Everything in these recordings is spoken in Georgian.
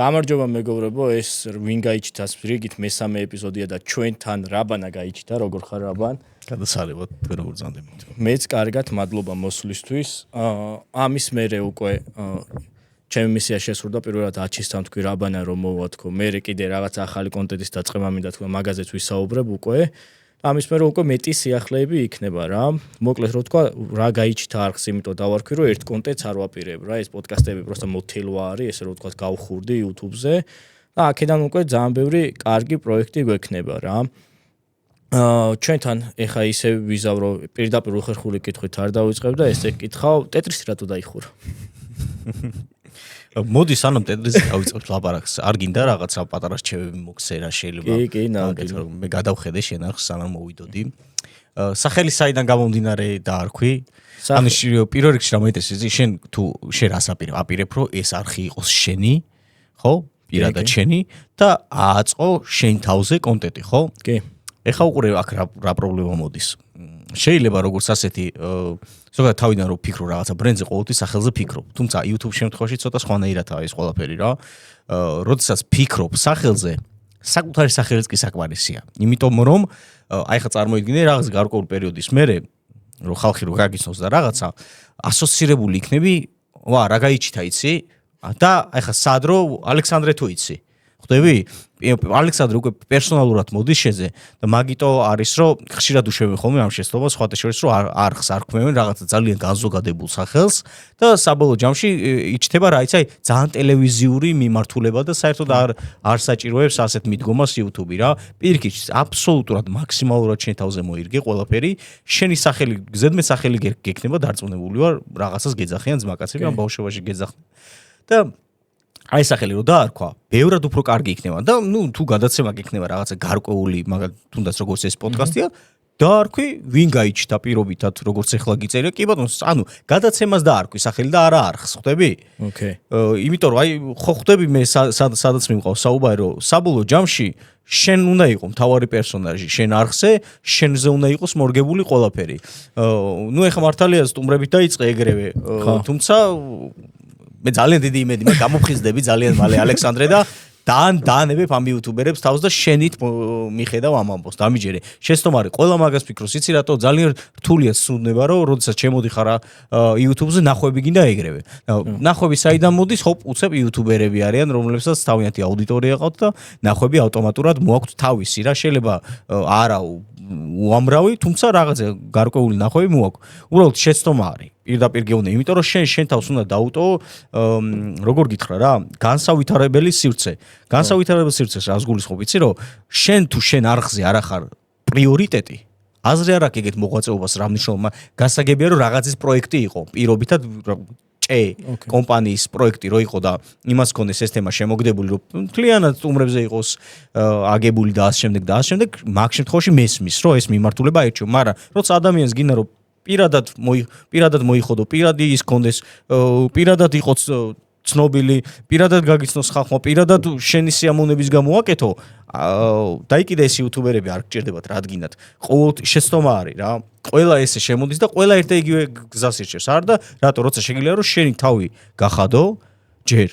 გამარჯობა მეგობრებო, ეს ვინ გაიჩითას რიგით მესამე ეპიზოდია და ჩვენთან რაბანა გაიჩიტა, როგორ ხარ რაბან? გადასარევად თქვენ როგორ ზანდებთ? მეც კარგად, მადლობა მოსვლისთვის. ამის მერე უკვე ჩემი მისია შესრულდა, პირველად აჩისთან თქვი რაბანა რომ მოვა თქო, მერე კიდე რაღაც ახალი კონტენტის დაწყება მინდა თქო, მაგაზეც ვისაუბრებ უკვე. ამის მერე უკვე მეტი სიახლეები იქნება რა. მოკლედ რო თქვა, რა გაიჩიტა არხს, იმიტომ დავარქვი რომ ერთ კონტენტს არ ვაპირებ რა, ეს პოდკასტები просто მოთელვა არის, ესე რო თქვა გავხურდი YouTube-ზე და აქედან უკვე ძალიან ბევრი კარგი პროექტი გვექნება რა. ჩვენთან ეხა ისე ვიზავრო, პირდაპირ უხერხული კითხვით არ დავიწყებ და ესე კითხავ, ტეტრისი რატო დაიხურა? მოდი სანამ ტეტრისი დავიწყებ ლაპარაკს, არ გინდა რაღაცა პატარა რჩევები მოგცე რა შეიძლება. კი, ნამდვილად. მე გადავხედე შენ არხს სანამ მოვიდოდი. სახელი საიდან გამომდინარე დაარქვი? ანუ პირველ რიგში რა მოინტერესებს, შენ თუ შენ რას აპირებ, რომ ეს არხი იყოს შენი, ხო? პირადად შენი და ააწყო შენ თავზე კონტენტი, ხო? კი. ეხა უყურე აქ რა პრობლემა მოდის. შეიძლება როგორც ასეთი ზოგადად თავიდან რომ ფიქრო რაღაცა ბრენდზე ყოველთვის სახელზე ფიქრობ. თუმცა YouTube შემთხვევაში ცოტა სხვანაირადაა ეს ყველაფერი რა. როდესაც ფიქრობ სახელზე, საკუთარი სახელიც კი საკმარისია. იმიტომ რომ აი ხა წარმოიდგინე რაღაც გარკვეულ პერიოდის მერე რომ ხალხი რო გაგიცნობს და რაღაცა ასოცირებული იქნები, ვა რა გაიჩიტა იცი? და აი ხა სადრო ალექსანდრე თუ იცი? ხვდები? ალექსანდრე უკვე პერსონალურად მოდის შეზე და მაგიტო არის რომ ხშირად უშვებენ ხოლმე ამ შეცდომას სხვათა შორის რომ არხს არ ქმნიან რაღაცა ძალიან განზოგადებულ სახელს და საბოლოო ჯამში იჩნდება რა იცი ძალიან ტელევიზიური მიმართულება და საერთოდ არ საჭიროებს ასეთ მიდგომას YouTube-ი რა პირიქით აბსოლუტურად მაქსიმალურად შენ თავზე მოირგე ყველაფერი შენი სახელი გზედმე სახელი გექნება დარწმუნებული ვარ რაღაცას გეძახიან ძმაკაცები ამ ბავშვობაში გეძახდნენ და აი სახელი რო დაარქვა, ბევრად უფრო კარგი იქნება და ნუ თუ გადაცემა გექნება რაღაცა გარკვეული, მაგალითად თუნდაც როგორც ეს პოდკასტია, დაარქვი, ვინ გაიჩიტა პირობითად, როგორც ეხლა გიწერია, კი ბატონო, ანუ გადაცემას დაარქვი სახელი და არა არხს, ხვდები? ოკეი. იმიტომ რომ აი ხო ხვდები მე სადაც მიმყავს საუბარი, რომ საბოლოო ჯამში შენ უნდა იყო მთავარი პერსონაჟი, შენ არხზე, შენზე უნდა იყოს მორგებული ყველაფერი. ნუ ეხლა მართალია სტუმრებით დაიწყე ეგრევე, თუმცა მე ძალიან დიდი იმედი მაქვს გამოფხიზდები ძალიან მალე ალექსანდრე და დაანებებ ამ იუთუბერებს თავს და შენით მიხედავ ამ ამბავს დამიჯერე შეცდომარი ყველა მაგას ფიქრობს იცი რატო ძალიან რთულია სუნდება რომ როდესაც შემოდიხარ YouTube-ზე ნახვები გინდა ეგრევე ნახვები საიდან მოდის ხო უცებ იუთუბერები არიან რომლებსაც თავიანთი აუდიტორია ყავთ და ნახვები ავტომატურად მოაქვთ თავისი რა შეიძლება არა უამრავი თუმცა რაღაცა გარკვეული ნახვები მოაქვს უბრალოდ შეცდომა არის პირდაპირ გეუბნე, იმიტომ რომ შენ თავს უნდა დაუტო, როგორ გითხრა რა, განსავითარებელი სივრცე. განსავითარებელი სივრცეს რას გულისხმობ, იცი რომ შენ თუ შენ არხზე არ ახარ პრიორიტეტი, აზრი არ აქვს ეგეთ მოღვაწეობას რა მნიშვნელობა, გასაგებია რომ რაღაცის პროექტი იყო, პირობითად კომპანიის პროექტი რო იყო და იმას ქონდეს ეს თემა შემოგდებული რომ მთლიანად სტუმრებზე იყოს აგებული და ამ შემდეგ მაგ შემთხვევაში მესმის რომ ეს მიმართულება ერჩიო, მაგრამ როცა ადამიანს გინდა რომ პირადად მოიხოდო, პირადი ის კონდეს, პირადად იყოს ცნობილი, პირადად გაგიცნოს ხალხმა, პირადად შენი სიამოვნების გამო აკეთო, დაიკიდე ეს იუთუბერები არ გჭირდებათ რა ადგინათ. ყოველ შეცდომა არის რა. ყველა ესე შემოდის და ყველა ერთ და იგივე გზას ირჩევს. არ და რატო როცა შეგიძლია რომ შენი თავი გახადო ჯერ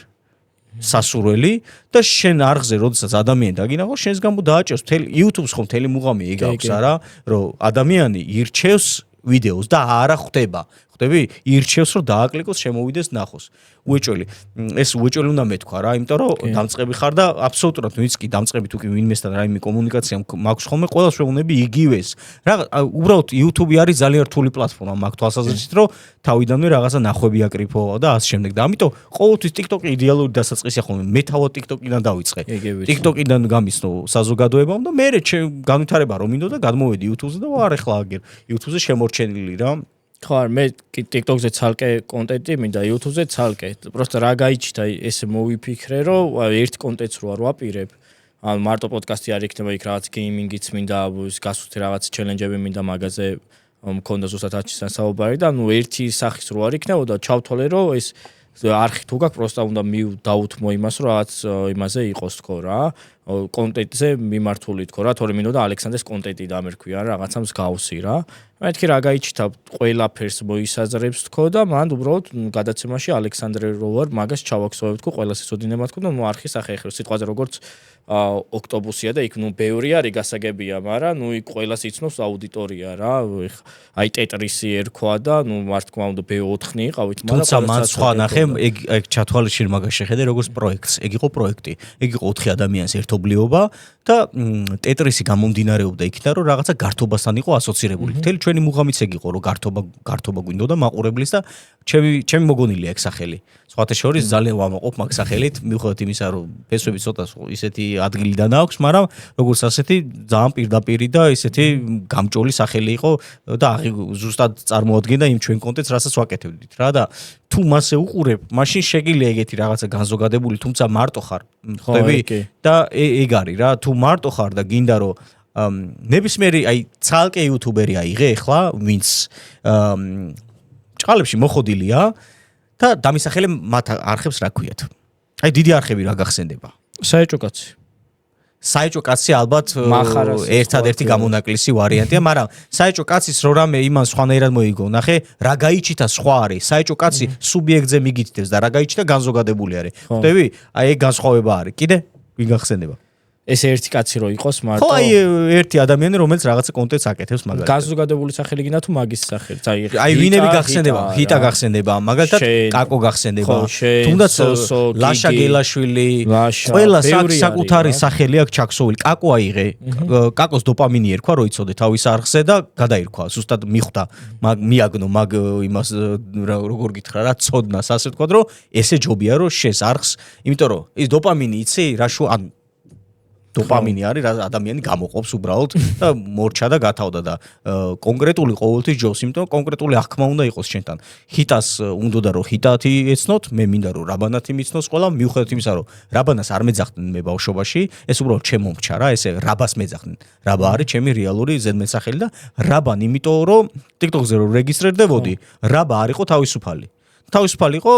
სასურველი და შენ არხზე როდესაც ადამიანი დაგინახო შენს გამო დააჭერს YouTube-ს ხომ მთელი მუღამი იგავს არა რომ ადამიანი ირჩევს ვიდეოს და არა ხვდება. ხვდები? ირჩევს რომ დააკლიკოს, შემოვიდეს ნახოს. უეჭველი. ეს უეჭველი უნდა მეთქვა რა, იმიტომ რომ დამწყები ხარ და აბსოლუტურად ვინც კი დამწყები თუ კი ვინმესთან რაიმე კომუნიკაცია მაქვს ხოლმე, ყველა შეუნები იგივეს. რა უბრალოდ YouTube არის ძალიან რთული პლატფორმა, მაქვს თვალსაზრისით რომ თავიდანვე რაღაცა ნახვები აკრიფო და ასე შემდეგ. და ამიტომ ყოველთვის TikTok-ი იდეალური დასაწყისია ხოლმე. მე თავად TikTok-იდან დავიწყე. TikTok-იდან გამისნო საზოგადოებამ და მე განვითარება რომ მინდო და გადმოვედი YouTube-ზე და ვარ ახლა აგერ YouTube-ზე შემორჩენილი რა. ხო არ მე TikTok-ზე ცალკე კონტენტი მინდა YouTube-ზე ცალკე. Просто რა გაიჩიტა ესე მოვიფიქრე რომ ერთ კონტენტს რო არ ვაპირებ. ან მარტო პოდკასტი არ იქნება იქ რაღაც გეიმინგიც მინდა, გასვთი რაღაც ჩელენჯები მინდა მაგაზე მქონდა ზუსტად აჩისთან საუბარი და ნუ ერთი სახის რო არ იქნებოდა ჩავთვალე რომ ეს არხი თუ გაქვს პროსტა უნდა დავუთმო იმას რომ რაღაც იმაზე იყოს თქო რა კონტენტზე მიმართული თქო რა, თორე მინდოდა ალექსანდრეს კონტენტი დამერქვია რა, რაღაცა მსგავსი რა. მეთქი რა გაიჩითა ყველაფერს მოისაზრებს თქო და მან უბრალოდ გადაცემაში ალექსანდრე რო ვარ, მაგას ჩავაქსოვებ თქო, ყველას იცოდინება თქო და არხის სახე ეხება სიტყვაზე როგორც ოქტობუსია და იქ ბევრი არის გასაგებია, მაგრამ იქ ყველას იცნობს აუდიტორია რა. აი ტეტრისი ერქვა და რა თქმა უნდა B4 იყავით, მაგრამ თუმცა მან სხვა ნახე, ეგ ჩათვალისწინე მაგას შეხედე როგორც პროექტს. ეგ იყო პროექტი. ეგ იყო 4 ადამიანის ერთობლიობა და ტეტრისი გამომდინარეობდა იქიდან, რომ რაღაცა გართობასთან იყო ასოცირებული. მთელი ჩვენი მუღამიც ეგ იყო, რომ გართობა გვინდოდა მაყურებლის და ჩემი მოგონილია ეგ სახელი. სხვათა შორის ძალიან ვამაყობ მაგ სახელით, მიუხედავად იმისა, რომ ფესვები ცოტა ისეთი ადგილიდან აქვს, მაგრამ როგორც ასეთი ძალიან პირდაპირი და ისეთი გამჭოლი სახელი იყო და ზუსტად წარმოადგენდა იმ ჩვენ კონტენტს, რასაც ვაკეთებდით რა და თუ მასე უყურებ, მაშინ შეგიძლია ეგეთი რაღაცა განზოგადებული, თუმცა მარტო ხარ. ხვდები? და ეგ არის რა, თუ მარტო ხარ და გინდა რომ ნებისმიერი აი ცალკე იუთუბერი აიღე ახლა, ვინც ჭყალებში მოხოდილია და დამისახელე მათ არხებს რა ქვიათ. აი დიდი არხები რა გახსენდება? საეჭო კაცი. საეჭო კაცი ალბათ ერთადერთი გამონაკლისი ვარიანტია, მაგრამ საეჭო კაცის რო რამე იმან სხვანაირად მოიგო. ნახე, რა გაიჩითა სხვა არის. საეჭო კაცი სუბიექტზე მიგითითებს და რა გაიჩითა განზოგადებული არის. ხვდები? აი ეგ განსხვავება არის. კიდე ვინ გახსენდება? ეს ერთი კაცი რო იყოს მარტო. ხო, აი ერთი ადამიანი რომელიც რაღაცა კონტენტს აკეთებს მაგალითად. განზოგადებული სახელი გინდა თუ მაგის სახელი. აი ვინები გახსენდება? ჰიტა გახსენდება, მაგალითად კაკო გახსენდება. თუნდაც ლაშა გელაშვილი, ყველა საკუთარი სახელი აქვს ჩაქსოვილი. კაკო აიღე. კაკოს დოპამინი ერქვა, რო იცოდე თავის არხზე და გადაირქვა. ზუსტად მიხვდა. მიაგნო მაგ იმას როგორ გითხრა რა, ცოდნას ასე ვთქვა, რომ ესე ჯობია რომ შეს არხს, იმიტომ რომ ის დოპამინი იცი რა შუ ან დოპამინი არის რა ადამიანი გამოყოფს უბრალოდ და მორჩა და გათავდა და კონკრეტული ყოველთვის ჯობს, იმიტომ რომ კონკრეტული აღქმა უნდა იყოს შენთან. ჰიტას უნდოდა რომ ჰიტათი ეცნოთ, მე მინდა რომ რაბანათი მიცნოს ყველა, მიუხედავად იმისა რომ რაბანას არ მეძახდნენ მე ბავშვობაში, ეს უბრალოდ ჩემომრჩა რა, ესე რაბას მეძახდნენ. რაბა არის ჩემი რეალური ზედმეტსახელი და რაბან, იმიტომ რომ TikTok-ზე რომ რეგისტრირდებოდი, რაბა არ იყო თავისუფალი. თავისუფალი იყო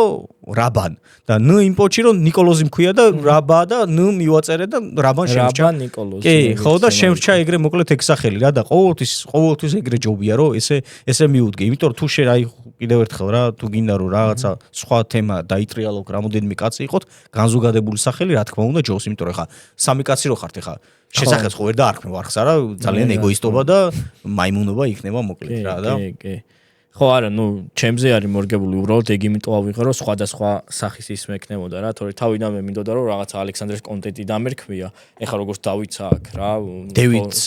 რაბან და ნ იმპოჩი რომ ნიკოლოზი მქვია და რაბა და ნ მივაწერე და რაბან შემრჩა. რაბან ნიკოლოზი. კი, ხო და შემრჩა ეგრე მოკლედ ეგ სახელი რა და ყოველთვის ეგრე ჯობია რომ ესე მიუდგე. იმიტომ რომ თუ შე აი კიდევ ერთხელ რა, თუ გინდა რომ რაღაცა სხვა თემა დაიტრიალო რამოდენიმე კაცი იყოთ, განზოგადებული სახელი რა თქმა უნდა ჯობს, იმიტომ რომ ხა სამი კაცი რო ხართ ხა შესახებს ხო ვერ დაარქმევ არხს არა, ძალიან ეგოისტობა და მაიმუნობა იქნება მოკლედ რა და კი. ხო არა, ჩემზე არის მორგებული უბრალოდ ეგ იმიტომ ავიღე რომ სხვადასხვა სახის ის მექნებოდა რა, თორე თავიდანვე მინდოდა რომ რაღაცა ალექსანდრეს კონტენტი დამერქვია. ეხლა როგორც დავიცა აქ რა, დევიდს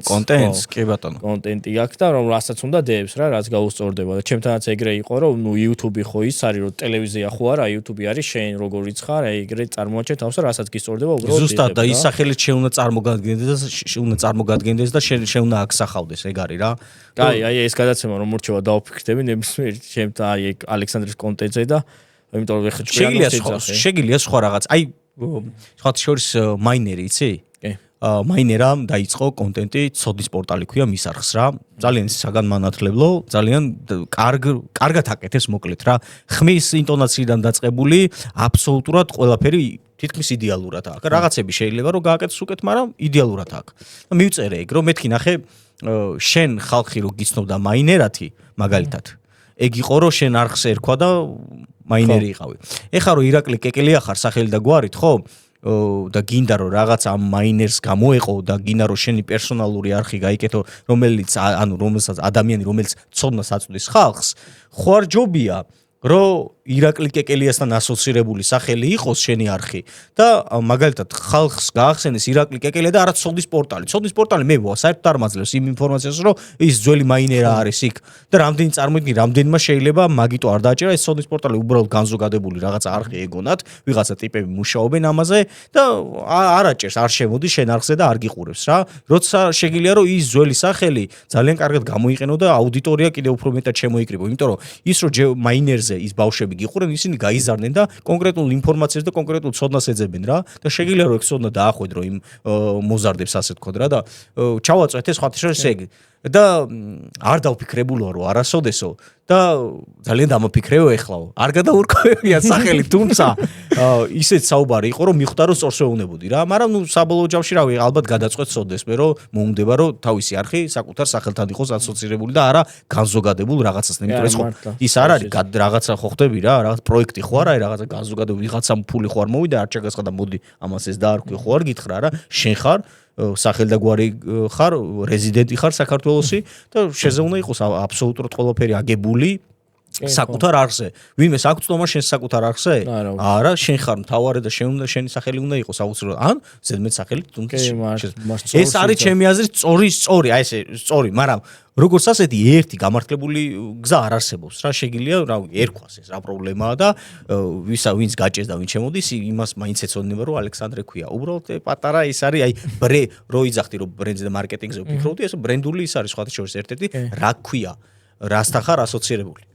კონტენტს, კი ბატონო. კონტენტი აქვს და რომ რასაც უნდა დევს რა, რაც გაუსწორდება და ჩემთანაც ეგრე იყო რომ YouTube ხო ის არის რომ ტელევიზია ხო არა, YouTube არის შენ როგორიც ხარ, ეგრე წარმოაჩენ თავს და რასაც გისწორდება უბრალოდ ზუსტად და ის სახელით შეუნდა წარმოგადგენდეს და შეუნდა აღსახავდეს, ეგ არის რა. აი ეს გადაცემა რომ მორჩება დავფიქრდები ნებისმიერ ჩემთან აი ალექსანდრის კონტენტზე და იმიტომ რომ ეხლა შეგიძლია სხვა რაღაც აი სხვა შორის მაინერი იცი? კი. მაინერამ დაიწყო კონტენტი ცოდის პორტალი ქვია მის არხს რა. ძალიან საგანმანათლებლო, ძალიან კარგად აკეთებს მოკლედ რა. ხმის ინტონაციიდან დაწყებული აბსოლუტურად ყველაფერი თითქმის იდეალურად აქვს. რაღაცები შეიძლება რომ გააკეთოს უკეთ, მაგრამ იდეალურად აქვს. და მივწერე ეგ რომ მეთქი ნახე შენ ხალხი რო გიცნობდა მაინერათი მაგალითად ეგ იყო რომ შენ არხს ერქვა და მაინერი იყავი. ეხლა რომ ირაკლი კეკელია ხარ სახელი და გვარით ხო და გინდა რომ რაღაც ამ მაინერს გამოეყო და გინდა რომ შენი პერსონალური არხი გაიკეთო რომელსაც ადამიანი რომელიც ცოდნას აწვდის ხალხს ხო არ ჯობია რომ ირაკლი კეკელიასთან ასოცირებული სახელი იყოს შენი არხი და მაგალითად ხალხს გაახსენეს ირაკლი კეკელია და არა ცოდის პორტალი. ცოდის პორტალი მე საერთოდ არ მაძლევს იმ ინფორმაციას რომ ის ძველი მაინერა არის იქ და რამდენი წარმოიდგინე რამდენმა შეიძლება მაგიტო არ დააჭერა ეს ცოდის პორტალი უბრალოდ განზოგადებული რაღაცა არხი ეგონათ ვიღაცა ტიპები მუშაობენ ამაზე და არ აჭერს არ შემოდის შენ არხზე და არ გიყურებს რა. როცა შეგიძლია რომ ის ძველი სახელი ძალიან კარგად გამოიყენო და აუდიტორია კიდევ უფრო მეტად შემოიკრიბო. იმიტომ რომ ის რომ მაინერზე ის ბავშვები გიყურენ ისინი გაიზარდნენ და კონკრეტულ ინფორმაციას და კონკრეტულ ცოდნას ეძებენ რა და შეგიძლია რომ ეგ ცოდნა დაახვედრო იმ მოზარდებს ასე თქვა რა და ჩავაწვეთ ეს ხათშორს ეგ და არ დავფიქრებულო რომ არასოდესო და ძალიან დამოფიქრეო ეხლაო. არ გადაურკვევია სახელი, თუმცა ისეთ საუბარი იყო რომ მიხვდა რომ სწორს ვეუბნებოდი რა, მაგრამ ნუ საბოლოო ჯამში რავი ალბათ გადაწყვეტ სოდესმე რომ მოუნდება რომ თავისი არხი საკუთარ სახელთან იყოს ასოცირებული და არა განზოგადებულ რაღაცას, იმიტომ რომ ის არ არის რაღაცა ხო ხდები რა, რაღაც პროექტი ხო არა, რაღაცა განზოგადებული ვიღაცამ ფული ხო არ მოვიდა, არ ჩაგასხდა მოდი ამას ეს დაარქვი ხო არ გითხრა რა, შენ ხარ სახელი და გვარი ხარ, რეზიდენტი ხარ საქართველოსი და შეზე უნდა იყოს აბსოლუტურად ყველაფერი აგებული საკუთარ არხზე. ვინმეს აქვს თომა შენ საკუთარ არხზე? არა, შენ ხარ მთავარი და შენი სახელი უნდა იყოს აუცილებლად. ან ზედმეტ სახელი თუნდაც. ეს არის ჩემი აზრით სწორი, აი ესე სწორი, მაგრამ როგორც ასეთი ერთი გამართლებული გზა არ არსებობს რა, შეგიძლია რავი ერქვას ეს რა პრობლემაა და ვინც გაჭეს და ვინ შემოდის იმას მაინც ეცოდინება რომ ალექსანდრე ქვია. უბრალოდ პატარა ის არის აი რო იძახდი რომ ბრენდზე და მარკეტინგზე ვფიქრობდი, ეს ბრენდული ის არის სხვათა შორის ერთ-ერთი რა ქვია, რასთან ხარ ასოცირებული.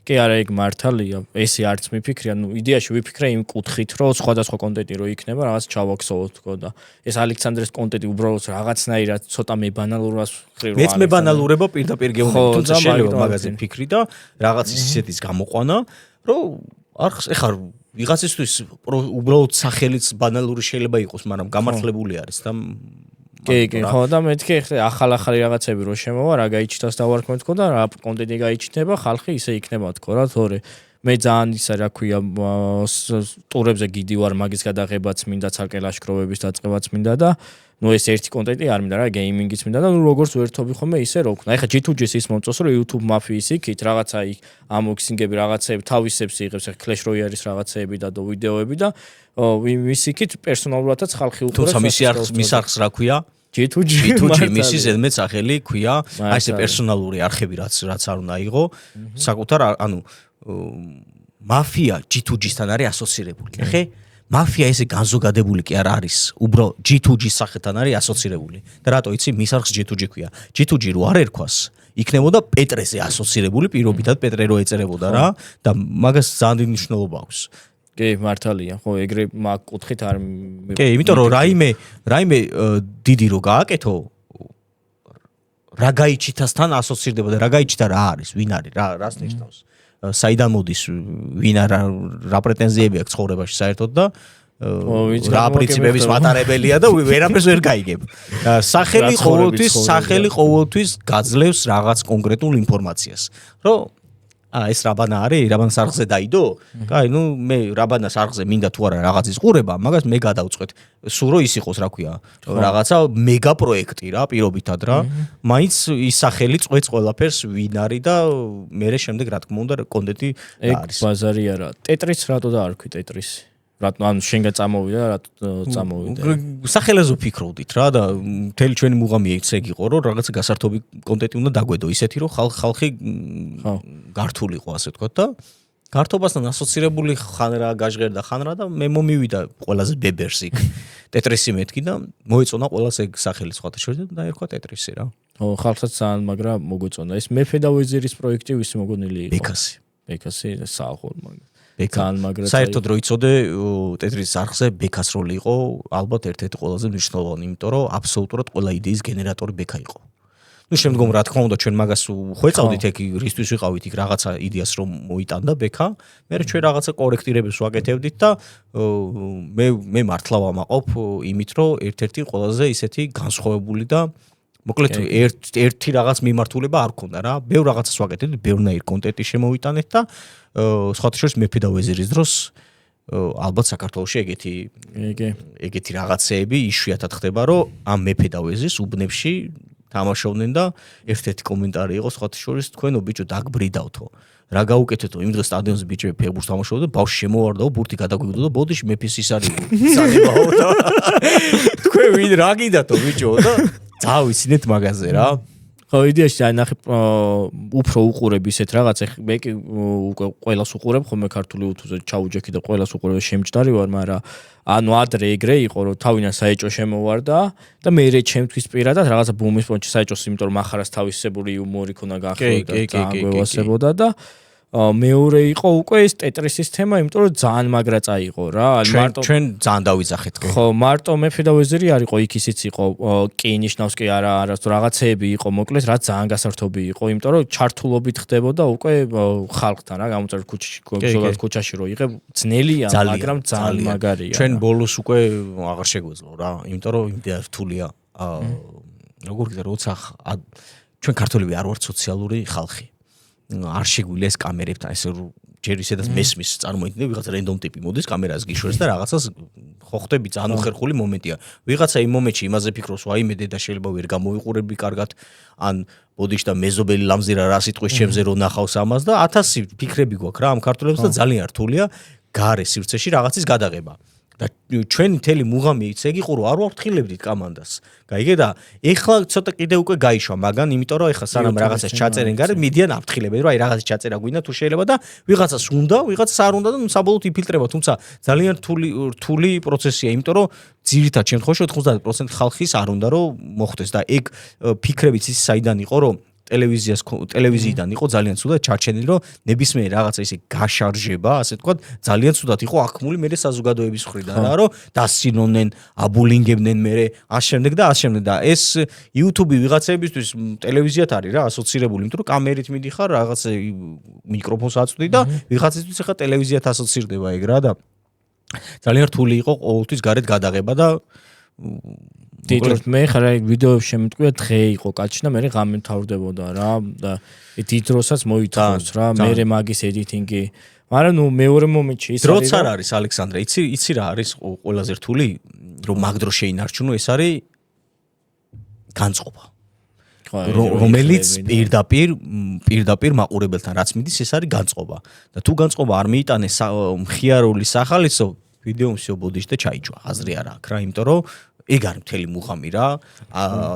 კი არა ეგ მართალია, ესე არც მიფიქრია, ნუ იდეაში ვიფიქრე იმ კუთხით, რომ სხვადასხვა კონტენტი რო იქნება, რაღაც ჩავაქსოვოთ თქო და ეს ალექსანდრეს კონტენტი უბრალოდ რაღაცნაირად ცოტა მებანალურას ხრი რო არის. მეც მებანალურება პირდაპირ გეუბნები, თუმცა შეიძლება მაგაზე ფიქრი და რაღაც ისეთის გამოყვანა, რომ არხს ეხლა ვიღაცისთვის უბრალოდ სახელიც ბანალური შეიძლება იყოს, მაგრამ გამართლებული არის და კი, ხო და მეთქი ეხლა ახალ-ახალი რაღაცები რო შემოვა, რა გაიჩნდას დავარქმევ თქო და რა კონტენტი გაიჩნდება, ხალხი ისე იქნება თქო რა, თორე მე ძალიან ისა რა ქვია ტურებზე გიდი ვარ, მაგის გადაღებაც მინდა, ცალკე ლაშქრობების დაწყებაც მინდა და ნუ ეს ერთი კონტენტი არ მინდა რა, გეიმინგიც მინდა და ნუ როგორც ვერთობი ხომ მე ისე რო ვქნა. ეხლა G2G-ს ის მომწონს რომ YouTube მაფიის იქით რაღაცა იქ ამოქსინგები რაღაცეები თავისებს იღებს, ეხლა Clash Royale-ის რაღაცეები და ვიდეოები და ის იქით პერსონალურადაც ხალხი უყურებს. თუმცა მის არხს რა ქვია? G2G მისი ზედმეტ სახელი ქვია, აი ესე პერსონალური არხები რაც არ უნდა იღო, საკუთარ ანუ მაფია G2G-სთან არის ასოცირებული. ხე? მაფია ესე განზოგადებული კი არ არის, უბრალოდ G2G-ის სახელთან არის ასოცირებული. და რატო იცი, მის არხს G2G ქვია. G2G რო არ ერქვას, იქნებოდა პეტრეზე ასოცირებული, პირობითად პეტრე რო ეწერებოდა რა და მაგას ძალიან დიდი მნიშვნელობა აქვს. კი, მართალია, ხო, ეგრე მაგ კუთხით არ კი, იმიტომ რომ რაიმე დიდი რო გააკეთო, რა გაიჩითასთან ასოცირდება და რა გაიჩითა რა არის, ვინ არის, რას ნიშნავს. საიდან მოდის, ვინ რა პრეტენზიები აქვს ცხოვრებაში საერთოდ და რა პრინციპების მატარებელია და ვერაფერს ვერ გაიგებ. სახელი ყოველთვის გაძლევს რაღაც კონკრეტულ ინფორმაციას. რომ ეს რაბანა არის, რაბანას არხზე დაიდო? კაი, ნუ მე რაბანას არხზე მინდა თუ არა რაღაცის ყურება, მაგას მე გადავწყვეტ. სულ რო ის იყოს, რა ქვია, რაღაცა მეგა პროექტი რა, პირობითად რა. მაინც ის სახელი წვეც ყველაფერს ვინ არის და მე შემდეგ რა თქმა უნდა კონტენტი არის. ეგ ბაზარი არა. ტეტრიც რატო დაარქვი ტეტრისი? რატო ანუ შენგან წამოვიდა, რატო წამოვიდა? სახელაზე ვფიქრობდით რა და მთელი ჩვენი მუღამი ეგ იყო, რომ რაღაცა გასართობი კონტენტი უნდა დაგვედო, ისეთი რომ ხალხი გართულიყო ასე ვთქვათ და გართობასთან ასოცირებული ხან რა გაჟღერდა ხან რა და მე მომივიდა ყველაზე ბებერს იქ ტეტრისი მეთქი და მოეწონა ყველას ეგ სახელი სხვათა შორის და დაერქვა ტეტრისი რა. ხო, ხალხსაც ძალიან მაგრა მოგვეწონა. ეს მეფე და ვეზირის პროექტი ვისი მოგონილი იყო? ბეკასი საახალ მაგ. საერთოდ რო იცოდე ტეტრისის არხზე ბეკას როლი იყო ალბათ ერთ-ერთი ყველაზე მნიშვნელოვანი, იმიტომ რომ აბსოლუტურად ყველა იდეის გენერატორი ბეკა იყო. ნუ შემდგომ რა თქმა უნდა ჩვენ მაგას ხვეწავდით ეგ რისთვის ვიყავით იქ რაღაცა იდეას რომ მოიტანდა ბეკა, მე ჩვენ რაღაცა კორექტირებებს ვაკეთებდით და მე მართლა ვამაყობ იმით რომ ერთ-ერთი ყველაზე ისეთი განსხვავებული და მოკლედ ერთი რაღაც მიმართულება არ ქონდა რა. ბევრ რაღაცას ვაკეთებდით, ბევრნაირ კონტენტი შემოვიტანეთ და სხვათა შორის მეფე და ვეზირის დროს ალბათ საქართველოში ეგეთი რაღაცეები იშვიათად ხდება, რომ ამ მეფე და ვეზირს უბნებში თამაშობდნენ და ერთ-ერთი კომენტარი იყო სხვათა შორის თქვენო ბიჭო დაგბრიდავთო. რა გაუკეთეთო იმ დღეს სტადიონზე ბიჭები ფეხბურთს თამაშობდნენ და ბავშვი შემოვარდაო ბურთი გადაგვიგდო და ბოდიში მეფის ის არის სანებაო და თქვენ ვინ რა გიდათო ბიჭო და დავიცინეთ მაგაზე რა. ხო, იდეაში აინახე უფრო უყურებ ისეთ რაღაც, მე კი უკვე ყველას უყურებ ხოლმე ქართული უთუზე ჩაუჯექი და ყველას უყურებ შემჭდარი ვარ, მაგრამ ანუ ადრე ეგრე იყო, რომ თავიდან საეჭო შემოვარდა და მე ჩემთვის პირადად რაღაცა ბუმის პონჩი საეჭოს, იმიტომ რომ ახარას თავისებური იუმორი ქონა გაახლდა და ძალიან გვევასებოდა და მეორე იყო უკვე ეს ტეტრისის თემა, იმიტომ რომ ძალიან მაგრა წაიღო რა. ჩვენ ძალიან დავიძახეთ კი. ხო, მარტო მეფე და ვეზირი არ იყო, იქ ისიც იყო კი ნიშნავს კი არა თუ რაღაცეები იყო, მოკლედ რაც ძალიან გასართობი იყო, იმიტომ რომ ჩართულობით ხდებოდა უკვე ხალხთან რა, გამოწერთ ქუჩაში რო იღებ, ძნელია, მაგრამ ძალიან მაგარია. ჩვენ ბოლოს უკვე აღარ შეგვეძლო რა, იმიტომ რომ იმდენ რთულია. როგორ გითხრა, როცა ჩვენ ქართველები არ ვართ სოციალური ხალხი. არ შეგვიძლია ეს კამერებთან ესე ჯერ ისედაც მესმის წარმოიდგინე ვიღაცა რენდომ ტიპი მოდის კამერას გიშვერს და რაღაცას ხო ხდები ძალიან უხერხული მომენტია. ვიღაცა იმ მომენტში იმაზე ფიქრობს, ვაიმე დედა შეიძლება ვერ გამოიყურებდი კარგად ან ბოდიშ და მეზობელი ლამზირა რა სიტყვის ჩემზე რო ნახავს ამას და 1000 ფიქრები გვაქვს რა ამ ქართველებს და ძალიან რთულია გარე სივრცეში რაღაცის გადაღება. და ჩვენი მთელი მუღამი ისე იყო რომ არ ვაფრთხილებდით კამანდას. გაიგე და ეხლა ცოტა კიდე უკვე გაიშვა მაგან, იმიტომ რომ ეხლა სანამ რაღაცას ჩაწერენ გარეთ, მიდიან აფრთხილებენ, რომ აი რაღაცა ჩაწერა გვინდა თუ შეიძლება და ვიღაცას უნდა, ვიღაცას არ უნდა და საბოლოოდ იფილტრება, თუმცა ძალიან რთული პროცესია, იმიტომ რომ ძირითად შემთხვევაში 90% ხალხის არ უნდა რომ მოხდეს და ეგ ფიქრებიც ის საიდან იყო რომ ტელევიზიიდან იყო ძალიან ცუდად ჩარჩენილი, რომ ნებისმიერ რაღაცა ისე გაშარჟება, ასე ვთქვათ, ძალიან ცუდად იყო აქმული მე საზოგადოების მხრიდან რა, რომ დასინონენ, აბულინგებდნენ მე ამ შემდეგ და ეს YouTube ვიღაცებისთვის ტელევიზიათ არის რა ასოცირებული, იმიტომ რომ კამერით მიდიხარ, რაღაც მიკროფონს აწვდი და ვიღაცისთვის ახლა ტელევიზიათ ასოცირდება ეგ რა და ძალიან რთული იყო ყოველთვის გარეთ გადაღება და დიდროთ მე ხარა ვიდეოებში შემიტყვია დღე იყო კაცი და მე ღამე მთავრდებოდა რა და დიდროსაც მოითხოვს რა მე მაგის editing-ი მაგრამ ნუ მეორე მომენტში ის დროც არ არის ალექსანდრე იცი რა არის ყველაზე რთული რომ მაგ დრო შეინარჩუნო ეს არის განწყობა რომელიც პირდაპირ მაყურებელთან რაც მიდის ეს არის განწყობა და თუ განწყობა არ მიიტანეს მხიარული სახალისო ვიდეო მსიობოდიშ და ჩაიჯვა აზრი არ აქვს რა იმიტომ რომ ეგ არის მთელი მუღამი რა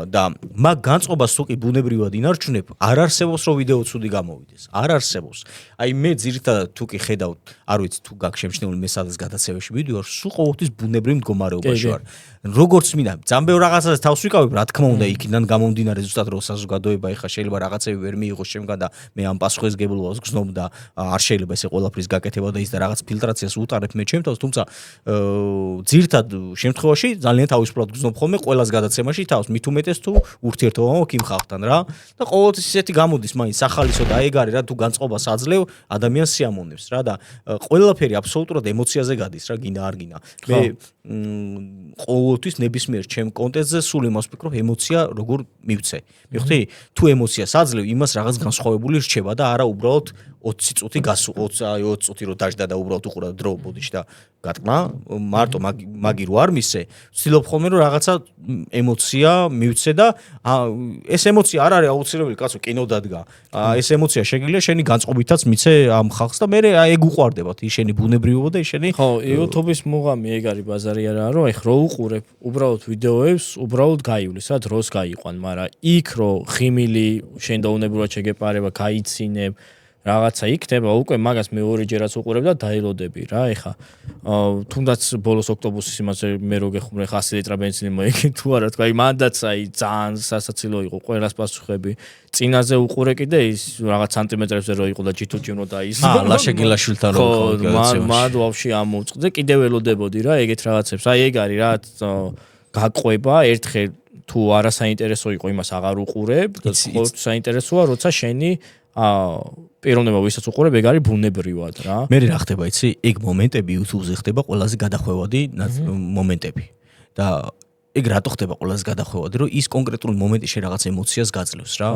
და მაგ განწყობას თუ კი ბუნებრივად ინარჩუნებ არ არსებობს რომ ვიდეო ცუდი გამოვიდეს არ არსებობს აი მე ძირითადად თუ კი ხედავ არ ვიცი თუ გაქვს შემჩნეული მე სადაც გადაცემაში ვიდეო სულ ყოველთვის ბუნებრივ მდგომარეობაში ვარ როგორც მინდა ძალიან ბევრ რაღაცას თავს ვიკავებ რა თქმა უნდა იქიდან გამომდინარე ზუსტად რომ საზოგადოება ეხა შეიძლება რაღაცები ვერ მიიღოს შემდგარ და მე ამ პასუხისგებლობას გზნობ და არ შეიძლება ესე ყველაფრის გაკეთება და ის და რაღაც ფილტრაციას უტარებ მე ჩემთავს თუმცა ძირითადად შემთხვევაში ძალიან თავისუფლად გზნობ ხოლმე ყველას გადაცემაში თავს მით უმეტეს თუ ურთიერთობა მაქვს იმ ხალხთან რა და ყოველთვის ისეთი გამოდის მაინც სახალისო და ეგ არის რა თუ განწყობას აძლევ ადამიანს სიამოვნებს რა და ყველაფერი აბსოლუტურად ემოციაზე გადის რა გინდა არ გინდა მე ყოველთვის ნებისმიერ ჩემ კონტენტზე სულ იმას ვფიქრობ ემოცია როგორ მივცე მივხვდი თუ ემოციას აძლევ იმას რაღაც განსხვავებული რჩება და არა უბრალოდ 20 წუთი 20 წუთი რო დაждდა და უბრალოდ უყურა დრო ბოდიში და გატყნა მარტო მაგი რო არ მისე ვცდილობ ხოლმე რომ რაღაცა ემოცია მივცე და ეს ემოცია არ არის აუცილებელი კაცო კინო დადგა ეს ემოცია შეგიძლია შენი განწყობითაც მიცე ამ ხალხს და მე ეგ უყვარდებათ ის შენი ბუნებრივობა და ის შენი ხო YouTube-ის მუღამი ეგ არის ბაზარი არა რომ ეხ რო უყურებ უბრალოდ ვიდეოებს უბრალოდ გაივლი სად დროს გაიყვან მაგრამ იქ რო ხიმილი შენ დაუნებურად შეგეპარება გაიცინებ რაღაცა იქნება უკვე მაგას მე ორიჯერაც უყურებ და დაილოდები რა ეხა თუნდაც ბოლოს ოქტომბრის იმაზე მე რო გეხმრე 100 ლიტრა ბენზინი მოიგე თუ არა თქვა აი მანდაც აი ძალიან სასაცილო იყო ყველას პასუხები წინაზე უყურე კიდე ის რაღაც სანტიმეტრებზე რო იყო და ჯითუჭინო და ის ლაშეგილაშვილთან რო ხო მად ვაფშე ამოუწყდა კიდევ ველოდებოდი რა ეგეთ რაღაცებს აი ეგ არის რა გაყვება ერთხელ თუ არა საინტერესო იყო იმას აღარ უყურებ და ყოველთვის საინტერესოა როცა შენი პიროვნება ვისაც უყურებ ეგ არის ბუნებრივად რა მე რა ხდება იცი ეგ მომენტები YouTube-ზე ხდება ყველაზე გადახვევადი მომენტები და ეგ რატო ხდება ყველაზე გადახვევადი რომ ის კონკრეტული მომენტი შე რაღაც ემოციას გაძლევს რა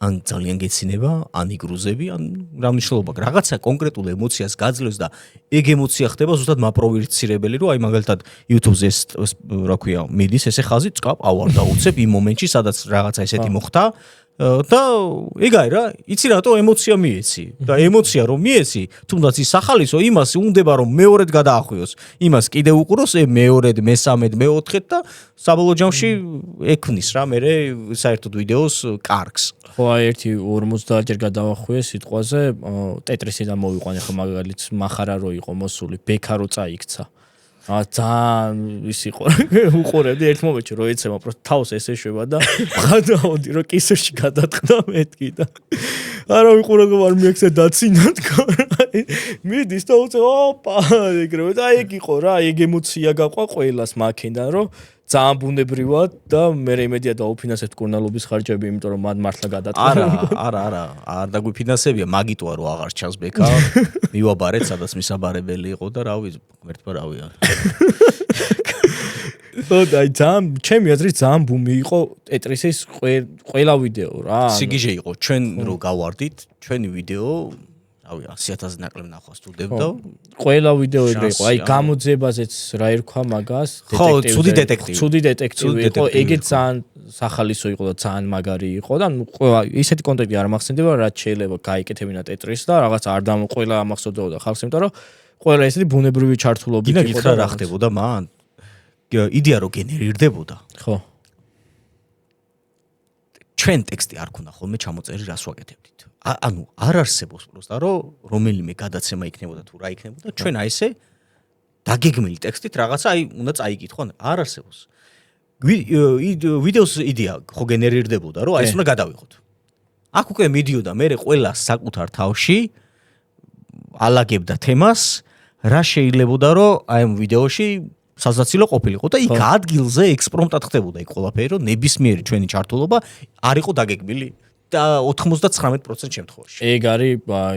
ან ძალიან გეცინება ან იგრუზები ან რა მნიშვნელობა რაღაცა კონკრეტულ ემოციას გაძლევს და ეგ ემოცია ხდება ზუსტად მაპროვინცირებელი რომ აი მაგალითად YouTube-ზე რა ქვია მიდის ესე ხაზი წკაპ ავარ დაუცებ იმ მომენტში სადაც რაღაცა ესეთი მოხდა და ეგ არის რა იცი რატო ემოცია მიეცი და ემოცია რომ მიეცი თუნდაც ის სახალისო იმას უნდება რომ მეორედ გადაახვიოს იმას კიდე უყუროს მეორედ მესამედ მეოთხედ და საბოლოო ჯამში ექნის რა მე საერთოდ ვიდეოს კარგს ხო აი ერთი 50 ჯერ გადავახვიე სიტყვაზე ტეტრისიდან მოვიყვანე ხო მაგალითს მახარა რო იყო მოსული ბექა რო წაიქცა ძალიან ის იყო უყურებდი ერთ მომენტში რომ ეცემა პროსტ თავს ესეშვება და ხადაოდი რომ კისერში გადაწყდა მეთქი და არა ვიყურებ რომ არ მიექცე დაცინათ მიდის და უწევ ოპა ეგრევე და ეგ იყო რა ეგ ემოცია გაყვა ყველას მაქენდან რომ ძალიან ბუნებრივად და მე იმედია დაუფინანსებთ კურნალობის ხარჯები იმიტომ რომ მან მართლა გადაწყდა არა არ დაგვიფინანსებია მაგიტოა რომ აღარ ჩანს ბექა მივაბარეთ სადაც მისაბარებელი იყო და რავი ღმერთმა რავია და ძალიან ჩემი აზრით ძალიან ბუმი იყო ტეტრისის ყველა ვიდეო რა სიგიჟე იყო ჩვენ რო გავარდით ჩვენი ვიდეო რავი 100,000 ნაკლებ ნახვას თურდებდა ყველა ვიდეო ეგრე იყო აი გამოძებაზეც რა ერქვა მაგას ცუდი დეტექტივი იყო ეგეც ძალიან სახალისო იყო და ძალიან მაგარი იყო და ყველა ისეთი კონტენტი არ მახსენდება რაც შეიძლება გაიკეთებინა ტეტრის და რაღაც არ ყველა ამახსოვდებოდა ხალხს იმიტომ რომ ყველა ესეთი ბუნებრივი ჩართულობით იყო და რა ხდებოდა მან იდეა რო გენერირდებოდა ხო ჩვენ ტექსტი არ ქონდა ხოლმე ჩამოწერი რას ვაკეთებდით ანუ არ არსებობს პროსტა რომ რომელიმე გადაცემა იქნებოდა თუ რა იქნებოდა ჩვენ აი ესე დაგეგმილი ტექსტით რაღაცა აი უნდა წაიკითხო არ არსებობს ვიდეოს იდეა ხო გენერირდებოდა რომ აი ეს უნდა გადავიღოთ აქ უკვე მიდიოდა მე ყველა საკუთარ თავში ალაგებდა თემას რა შეიძლებოდა რომ აი ამ ვიდეოში საზაცილო ყოფილიყო და იქ ადგილზე ექსპრომტად ხდებოდა იქ ყველაფერი რომ ნებისმიერი ჩვენი ჩართულობა არ იყო დაგეგმილი და 99% შემთხვევაში. ეგ არის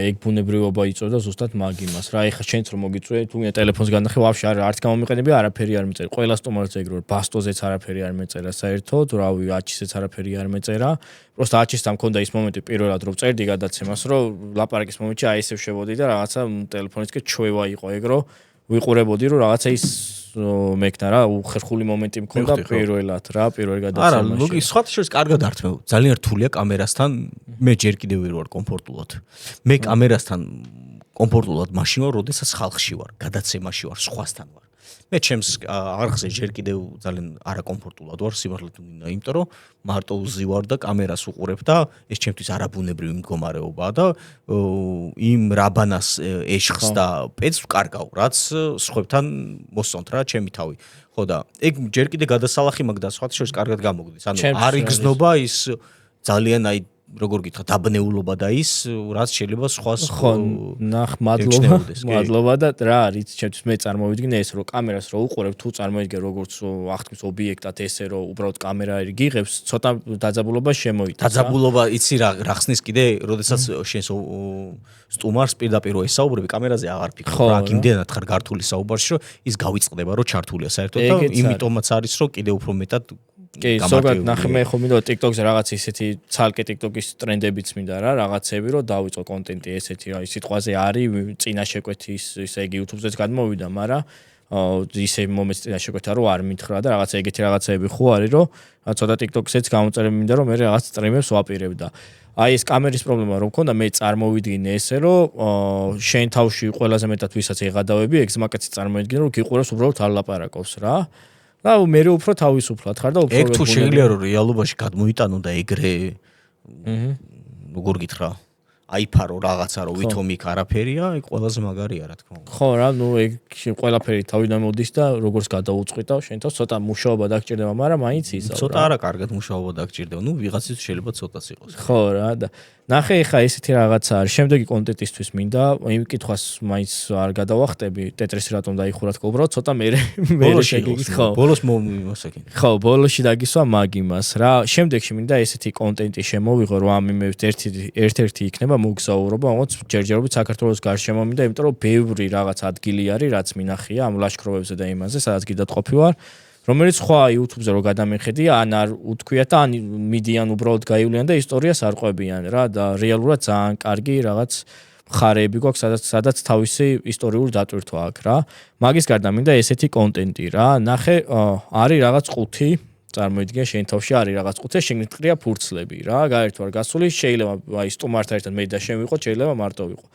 ეგ ბუნებრივობა იწოდა ზუსტად მაგ იმას რა ეხა შენც რომ მოგიწვე თუ მე ტელეფონს განახე ვაფშე არც გამომიყენები არაფერი არ მეწერა ყველა სტუმარს ეგ რომ ბასტოზეც არაფერი არ მეწერა საერთოდ რავი აჩისეც არაფერი არ მეწერა просто აჩისთან მქონდა ის მომენტი პირველად რომ წერდი გადაცემას რომ ლაპარაკის მომენტში აი ესე შევოდი და რაღაცა ტელეფონისკენ ჩვევა იყო ეგ რომ ვიყურებოდი რომ რაღაცა ის მეკნა რა უხერხული მომენტი მქონდა პირველად რა პირველ გადაცემაში. არა, ლოგი სხვათა შორის კარგად ართმევ. ძალიან რთულია კამერასთან მე ჯერ კიდევ ვერ ვარ კომფორტულად. მე კამერასთან კომფორტულად მაშინ ვარ, როდესაც ხალხში ვარ, გადაცემაში ვარ, სხვასთან ვარ. მე ჩემს არხზე ჯერ კიდევ ძალიან არაკომფორტულად ვარ, სიმართლედ მინდა, იმიტომ რომ მარტო ვზივარ და კამერას უყურებ და ეს ჩემთვის არაბუნებრივი მდგომარეობაა და იმ რაბანას ეშხს და პედს ვკარგავ, რაც სხვებთან მოსწონთ რა ჩემი თავი. ხო და ეგ ჯერ კიდე გადასალახი მაგ და სხვათა შორის კარგად გამოგდის. ანუ არ იგზნობა ის ძალიან აი როგორ გითხრა დაბნეულობა და ის რაც შეიძლება სხვას ხო ნახ მადლობა და რა არის ჩემთვის მე წარმოვიდგინე ეს რომ კამერას რო უყურებ თუ წარმოვიდგენ როგორც აღთქმის ობიექტად ესე რომ უბრალოდ კამერა გიღებს ცოტა დაძაბულობა შემოიტანს დაძაბულობა იცი რა ხსნის კიდე როდესაც შენს სტუმარს პირდაპირ ესაუბრები კამერაზე აღარ ფიქრობ რა იმდენად ხარ გართული საუბარში რომ ის გავიწყდება რომ ჩართულია საერთოდ და იმიტომაც არის რომ კიდე უფრო მეტად კი, ზოგადად ნახე მე ხომ მინდა TikTok-ზე რაღაც ისეთი ცალკე TikTok-ის ტრენდებიც მინდა რა, რაღაცები რომ დავიწყო კონტენტი ესეთი რა, სიტყვაზე არის, წინა შეკვეთის ისე იგი YouTube-ზეც გადმოვიდა, მაგრამ ისე მომეც წინა შეკვეთა რომ არ მითხრა და რაღაცა ეგეთი რაღაცები ხო არის რომ ცოტა TikTok-ზეც გამოწერები მინდა რომ მე რაღაც სტრიმებს ვაპირებ და აი ეს კამერის პრობლემა რომ მქონდა მე წარმოვიდგინე ესე რომ შენ თავში ყველაზე მეტად ვისაც ეღადავები ეგ ზმაკაცი წარმოვიდგინე რომ გიყურებს უბრალოდ არ ლაპარაკობს რა და მე უფრო თავისუფლად ხარ და უფრო ეგ თუ შეიძლება რომ რეალობაში გადმოიტანო და ეგრე როგორ გითხრა აიფარო რაღაცა რომ ვითომ იქ არაფერია ეგ ყველაზე მაგარია რა თქმა უნდა ხო რა ნუ ეგ ყველაფერი თავიდან მოდის და როგორც გადაუწყვიტავ შენ თავს ცოტა მუშაობა დაგჭირდება მაგრამ მაინც ისა ცოტა არა კარგად მუშაობა დაგჭირდება ნუ ვიღაცის შეიძლება ცოტაც იყოს ხო რა და ნახე ხა ესეთი რაღაცა არის შემდეგი კონტენტისთვის მინდა იმ კითხვას მაინც არ გადავახტები ტეტრისი რატომ დაიხურა თქო უბრალოდ ცოტა მე შეგიგის ხო ბოლოს მომასაკენ ხო ბოლოსში დაგისვა მაგ იმას რა შემდეგში მინდა ესეთი კონტენტი შემოვიღო რომ ამ იმებს ერთ-ერთი იქნება მოგზაურობა რაღაც ჯერჯერობით საქართველოს გარშემო მინდა იმიტომ რომ ბევრი რაღაც ადგილი არის რაც მინახია ამ ლაშქრობებზე და იმაზე სადაც კიდევ ყოფი ვარ რომელიც სხვა YouTube-ზე რო გადამეხედია, ან არ უთქვიათ და ან მიდიან უბრალოდ გაივლიან და ისტორიას არ ყვებიან რა და რეალურად ძალიან კარგი რაღაც მხარეები გვაქვს, სადაც თავისი ისტორიული დატვირთვა აქვს რა. მაგის გარდა მინდა ესეთი კონტენტი რა. ნახე, არის რაღაც ყუთი, წარმოიდგინე შენ თავში არის რაღაც ყუთი, შეგნით ყრია ფურცლები რა. გაერთო არ გასული, შეიძლება აი სტუმართან ერთად მე და შენ ვიყო, შეიძლება მარტო ვიყო.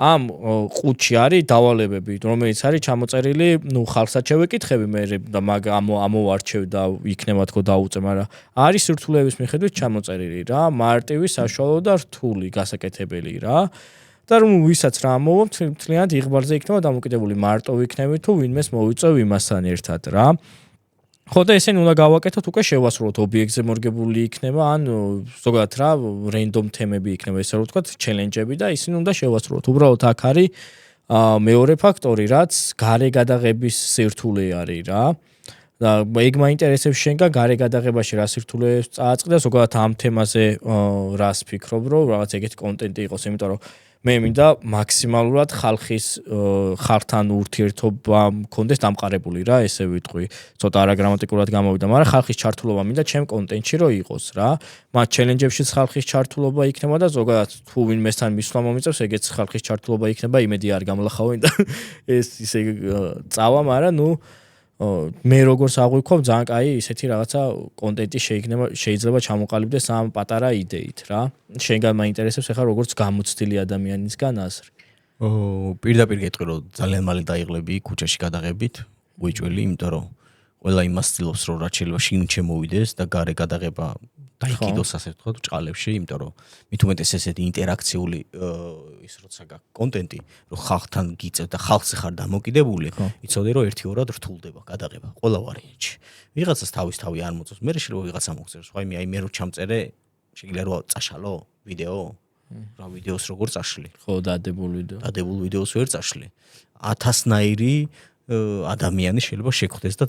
ამ ყუთში არის დავალებები, რომელიც არის ჩამოწერილი, ნუ ხალხსაც შევეკითხები მე და მაგ ამოვარჩევ და იქნება თქო დაუწე, მაგრამ არის სირთულეების მიხედვით ჩამოწერილი რა, მარტივი, საშუალო და რთული, გასაკეთებელი რა. და რომ ვისაც რა ამოვა მთლიანად იღბალზე იქნება დამოკიდებული მარტო ვიქნები თუ ვინმეს მოვიწევ იმასთან ერთად რა. ხო და ესენი უნდა გავაკეთოთ უკვე შევასრულოთ ობიექტზე მორგებული იქნება ან ზოგადად რა რენდომ თემები იქნება ესე რომ ვთქვათ ჩელენჯები და ისინი უნდა შევასრულოთ. უბრალოდ აქ არის მეორე ფაქტორი რაც გარე გადაღების სირთულე არის რა. და ეგ მაინტერესებს შენგან გარე გადაღებაში რა სირთულეებს წააწყდა ზოგადად ამ თემაზე რას ფიქრობ რომ რაღაც ეგეთი კონტენტი იყოს იმიტომ რომ მე მინდა მაქსიმალურად ხალხთან ურთიერთობა მქონდეს დამყარებული რა ესე ვიტყვი ცოტა არაგრამატიკულად გამოვიდა მაგრამ ხალხის ჩართულობა მინდა ჩემ კონტენტში რომ იყოს რა მათ ჩელენჯებშიც ხალხის ჩართულობა იქნება და ზოგადად თუ ვინმესთან მისვლა მომიწევს ეგეც ხალხის ჩართულობა იქნება იმედი არ გამლახავენ და ეს ისე წავა მაგრამ ნუ მე როგორც აღვიქვავ ძალიან კაი ისეთი რაღაცა კონტენტი შეიძლება ჩამოყალიბდეს ამ პატარა იდეით რა. შენგან მაინტერესებს ახლა როგორც გამოცდილი ადამიანისგან აზრი. პირდაპირ გეტყვი რომ ძალიან მალე დაიღლები ქუჩაში გადაღებით, უიჭველი, იმიტომ რომ ყველა იმას ცდილობს რომ რაც შეიძლება შინ შემოვიდეს და გარე გადაღება დაიკიდოს ასე ვთქვათ ჭყალებში, იმიტომ რომ მით უმეტეს ესეთი ინტერაქციული ის როცა გაქვს კონტენტი, რომ ხალხთან გიწევ და ხალხზე ხარ დამოკიდებული, იცოდე რომ ერთიორად რთულდება გადაღება ყველა ვარიანტში. ვიღაცას თავი არ მოწევს, მე შეიძლება ვიღაცა მოგწერს, ხო აი მე რო ჩამწერე, შეიძლება რომ წაშალო ვიდეო, რა ვიდეოს როგორ წაშლი. ხო, დადებულ ვიდეოს ვერ წაშლი. 1000-ნაირი ადამიანი შეიძლება შეგხვდეს და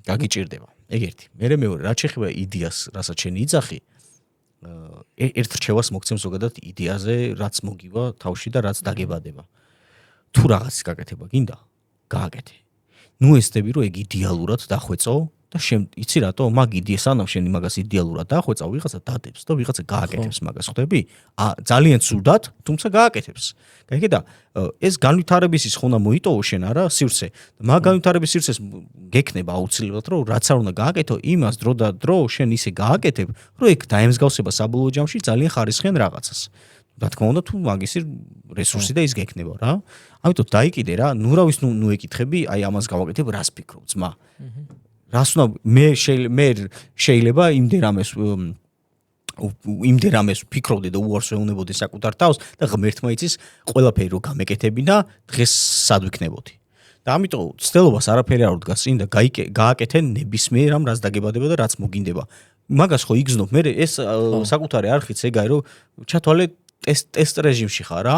გაგიჭირდება. ეგ ერთი. მეორე, რაც შეეხება იდეას, რასაც შენ იძახი, ერთ რჩევას მოგცემ ზოგადად იდეაზე, რაც მოგივა თავში და რაც დაგებადება. თუ რაღაცის გაკეთება გინდა, გააკეთე. ნუ ესდები რომ ეგ იდეალურად დახვეწო და იცი რატო? მაგ იდეას ანავ შენ მაგას იდეალურად დახვეწა, ვიღაცა დადებს და ვიღაცა გააკეთებს მაგას, ხვდები? ძალიან ცუდად, თუმცა გააკეთებს. გაიგე და ეს განვითარების ის ხონა მოიტოვო შენ არა სივრცე. მაგ განვითარების სივრცეს გექნება აუცილებლად რომ რაც არ უნდა გააკეთო, იმას დრო და დრო შენ ისე გააკეთებ, რომ ეგ დაემსგავსება საბოლოო ჯამში ძალიან ხარისხიან რაღაცას. რა თქმა უნდა თუ მაგისი რესურსი და ის გექნება რა. ამიტომ დაიკიდე რა, ნუ რა ვის ნუ ეკითხები, აი ამას გავაკეთებ, რას ფიქრობ ძმა? რას უნდა მე შეიძლება იმდერამეს ვფიქრობდი და უარს ვეუბნებოდი საკუთარ თავს და ღმერთმა იცის ყველაფერი რო გამეკეთებინა დღეს სად ვიქნებოდი. და ამიტომ ცდელობას არაფერი არ უდგას წინ და გააკეთე ნებისმიერ ამ რაც დაგებადება და რაც მოგინდება. მაგას ხო იგზნობ მე ეს საკუთარი არხიც ეგაა რომ ჩათვალე ტესტ რეჟიმში ხარ რა.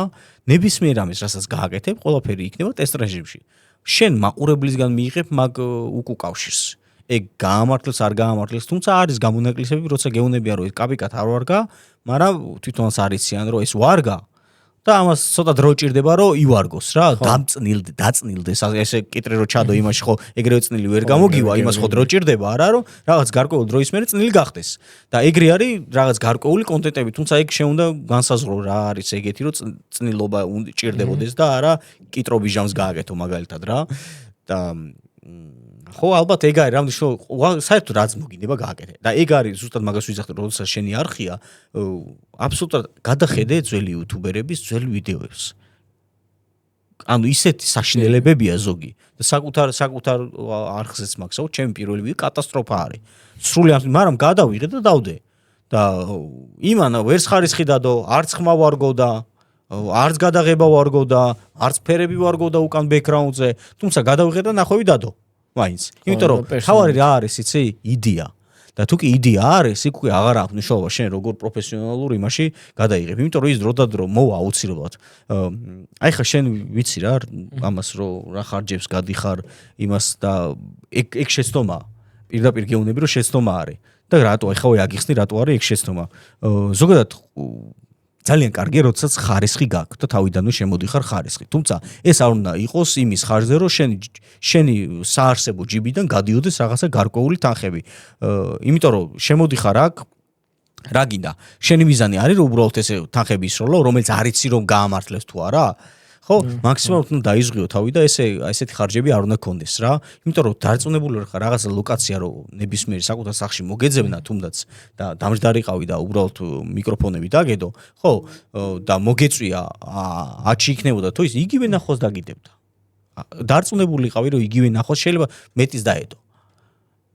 ნებისმიერ ამის რასაც გააკეთებ, ყველაფერი იქნება ტესტ რეჟიმში. შენ მაყურებლისგან მიიღებ მაგ უკუკავშირს. ეგ გაამართლებს არ გაამართლებს, თუმცა არის გამონაკლისები, როცა გეუნებია რომ ეს კაპიკად არ ვარგა, მაგრამ თვითონაც არიციან რომ ეს ვარგა და ამას ცოტა დრო ჭირდება რომ ივარგოს რა, დაწნილდეს, ესე კიტრი რო ჩადო იმაში ხო ეგრევე წნილი ვერ გამოგივა, იმას ხო დრო ჭირდება არა რომ რაღაც გარკვეულ დროის მერე წნილი გახდეს. და ეგრე არის რაღაც გარკვეული კონტენტები, თუმცა ეგ შეუნდა განსაზღვრო რა არის ეგეთი რომ წნილობა ჭირდებოდეს და არა კიტრობის ჟამს გააკეთო მაგალითად რა. და ხო ალბათ ეგ არის რამოდენიმე საერთოდ რაც მოგინდება გააკეთე და ეგ არის ზუსტად მაგას ვიზახდი რომ როდესაც შენი არხია აბსოლუტურად გადახედე ძველი იუთუბერების ძველი ვიდეოებს ანუ ისეთი საშინელებებია ზოგი და საკუთარ არხზეც მაქსაო ჩემი პირველი ვიდეო კატასტროფა არის სრულად მაგრამ გადავიღე და დავდე და იმანა ვერს ხარისხი დადო არც ხმა ვარგო და არც გადაღება ვარგო და არც ფერები ვარგო და უკან ბექგრაუნდზე თუმცა გადავიღე და ნახვევი დადო მაინც იმიტომ რომ თავარი რა არის იცი იდეა და თუ კი იდეა არის იქ უკვე აღარ აქვს მნიშვნელობა შენ როგორ პროფესიონალურ იმაში გადაიღებ იმიტომ რომ ის დრო და დრო მოვა აუცილებლად აი ხა შენ ვიცი რა ამას რო რა ხარჯებს გადიხარ იმას და ეგ შეცდომა პირდაპირ გეუბნები რომ შეცდომა არის და რატო აი ხა აგიხსნი რატო არის ეგ შეცდომა ზოგადად ძალიან კარგია, როდესაც ხარისხი გაქვს და თავიდანვე შემოდიხარ ხარისხი. თუმცა ეს არ უნდა იყოს იმის ხარჯზე, რომ შენი საარსებო ჯიბიდან გადიოდეს რაღაცა გარკვეული თანხები. იმიტომ რომ შემოდიხარ აქ რა გინდა? შენი მიზანი არის რომ უბრალოდ ესე თანხები ისროლო, რომელიც არ იცი რომ გაამართლებს თუ არა? ხო, მაქსიმალურად უნდა დაიზღიო თავი და ესეთი ხარჯები არ უნდა გქონდეს რა. იმიტომ რომ დარწმუნებული ხარ რაღაცა ლოკაცია რომ ნებისმიერ საკუთარ სახში მოგეძებნა თუნდაც და დამჯდარიყავი და უბრალოდ მიკროფონები დაგედო, ხო, და მოგეწვია ათში იქნებოდა თუ ის იგივე ნახოს დაგიდებდა. დარწმუნებული იყავი რომ იგივე ნახოს შეიძლება მეტის დაედო.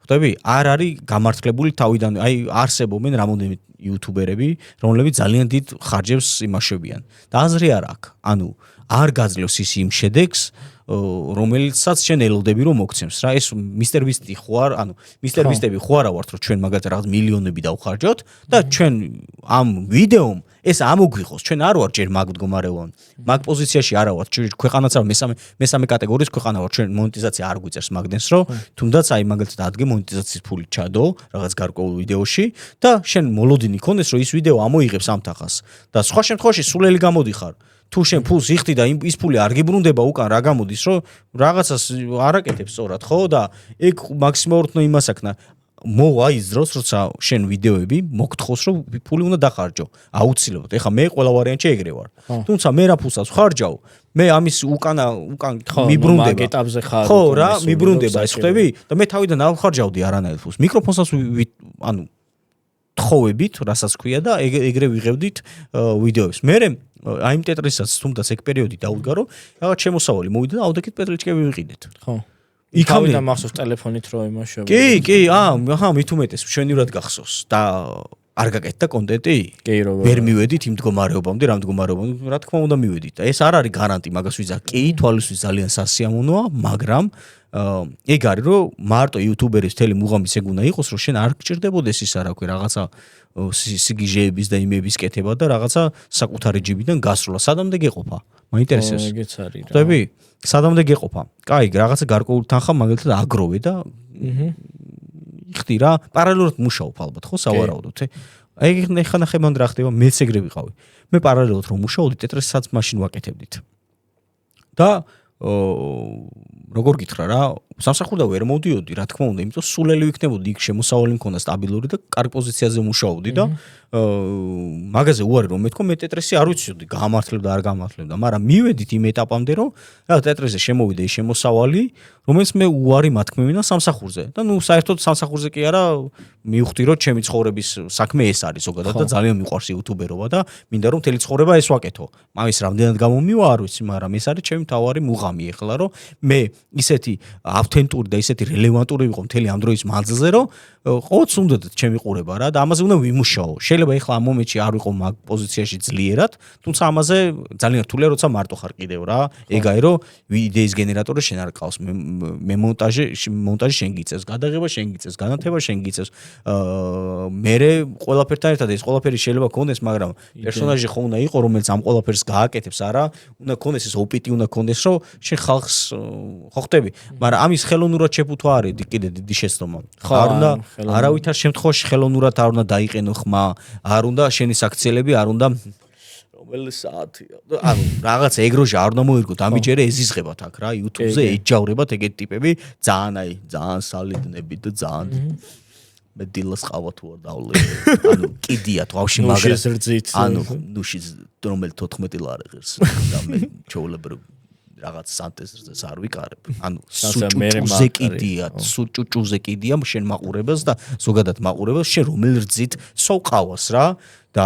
ხვდები? არ არის გამართლებული თავიდან, აი არსებობენ რამოდენიმე იუთუბერები, რომლებიც ძალიან დიდ ხარჯებს იმაშებიან. და აზრი არ აქვს. ანუ არ გაძლევს ის იმ შედეგს, რომელიცაც შენ ელოდები რომ მოგცემს რა. ეს მისტერ ბისტი ხო არ, ანუ მისტერ ბისტები ხო არა ვართ, რომ ჩვენ მაგალითად რაღაც მილიონები დავხარჯოთ და ჩვენ ამ ვიდეომ ეს ამოგვიღოს. ჩვენ არ ვარ ჯერ მაგ მდგომარეობან. მაგ პოზიციაში არა ვარ. ქვეყანაც არა მესამე კატეგორიის ქვეყანა ვარ. ჩვენ მონეტიზაცია არ გვიწერს მაგდენს, რომ თუნდაც აი მაგალითად ადგე მონეტიზაციის ფული ჩადო რაღაც გარკვეულ ვიდეოში და შენ მოლოდინი ქონდეს, რომ ის ვიდეო ამოიღებს ამ თახას და სხვა შემთხვევაში სულელი გამოდიხარ. თუ შენ ფულს იხდი და ის ფული არ გიბრუნდება უკან რა გამოდის, რომ რაღაცას არაკეთებს სწორად, ხო? და ეგ მაქსიმალურად უნდა იმას აქნა მოვა ის დროს, როცა შენ ვიდეოები მოგთხოვს, რომ ფული უნდა დახარჯო. აუცილებლად. ეხლა მე ყველა ვარიანტში ეგრე ვარ. თუმცა მე რა ფულსაც ვხარჯავ, მე ამის უკან მიბრუნდება. მაგ ეტაპზე ხარ. ხო, რა, მიბრუნდება, ეს ხვდები? და მე თავიდან არ ვხარჯავდი არანაირ ფულს. მიკროფონსაც ანუ თხოვებით, რასაც ქვია და ეგრე ვიღებდით ვიდეოებს. მე აი იმ ტეტრისაც თუნდაც ეგ პერიოდი დაუდგა, რომ რაღაც შემოსავალი მოვიდა და აუდექით პეტრიჩკები ვიყიდეთ. ხო. იქამდე მახსოვს ტელეფონით რო იმაშავე. კი, აჰა, მით უმეტეს მშვენივრად გახსოვს და არ გაკეთდა კონტენტი? კი, როგორ. ვერ მივედით იმ მდგომარეობამდე, რა მდგომარეობამდე, რა თქმა უნდა მივედით. და ეს არ არის გარანტი, მაგას ვიზა. კი, თვალისთვის ძალიან სასიამოვნოა, მაგრამ ეგ არის, რომ მარტო იუთუბერის მთელი მუღამის ეგ უნდა იყოს, რომ შენ არ გჭირდებოდეს ის არა ქვი რაღაცა სიგიჟეების და იმების კეთება და რაღაცა საკუთარი ჯიბიდან გასროლა. სადამდე გეყოფა? მაინტერესებს. ეგეც არის რა. ხვდები? სადამდე გეყოფა? კაი, რაღაცა გარკვეული თანხა მაგალითად აგროვე და იხდი რა, პარალელურად მუშაობ ალბათ, ხო, სავარაუდოდ. ეგ ეხლა ნახევარად რა ხდება, მეც ეგრე ვიყავი. მე პარალელურად რომ მუშაობდი, ტეტრისაც მაშინ ვაკეთებდით. და როგორ გითხრა რა, სამსახურდა ვერ მოვდიოდი, რა თქმა უნდა, იმიტომ სულელი ვიქნებოდი, იქ შემოსავალი მქონდა სტაბილური და კარგი პოზიციაზე მუშაობდი და მაგაზე უარი რომ მეთქვა, მე ტეტრისი არ ვიცოდი, გამართლებდა არ გამართლებდა, მაგრამ მივედით იმ ეტაპამდე, რომ რა ტეტრიზე შემოვიდა ის შემოსავალი, რომელიც მე უარი მათქმევინა სამსახურზე. და ნუ საერთოდ სამსახურზე კი არა, მივხვდი რომ ჩემი ცხოვრების საქმე ეს არის ზოგადად და ძალიან მიყვარს იუთუბერობა და მინდა რომ მთელი ცხოვრება ეს ვაკეთო. ამის რამდენად გამომივა არ ვიცი, მაგრამ ეს არის ჩემი თავარი მუღამი ეხლა, რომ მე ისეთი ავთენტური და ისეთი რელევანტური ვიყო მთელი ამ დროის მანძილზე, რომ ყოველთვის უნდა ჩემი ყურება რა და ამაზე უნდა ვიმუშაო. შეიძლება ეხლა ამ მომენტში არ ვიყო მაგ პოზიციაში ძლიერად, თუმცა ამაზე ძალიან რთულია, როცა მარტო ხარ კიდევ რა. ეგ არის რომ იდეის გენერატორი შენ არ ყავს, მე მონტაჟი შენ გიწევს, გადაღება შენ გიწევს, განათება შენ გიწევს. მე ყველაფერთან ერთად ეს ყველაფერი შეიძლება გქონდეს, მაგრამ პერსონაჟი ხო უნდა იყო, რომელიც ამ ყველაფერს გააკეთებს, არა? უნდა გქონდეს ეს ოპიტი, უნდა გქონდეს, რომ შენ ხალხს ხო ხტები, მაგრამ ამის ხელოვნურად შეფუთვა არის კიდე დიდი შეცდომა. არ უნდა არავითარ შემთხვევაში ხელოვნურად არ უნდა დაიყენო ხმა, არ უნდა შენი საქციელები, არ უნდა რომელი საათია. ანუ რაღაც ეგროჟა არ უნდა მოერგოთ, ამიჯერე ეზიზღებათ აქ რა, YouTube-ზე ეჯავრებათ ეგეთი ტიპები, ძალიან სალიდნები და ძალიან მე დილას ყავა თუ არ დავლე. ანუ კიდია თავში მაგრამ ანუ ნუში რომელი 14 ლარი ღირს და მე ჩაოლებრო რაღაც სანტეზს არ ვიკარებ. ანუ სუჭუჭუზე კიდია შენ მაყურებელს და ზოგადად მაყურებელს შენ რომელ რძით სოყავას რა და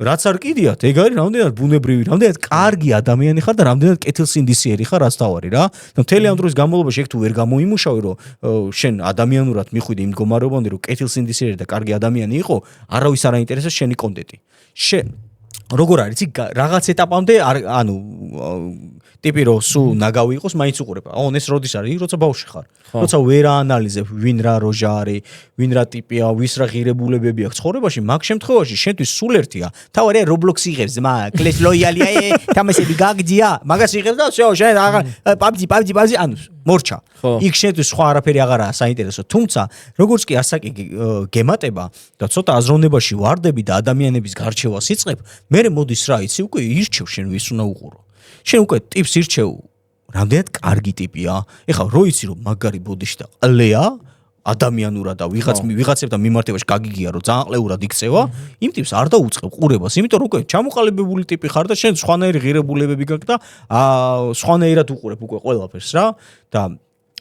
რაც არ კიდიათ, ეგ არის რამდენად ბუნებრივი, რამდენად კარგი ადამიანი ხარ და რამდენად კეთილსინდისიერი ხარ, რაც თავარი რა. და მთელი ამ დროის განმავლობაში ეგ თუ ვერ გამოიმუშავე, რომ შენ ადამიანურად მიხვიდე იმ მდგომარეობამდე, რომ კეთილსინდისიერი და კარგი ადამიანი იყო, არავის არ აინტერესებს შენი კონტენტი. შენ როგორ არის, რაღაც ეტაპამდე ანუ ტიპი რომ სულ ნაგავი იყოს, მაინც უყურებ. ეს როდის არის? როცა ბავშვი ხარ. როცა ვერ აანალიზებ, ვინ რა როჟა არის, ვინ რა ტიპია, ვის რა ღირებულებები აქვს ცხოვრებაში, მაგ შემთხვევაში შენთვის სულ ერთია. თავარია Roblox იღებს, Clash Royale-ია, თამაშები გაგძია, მაგას იღებს და всё, შენ PUBG, ანუ მორჩა. იქ შენთვის სხვა არაფერი აღარაა საინტერესო. თუმცა, როგორც კი ასაკი გემატება და ცოტა აზროვნებაში ვარდები და ადამიანების გარჩევას იწყებ, მე მოდის რა იცი, უკვე ირჩევ შენ ვის უნდა უყურო. შენ უკვე ტიპს ირჩევ, რამდენად კარგი ტიპია. ეხლა რო იცი რომ მაგარი ბოდიში და ყლეა ადამიანურად და ვიღაცებთან მიმართებაში გაგიგია რომ ძალიან ყლეურად იქცევა, იმ ტიპს არ დაუწყებ ყურებას, იმიტომ რომ უკვე ჩამოყალიბებული ტიპი ხარ და შენ სხვანაირი ღირებულებები გაქვს და სხვანაირად უყურებ უკვე ყველაფერს რა და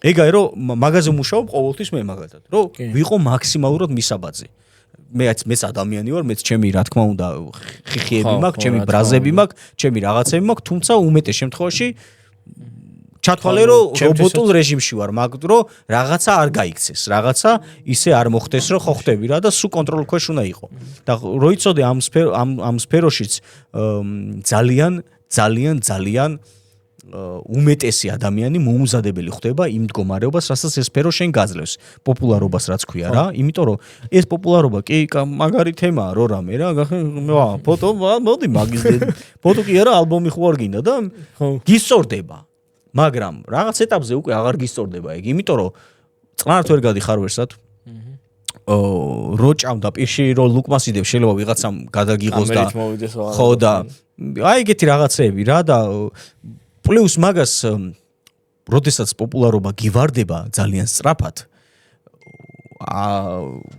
ეგ არის რომ მაგაზე მუშაობ ყოველთვის მე მაგალითად, რომ ვიყო მაქსიმალურად მისაბაძი. მეც ადამიანი ვარ, მეც ჩემი რა თქმა უნდა ხიხიები მაქვს, ჩემი ბრაზები მაქვს, ჩემი რაღაცები მაქვს, თუმცა უმეტეს შემთხვევაში ჩათვალე რომ რობოტულ რეჟიმში ვარ, მაგრამ რომ რაღაცა არ გაიქცეს, რაღაცა ისე არ მოხდეს, რომ ხო ხდები რა და სულ კონტროლ ქვეშ უნდა იყო. და როიცოდე ამ სფეროშიც ძალიან უმეტესი ადამიანი მოუმზადებელი ხდება იმ მდგომარეობას, რასაც ეს სფერო შენ გაძლევს, პოპულარობას რაც ქვია რა, იმიტომ რომ ეს პოპულარობა კი მაგარი თემაა რო რამე რა, ფოტო მოდი მაგის ფოტო კი არა, ალბომი ხო არ გინდა და გისწორდება. მაგრამ რაღაც ეტაპზე უკვე აღარ გისწორდება ეგ, იმიტომ რომ წყნართ ვერ გადიხარ ვერსად. რო ჭამდა პირში რო ლუკმას იდებ შეიძლება ვიღაცამ გადაგიღოს და ხო და აი ეგეთი რაღაცეები რა და პლუს მაგას როდესაც პოპულარობა გივარდება ძალიან სწრაფად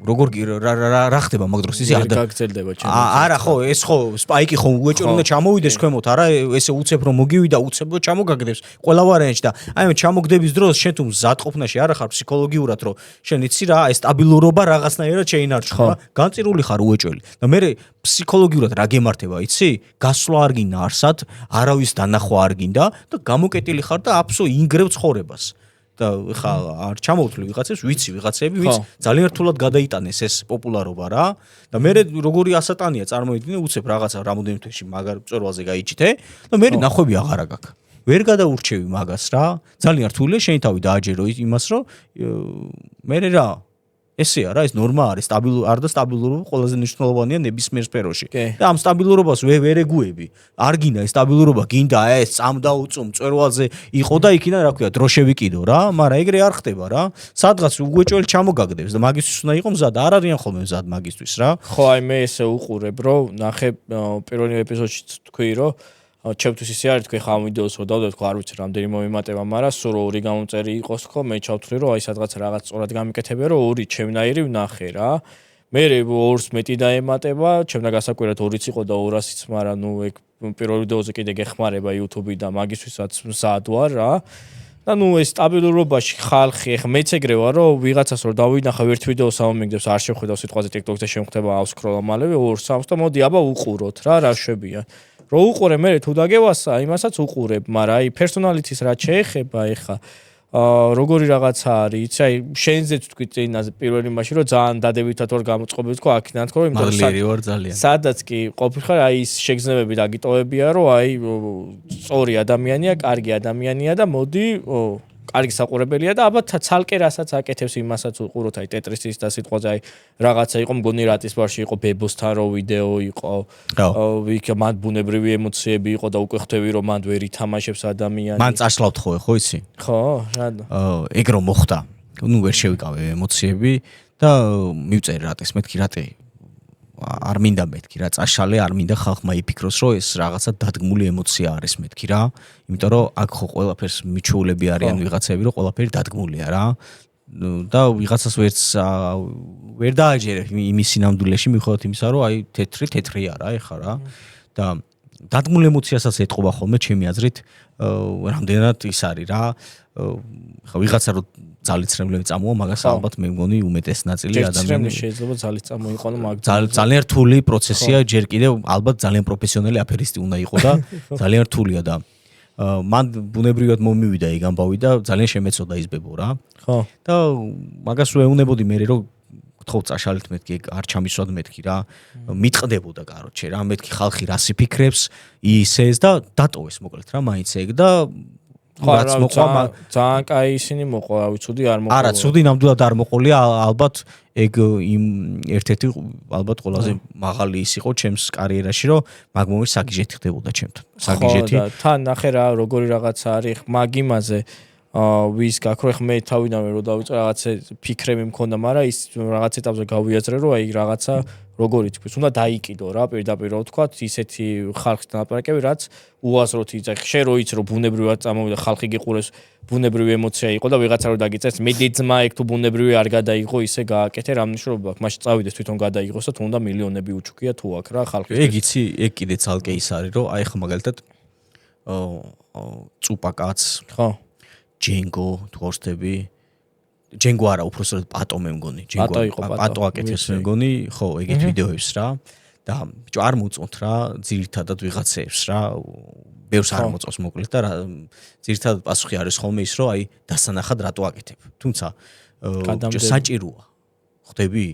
როგორ რა ხდება მაგ დროს ისე გაგრძელდება არა ხო ეს ხო სპაიკი ხო უეჭერ უნდა ჩამოვიდეს ქვემოთ არა ესე უცებ რომ მოგივიდა უცებ რომ ჩამოგაგდებს ყველა ვარიანტში და აი მე ჩამოგდების დროს შენ თუ მზადყოფნაში არ ხარ ფსიქოლოგიურად რომ შენ იცი რა ეს სტაბილურობა რაღაცნაირად შეინარჩუნო რა განწირული ხარ უეჭველი და მე ფსიქოლოგიურად რა გემართება იცი გასვლა არ გინდა არსად არავის დანახვა არ გინდა და გამოკეტილი ხარ და აბსო ინგრევ ცხოვრებას და ხა არ ჩამოვთვლი ვიღაცებს ვიცი ვიღაცები ვინც ძალიან რთულად გადაიტანეს ეს პოპულარობა რა და მე როგორი ასატანია წარმოიდგინე უცებ რაღაცა რამოდენიმე თვეში მაგარ მწვერვალზე გაიჭითე და მე ნახვები აღარა გაქვს ვერ გადაურჩევი მაგას რა ძალიან რთულია შენი თავი დააჯერო იმას რომ მე რა ესეა რა ეს ნორმა არის არ და სტაბილურობა ყველაზე მნიშვნელოვანია ნებისმიერ სფეროში და ამ სტაბილურობას ვერ ეგუები არ გინდა ეს სტაბილურობა გინდა ეს წამდაუწო მწვერვალზე იყო და იქიდან რა ქვია დროშები კიდო რა მაგრამ ეგრე არ ხდება რა სადღაც უეჭველი ჩამოგაგდებს და მაგისთვის უნდა იყო მზად არ არიან ხოლმე მზად მაგისთვის რა ხო აი მე ესე უყურებ რომ ნახე პირველი ეპიზოდში თქვი რომ ჩემთვის ისე არის თქვი ხა ამ ვიდეოს რო დავდებ თქვა არ ვიცი რამდენი მომიმატება მაგრამ სულ ორი გამომწერი იყოს ხო მე ჩავთვლი რომ აი სადღაც რაღაც სწორად გამიკეთებია რომ ორი ჩემნაირი ვნახე რა მე ორს მეტი დაემატება ჩემნა გასაკვირად ორიც იყო და 200-იც მაგრამ ნუ ეგ პირველ ვიდეოზე კიდე გეხმარება YouTube-ი და მაგისთვისაც მზად ვარ რა და ნუ ეს სტაბილურობაში ხალხი ეხა მეც ეგრე ვარ რომ ვიღაცას რო დავინახავ ერთ ვიდეოს ამომიგდებს არ შევხედავ სიტყვაზე TikTok-ზე შემხდება ავსკროლა მალევე 2-3 და მოდი აბა უყუროთ რა შვებია რო უყურე მე თუ დაგევასა იმასაც უყურებ მაგრამ აი პერსონალიტის რა შეეხება ეხა როგორი რაღაცა არის იცი აი შენზეც თქვი წინაზე პირველი მაშინ რომ ძალიან დადებითად ვარ გამოწყობილი თქო აქედან თქო იმიტომ სადაც კი ყოფილხარ აი ის შეგრძნებები დაგიტოვებია რომ აი სწორი ადამიანია კარგი ადამიანია და მოდი კარგი საყურებელია და აბა ცალკე რასაც აკეთებს იმასაც უყუროთ აი ტეტრისის და სიტყვაზე აი რაღაცა იყო მგონი რატის ბარში იყო ბებოსთან რო ვიდეო იყო იქ მან ბუნებრივი ემოციები იყო და უკვე ხვდები რომ მან ვერ ითამაშებს ადამიანი მან წაშლავთ ხო იცი ხო რატო ეგ რომ მოხდა ნუ ვერ შევიკავე ემოციები და მივწერე რატის მეთქი რატი არ მინდა მეთქი რა წაშალე არ მინდა ხალხმა იფიქროს რომ ეს რაღაცა დადგმული ემოცია არის მეთქი რა იმიტომ რომ აქ ხო ყველაფერს მიჩვეულები არიან ვიღაცები რომ ყველაფერი დადგმულია რა და ვიღაცას ვერ დააჯერებ იმის სინამდვილეში მიუხედავად იმისა რომ აი თეთრია რა ეხა რა და დადგმულ ემოციასაც ეტყობა ხოლმე ჩემი აზრით რამდენად ის არის რა ხა ვიღაცა რომ ძალიცრემლები წამოვა მაგას ალბათ მე მგონი უმეტეს ნაწილი ადამიანები შეიძლება ძალიც წამოიყო მაგ ძალიან რთული პროცესია ჯერ კიდევ ალბათ ძალიან პროფესიონალი აფერისტი უნდა იყო და ძალიან რთულია და მან ბუნებრივად მომივიდა ეგ ამბავი და ძალიან შემეცოდა ის ბებო რა ხო და მაგას ვეუნებოდი მე რომ გთხოვ წაშალეთ მეთქი არ ჩამისვად მეთქი რა მიტყდებოდა კაროჩე რა მეთქი ხალხი რას იფიქრებს ისეს და დატოვეს მოკლედ რა მაინც ეგ და რაც მოყვა ძალიან კაი ისინი მოყვა რა ვიცოდი არ მოყვა არა ცუდი ნამდვილად არ მოყოლია ალბათ ეგ იმ ერთ-ერთი ალბათ ყველაზე მაღალი ის იყო ჩემს კარიერაში რომ მაგ მომენტში საგიჟეთი ხდებოდა ჩემთან საგიჟეთი და თან ნახე რა როგორი რაღაცა არის მაგ იმაზე ვის გაქრო ხ მე თავიდანვე რო დავიწყე რაღაცა ფიქრები მქონდა მაგრამ ის რაღაც ეტაპზე გავიაზრე რომ აი რაღაცა როგორი თქვის უნდა დაიკიდო რა პირდაპირ რო თქვა ისეთი ხალხთან ლაპარაკები რაც უაზროთ იწეხ შენ რო იცი რომ ბუნებრივად წამოვიდა ხალხი გიყურეს ბუნებრივი ემოცია იყო და ვიღაცა რო დაგიწეს მე ძმა ეგ თუ ბუნებრივი არ გადაიღო ისე გააკეთე რა მნიშვნელობა აქვს მაშინ წავიდეს თვითონ გადაიღოს და თუ უნდა მილიონები უჩუქია თუ აქ რა ხალხი ეგ იცი ეგ კიდე ცალკე ის არის რომ აი ხა მაგალითად წუპაკაც ხო ჯენგო თუ ხორცდები ჯენგო არა უბრალოდ პატო მე მგონი ჯენგო პატო აკეთებს მე მგონი ხო ეგეთ ვიდეოებს რა და ბიჭო არ მოწონთ რა ძირითადად ვიღაცეებს რა ბევრს არ მოწონს მოკლედ და ძირითადად პასუხი არის ხოლმე ის, რომ აი დასანახად რატო აკეთებ. თუმცა საჭიროა. ხვდები?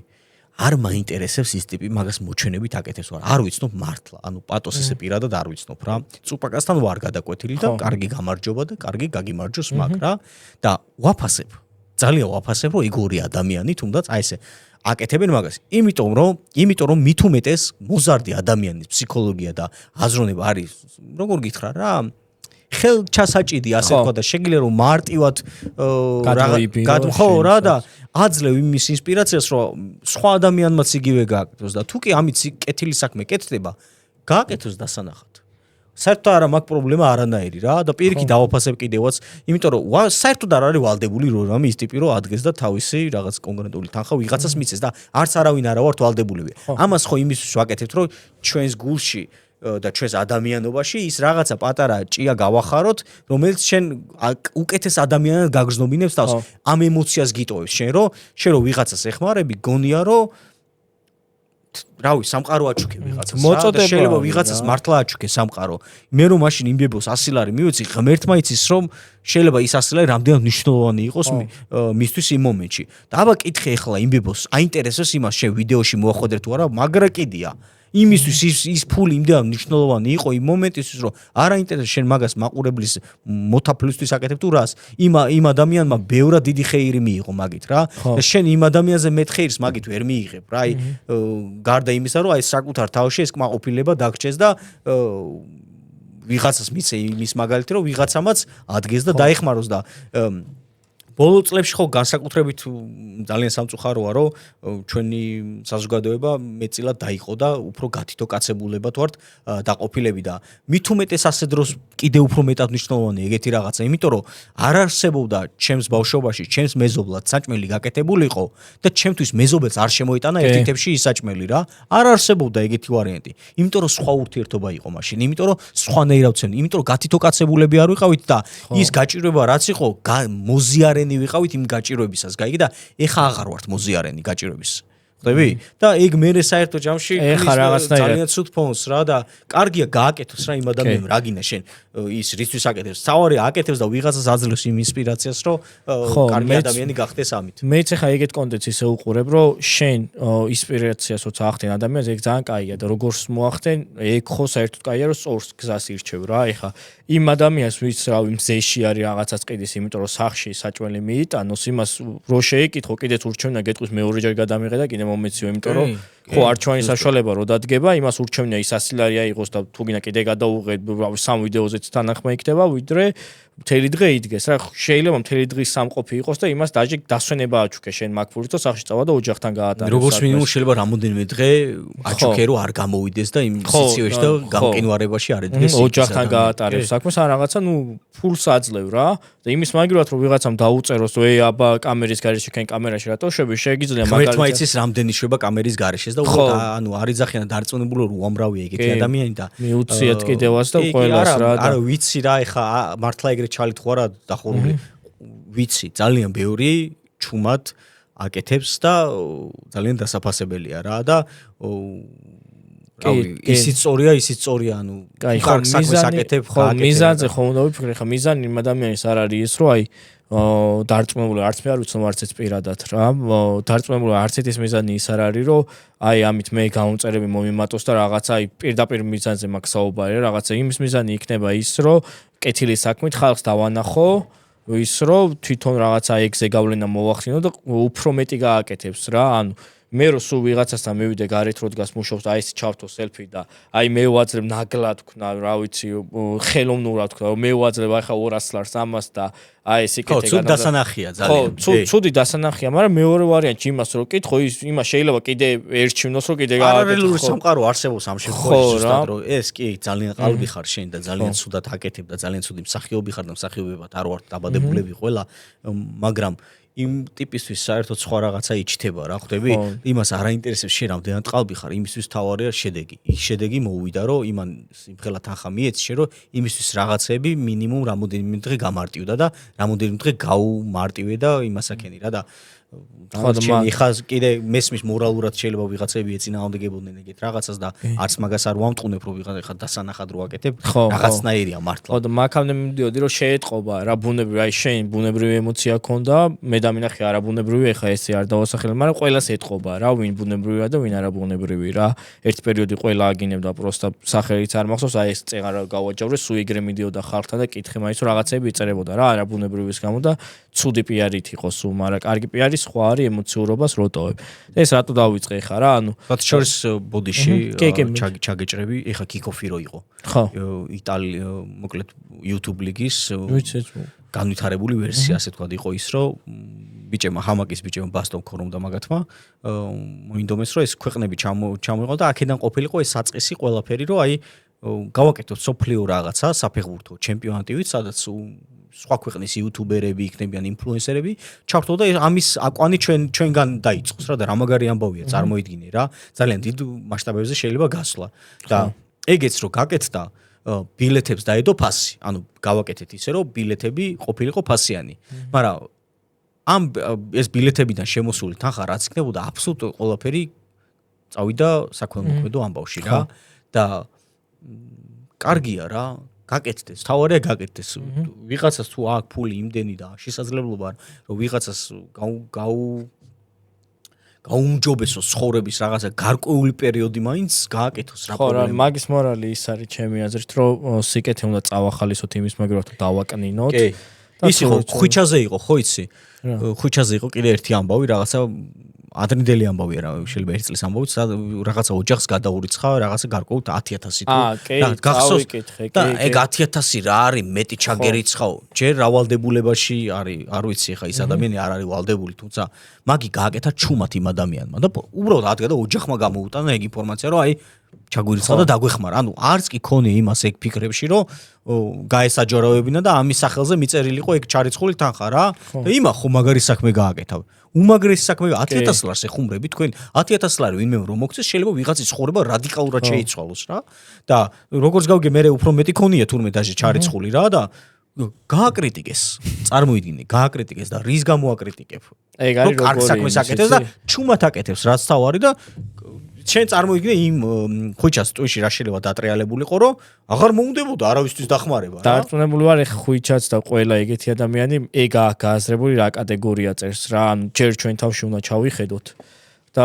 არ მაინტერესებს ის ტიპი მაგას მოჩვენებით აკეთებს ვარ. არ ვიცნობ მართლა. ანუ პატოს ესე პირადად არ ვიცნობ რა. წუპაკასთან ვარ გადაკვეთილი და კარგი გამარჯობა და კარგი გაგიმარჯოს მაგ რა. და ვაფასებ. ძალიან ვაფასებ, რომ ეგ ორი ადამიანი თუნდაც აი ესე აკეთებენ მაგას. იმიტომ რომ მით უმეტეს მოზარდი ადამიანის ფსიქოლოგია და აზროვნება არის, როგორ გითხრა რა, ხელჩასაჭიდი ასე თქვა და შეგიძლია რომ მარტივად ხო რა და აძლევ იმის ინსპირაციას, რომ სხვა ადამიანმაც იგივე გააკეთოს და თუ კი ამით კეთილი საქმე კეთდება, გააკეთოს დასანახად. საერთოდ არა მაქვს პრობლემა არანაირი რა და პირიქით დავაფასებ კიდევაც, იმიტომ რომ საერთოდ არ არის ვალდებული რომ ის ტიპი რომ ადგეს და თავისი რაღაც კონკრეტული თანხა ვიღაცას მიცეს და არც არავინ არა ვართ ვალდებულები. ამას ხო იმისთვის ვაკეთებთ, რომ ჩვენს გულში და ჩვენს ადამიანობაში ის რაღაცა პატარა ჭია გავახაროთ, რომელიც შენ უკეთეს ადამიანად გაგრძნობინებს თავს, ამ ემოციას გიტოვებს შენ რომ ვიღაცას ეხმარები, გონია რომ რავი, სამყარო აჩუქე ვიღაცას. და შეიძლება ვიღაცას მართლა აჩუქე სამყარო. მე რომ მაშინ იმბებოს 100 ლარი მივეცი, ღმერთმა იცის რომ შეიძლება ის 100 ლარი რამდენად მნიშვნელოვანი იყოს მისთვის იმ მომენტში. და აბა კითხე ახლა იმბებოს, აინტერესებს იმას შენ ვიდეოში მოახვედრე თუ არა, მაგრა კიდია. იმისთვის ის ფული იმდენად მნიშვნელოვანი იყო იმ მომენტისთვის, რომ არ აინტერესებს შენ მაგას მაყურებლის მოთაფლისთვის აკეთებ თუ რას, იმ ადამიანმა ბევრად დიდი ხეირი მიიღო მაგით რა. და შენ იმ ადამიანზე მეტ ხეირს მაგით ვერ მიიღებ რა. აი გარდა იმისა, რომ აი საკუთარ თავში ეს კმაყოფილება დაგჭეს და ვიღაცას მიცე იმის მაგალითი, რომ ვიღაცამაც ადგეს და დაეხმაროს და ბოლო წლებში ხო განსაკუთრებით ძალიან სამწუხაროა, რომ ჩვენი საზოგადოება მეტწილად დაიყო და უფრო გათითო კაცებულებად ვართ დაყოფილები და მით უმეტეს ასე დროს კიდევ უფრო მეტად მნიშვნელოვანი ეგეთი რაღაცა, იმიტომ რომ არ არსებობდა ჩემს ბავშვობაში, ჩემს მეზობლად საჭმელი გაკეთებულიყო და ჩემთვის მეზობელს არ შემოიტანა ერთი თებში ის საჭმელი რა. არ არსებობდა ეგეთი ვარიანტი. იმიტომ რომ სხვა ურთიერთობა იყო მაშინ, იმიტომ რომ სხვანაირად ვცემდი, იმიტომ რომ გათითო კაცებულები არ ვიყავით და ის გაჭირვება რაც იყო მოზიარენი ვიყავით იმ გაჭირვებისას, გაიგე და ეხა აღარ ვართ მოზიარენი გაჭირვების. ხვდები? და ეგ მე საერთო ჯამში ძალიან ცუდ ფონს რა და კარგია გააკეთოს რა იმ ადამიანს რა გინდა შენ ის რისთვის აკეთებს. სავარი აკეთებს და ვიღაცას აძლევს იმ ინსპირაციას, რომ კარგი ადამიანი გახდეს ამით. მეც ახლა ეგეთ კონტექსტს ისე უყურებ, რომ შენ ინსპირაციას როცა ახდენ ადამიანს, ეგ ძალიან კაია და როგორც მოახდენ, ეგ ხო საერთოდ კაია, რომ სწორს გზას ირჩევ რა. ახლა იმ ადამიანს ვის რავი მზეში არის რაღაცას ყიდის, იმიტომ რომ სახში საჭმელი მიიტანოს, იმას რო შეეკითხო, კიდეც ურჩევნა გეტყვის მეორეჯერ გადამიღე და კიდე მომეციო, იმიტომ რომ ხო არჩევანი საშუალება რო დადგება, იმას ურჩევნია ის 100 ლარი აიღოს და თუ გინდა კიდე გადაუღე სამ ვიდეოზეც თანახმა იქნება, ვიდრე მთელი დღე იდგეს რა. შეიძლება მთელი დღის სამყოფი იყოს და იმას დაჟე დასვენება აჩუქე შენ მაგფურით და სახში წავა და ოჯახთან გაატარებ. როგორც მინიმუმ შეიძლება რამოდენიმე დღე აჩუქე რომ არ გამოვიდეს და იმ სიცივეში და გამყინვარებაში არ ედგეს. ოჯახთან გაატარებ საქმეს ან რაღაცა ფულს აძლევ რა. და იმის მაგივრად რომ ვიღაცამ დაუწეროს, აბა კამერის გარეშე ქენ კამერაში რატო შვები, შეგიძლია მაგალითად ღმერთმა იცის რამდენი შვება კამერის გარეშეს და ანუ არ იძახიან დარწმუნებული რომ უამრავია ეგეთი ადამიანი და მიუციათ კიდევაც და ყველას რა. არა ვიცი რა, ეხა მართლა ეგრე ჩალით ხო არა დახურული. ვიცი, ძალიან ბევრი ჩუმად აკეთებს და ძალიან დასაფასებელია რა და ისიც სწორია, ანუ კარგ საქმეს აკეთებ, ხო მიზანზე ხო უნდა ვიფიქრე, ხა მიზანი იმ ადამიანის არ არის ის, რომ აი დარწმუნებული არც მე არ ვიცნობ არც ეს პირადად რა. დარწმუნებული არც ეს მიზანი ის არ არის, რომ აი ამით მე გამომწერები მომიმატოს და რაღაცა აი პირდაპირ მიზანზე მაქვს საუბარი, რაღაცა იმის მიზანი იქნება ის, რომ კეთილი საქმით ხალხს დავანახო, ის რომ თვითონ რაღაცა ეგზე გავლენა მოვახდინო და უფრო მეტი გააკეთებს რა. ანუ მე რო სულ ვიღაცასთან მივიდე გარეთ რო დგას მუშაობს, აი ეს ჩავთო სელფი და აი მე ვაძლევ ნაგლად ვქნა, რა ვიცი, ხელოვნურად ვქნა, მე ვაძლევ ახლა 200 ლარს ამას და აი ეს იკეთე გადადა. ხო, ცუდი დასანახია ძალიან. ხო, ცუდი დასანახია, მაგრამ მეორე ვარიანტი იმას რო კითხო, იმას შეიძლება კიდე ერჩივნოს, რომ კიდე გააკეთო. პარალელური სამყარო არსებობს ამ შემთხვევაში ზუსტად, რომ ეს კი ძალიან ყალბი ხარ შენ და ძალიან ცუდად აკეთებ და ძალიან ცუდი მსახიობი ხარ და მსახიობებად არ ვართ დაბადებულები ყველა, მაგრამ იმ ტიპისთვის საერთოდ სხვა რაღაცა იჩითება რა, ხვდები? იმას არ აინტერესებს შენ რამდენად ყალბი ხარ, იმისთვის თავარია შედეგი. ის შედეგი მოუვიდა, რომ იმან სიმღერა თანხა მიეცი, რომ იმისთვის რაღაცები მინიმუმ რამოდენიმე დღე გამარტივდა და რამოდენიმე დღე გაუმარტივე და იმასაკენი რა და ხა კიდე მესმის მორალურად შეიძლება ვიღაცები ეწინააღმდეგებოდნენ ეგეთ რაღაცას და არც მაგას არ ვამტყუნებ რომ ვიღაცა ხა დასანახად რო აკეთებ რაღაცნაირია მართლა. ხო და მაგამდე მივდიოდი რომ შეეტყობა რა ბუნებრივი აი შენ ბუნებრივი ემოცია ქონდა მე დამინახე არაბუნებრივი ეხა ესე არ დავასახელებ მაგრამ ყველას ეტყობა რა ვინ ბუნებრივია და ვინ არაბუნებრივი რა ერთ პერიოდი ყველა აგინებდა პროსტა სახელიც არ მახსოვს აი ეს წეღარ გავაჯავრე სულ იგრე მიდიოდა ხალხთან და კითხე მაინც რომ რაღაცები იწერებოდა რა არაბუნებრივის გამო და ცუდი პიარით იყო სულ მაგრამ კარგი პიარი სხვა არის ემოციურობას როტოვებ ეს რატო დავიწყე ხა რა ანუ მათ შორის ბოდიში ჩაგეჭრები ეხა კიკოფი რო იყო ხო მოკლედ YouTube ლიგის განვითარებული ვერსია ასე თქვა იყო ის რომ ბიჭებმა ჰამაკის ბიჭებმა ბასტონ ქორომდა მაგათმა მოინდომეს რომ ეს ქვეყნები ჩამოიყო და აქედან ყოფილიყო ეს საწყისი ყველაფერი რომ აი გავაკეთოთ სოფლიო რაღაცა საფეხბურთო ჩემპიონატივით სადაც სხვა ქვეყნის იუთუბერები იქნებიან ინფლუენსერები ჩავხტო და ამის აკვანი ჩვენგან დაიწყოს რა და რა მაგარი ამბავია წარმოიდგინე რა ძალიან დიდ მასშტაბებზე შეიძლება გასვლა და ეგეც რო გაკეთდა ბილეთებს დაედო ფასი ანუ გავაკეთეთ ისე რომ ბილეთები ყოფილიყო ფასიანი მაგრამ ამ ეს ბილეთებიდან შემოსული თანხა რაც იქნებოდა აბსოლუტურად ყველაფერი წავიდა საქველმოქმედო ამბავში რა და კარგია რა გაკეთდეს თავარია გაკეთდეს ვიღაცას თუ აქვს ფული იმდენი და შესაძლებლობა რომ ვიღაცას გაუმჯობესოს ცხოვრების რაღაცა გარკვეული პერიოდი მაინც გააკეთოს რა პრობლემა. ხო, მაგის მორალი ის არის ჩემი აზრით, რომ სიკეთე უნდა წავახალისოთ იმის მაგერად დავაკნინოთ. ის იყო ხვიჩაზე იყო, ხო იცი? ხვიჩაზე იყო კიდე ერთი ამბავი, რაღაცა ადრინდელი ამბავია რა, შეიძლება ერთ წლის ამბავი, რაღაცა ოჯახს გადაურიცხა, რაღაცა გარკვეულ 10,000 თუ გახსოვს და ეგ 10,000 რა არის მეტი ჩაგერიცხაო. ჯერ რავალდებულებაში არის, არ ვიცი ხა ის ადამიანი არ არის ვალდებული, თუმცა მაგი გააკეთა ჩუმად იმ ადამიანმა და უბრალოდ ადგა და ოჯახმა გამოუტანა ეგ ინფორმაცია, რომ აი ჩაგურიცხა და დაგვეხმარა. ანუ არც კი ქონი იმას ეგ ფიქრებში, რომ გაესაჯარავებინა და ამის სახელზე მიწერილიყო ეგ ჩარიცხული თანხა რა. და იმა ხო მაგარი საქმე გააკეთა. უმაგრესი საქმე 10,000 ლარს ეხუმრები თქვენ 10,000 ლარი ვინმე რომ მოგცეს შეიძლება ვიღაცის ცხოვრება რადიკალურად შეიცვალოს რა და როგორც გავიგე მე უფრო მეტი ქონია თურმე დაჟე ჩარიცხული რა და გააკრიტიკეს წარმოიდგინე გააკრიტიკეს და რის გამო აკრიტიკებ ეგ არის როგორი საქმეს აკეთებს და ჩუმად აკეთებს რაც თავარი და შენ წარმოიდგინე იმ ხვიჩას ტვიში რა შეიძლება დატრიალებულიყო რომ აღარ მოუნდებოდა არავისთვის დახმარება რა დარწმუნებული ვარ ეხ ხვიჩაც და ყველა ეგეთი ადამიანი ეგაა გააზრებული რა კატეგორია წერს რა ანუ ჯერ ჩვენ თავში უნდა ჩავიხედოთ და